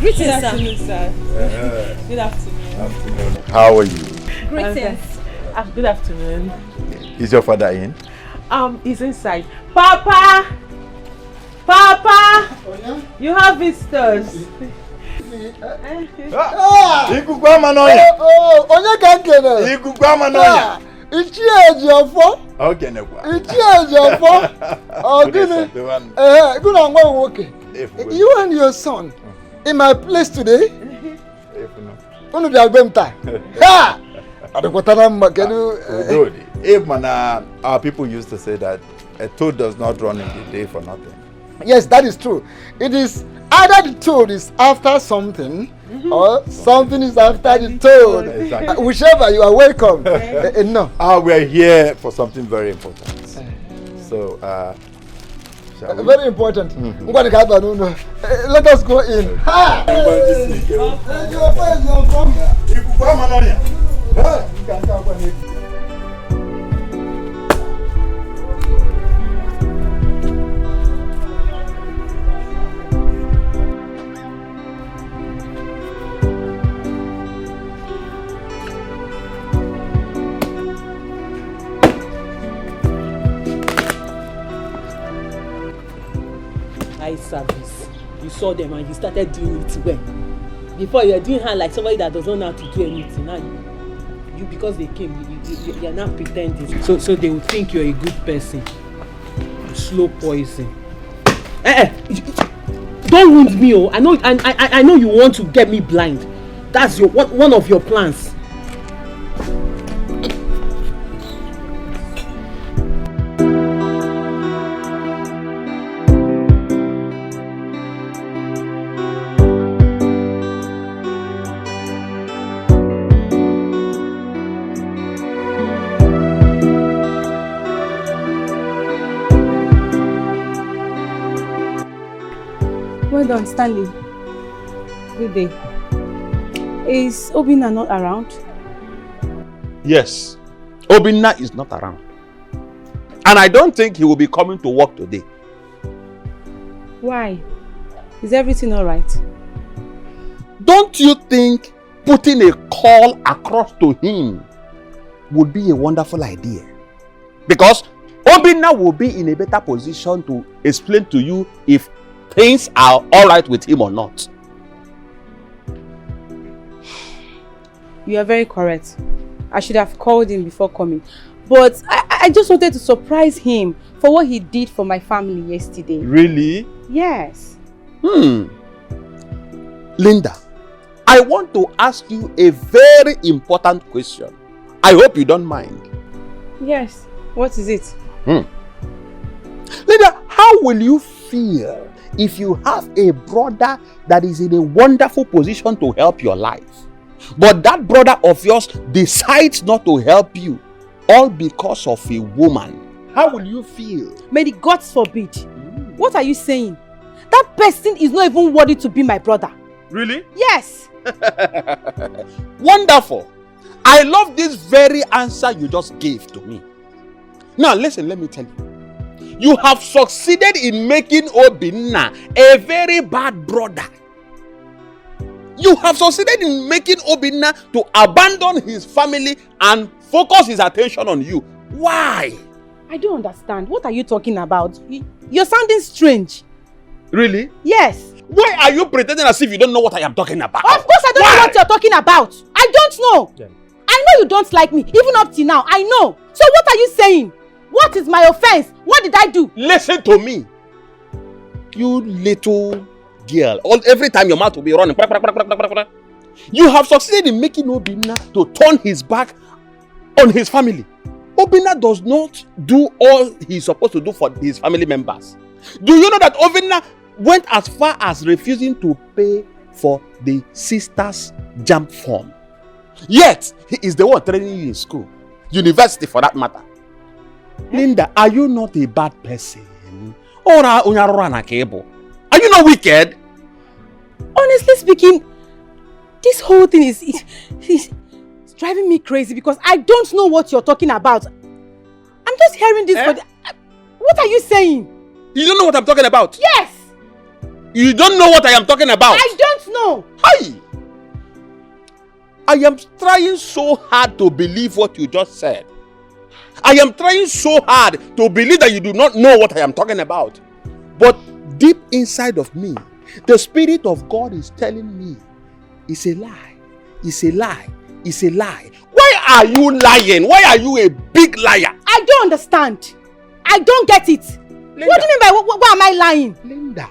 Good afternoon, sir. Good afternoon. How are you? Greetings. Good afternoon. Is your father in? He's inside. Papa! You have visitors. You and your son in my place today? Only the Albemta. Ha! Our people used to say that a toad does not run in the day for nothing. Yes, that is true. It is either the toad is after something or something is after the toad. Exactly. Whichever, you are welcome. No. We are here for something very important. So, shall we? Very important. Let us go in. Ha! Service. You saw them and you started doing it well. Before you were doing her like somebody that doesn't know how to do anything. Now you because they came, you are now pretending. So they will think you're a good person. Slow poison. Don't wound me, oh! I know you want to get me blind. That's one of your plans. Well done, Stanley. Good day. Is Obinna not around? Yes, Obinna is not around. And I don't think he will be coming to work today. Why? Is everything alright? Don't you think putting a call across to him would be a wonderful idea? Because Obinna will be in a better position to explain to you if things are alright with him or not. You are very correct. I should have called him before coming. But I just wanted to surprise him for what he did for my family yesterday. Really? Yes. Linda, I want to ask you a very important question. I hope you don't mind. Yes. What is it? Linda, how will you feel if you have a brother that is in a wonderful position to help your life, but that brother of yours decides not to help you, all because of a woman? How will you feel? May the gods forbid. What are you saying? That person is not even worthy to be my brother. Really? Yes. Wonderful. I love this very answer you just gave to me. Now listen, let me tell you. You have succeeded in making Obinna a very bad brother. You have succeeded in making Obinna to abandon his family and focus his attention on you. Why? I don't understand. What are you talking about? You're sounding strange. Really? Yes. Why are you pretending as if you don't know what I am talking about? Of course I don't know what you're talking about. I don't know. Yeah. I know you don't like me, even up till now. I know. So what are you saying? What is my offense? What did I do? Listen to me. You little girl. Every time your mouth will be running. You have succeeded in making Obinna to turn his back on his family. Obinna does not do all he's supposed to do for his family members. Do you know that Obinna went as far as refusing to pay for the sister's jump form? Yet, he is the one training you in school. University for that matter. Linda, are you not a bad person? Or are you not wicked? Honestly speaking, this whole thing is driving me crazy because I don't know what you're talking about. I'm just hearing this for what are you saying? You don't know what I'm talking about? Yes! You don't know what I am talking about? I don't know! Hi! I am trying so hard to believe what you just said. I am trying so hard to believe that you do not know what I am talking about. But deep inside of me, the Spirit of God is telling me, it's a lie, it's a lie, it's a lie. Why are you lying? Why are you a big liar? I don't understand. I don't get it. Linda. What do you mean by why am I lying? Linda,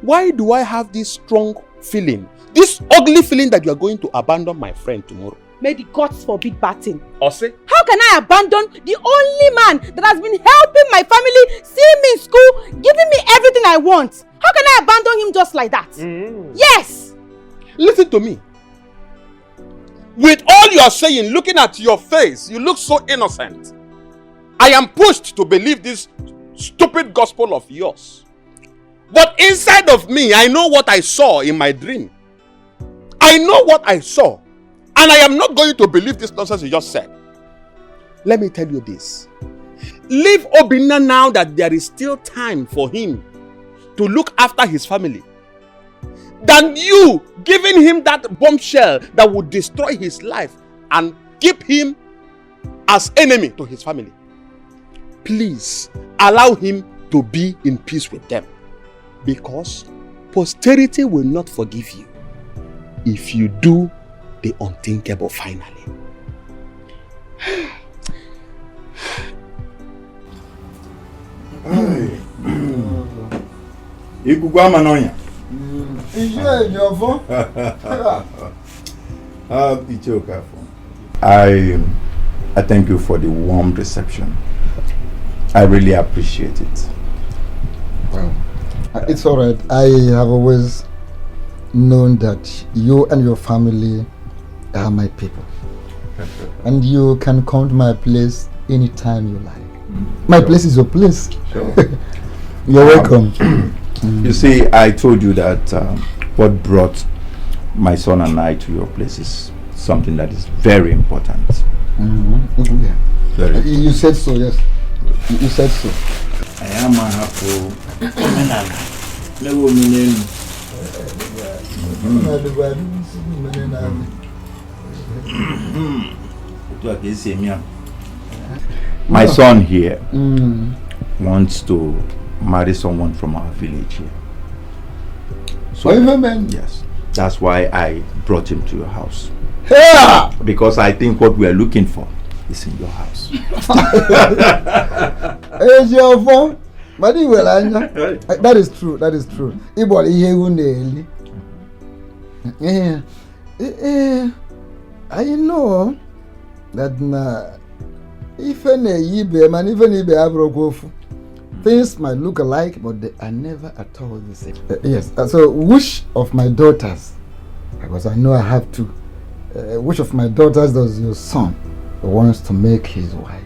why do I have this strong feeling, this ugly feeling that you are going to abandon my friend tomorrow? May the gods forbid bad thing. Ose? How can I abandon the only man that has been helping my family, seeing me in school, giving me everything I want? How can I abandon him just like that? Yes! Listen to me. With all you are saying, looking at your face, you look so innocent. I am pushed to believe this stupid gospel of yours. But inside of me, I know what I saw in my dream. I know what I saw. And I am not going to believe this nonsense you just said. Let me tell you this. Leave Obinna now that there is still time for him to look after his family, than you giving him that bombshell that would destroy his life and keep him as enemy to his family. Please allow him to be in peace with them, because posterity will not forgive you if you do the unthinkable finally. I thank you for the warm reception. I really appreciate it. Well, it's all right. I have always known that you and your family are my people. And you can come to my place anytime you like. My place is your place. Sure. You're welcome. You see, I told you that what brought my son and I to your place is something that is very important. Yeah. Very. You said so, yes. You said so. I am a happy. My son here wants to marry someone from our village here. So, yes, that's why I brought him to your house. Yeah! Because I think what we are looking for is in your house. That is true. That is true. I know that even things might look alike, but they are never at all the same. Yes. So, which of my daughters, because I know I have to, which of my daughters does your son wants to make his wife?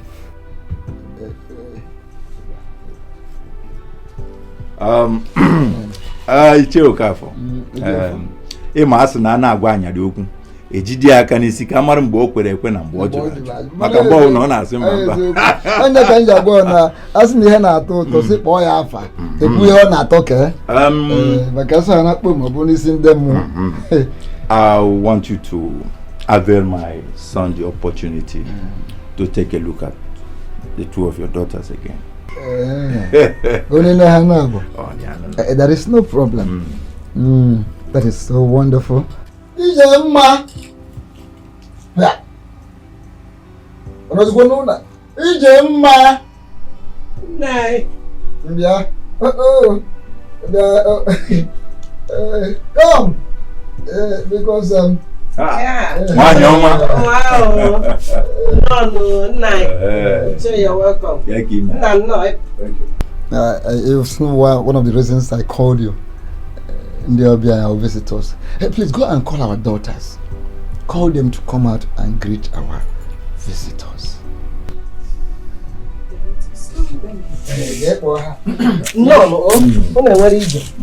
Ejidi aka n'isi ka mara mgbe o kwere ekwe na mgbe ọ jụrụ maka mgbe ọ na-asị mba onye ka nja gwa na asị na ihe na-atọ ụtọ si kpọọ ya afa ekwu ihe ọ na-atọ ke maka so na kpọ ma bụ n'isi ndị mmụọ. I want you to avail my son the opportunity to take a look at the two of your daughters again. There is no problem. That is so wonderful. Ijemma. Yeah. Ijemma. Nay. Yeah. Come. Because yeah. Wow. No, night. So you're welcome. Thank you. No. Thank you. It's one of the reasons I called you. They'll be our visitors. Hey, please go and call our daughters. Call them to come out and greet our visitors. No. What is it?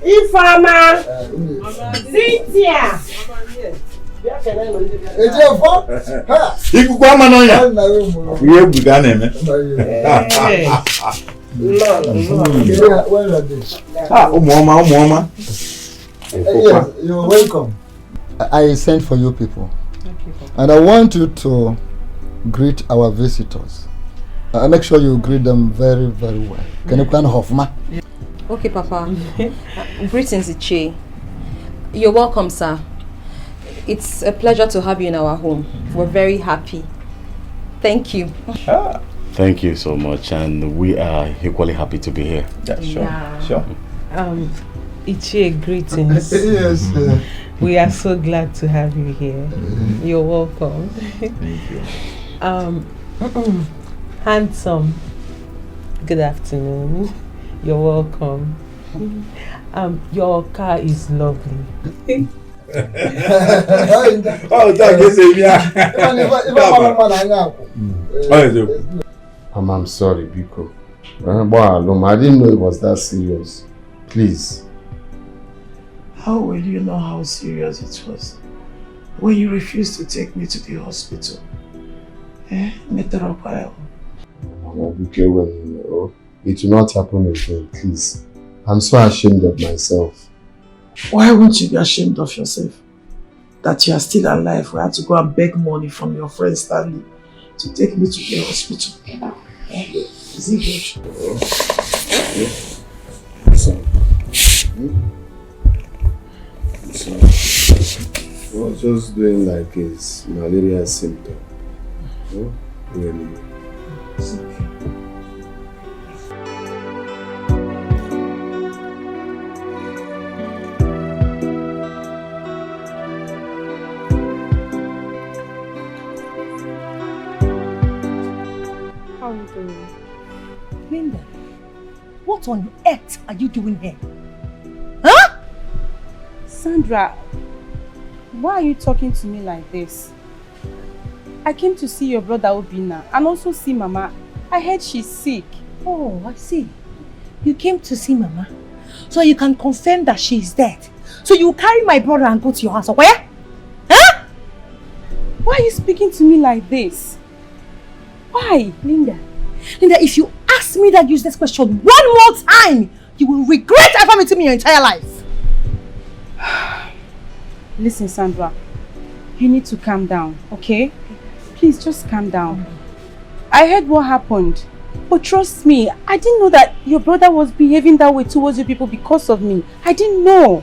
Ifama. Cynthia. Yes, you're welcome. I sent for you people. And I want you to greet our visitors. Make sure you greet them very, very well. Can you plan Hofma? Okay, Papa. Greetings, Ichi. You're welcome, sir. It's a pleasure to have you in our home. We're very happy. Thank you. Thank you so much, and we are equally happy to be here. Yeah, sure. Yeah. Sure. Ichie, greetings. Yes. We are so glad to have you here. You're welcome. Thank you. Handsome. Good afternoon. You're welcome. Your car is lovely. Oh, thank you, I'm sorry, Biko. I didn't know it was that serious. Please. How will you know how serious it was when you refused to take me to the hospital? Biko, it will not happen again, please. I'm so ashamed of myself. Why won't you be ashamed of yourself? That you are still alive. We had to go and beg money from your friend Stanley to take me to the hospital. Is it good? So, I was just doing like his malaria symptom. Really. It's okay. How are you doing? Linda, what on earth are you doing here? Huh? Sandra, why are you talking to me like this? I came to see your brother Obina and also see Mama. I heard she's sick. Oh, I see. You came to see Mama so you can confirm that she is dead. So you carry my brother and go to your house. Where? Huh? Why are you speaking to me like this? Why? Linda, if you ask me that useless question one more time, you will regret ever meeting me your entire life. Listen, Sandra, you need to calm down, okay? Please just calm down. I heard what happened, but trust me, I didn't know that your brother was behaving that way towards you people because of me. I didn't know.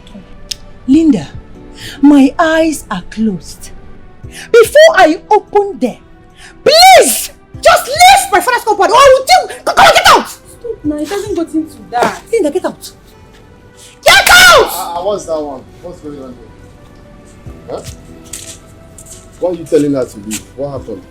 Linda, my eyes are closed. Before I open them, please just leave my father's compound or I will tell you. Come on, get out! Stop now, it doesn't go into that. Linda, get out! Get out! What's that one? What's going on here? Huh? What are you telling her to do? What happened?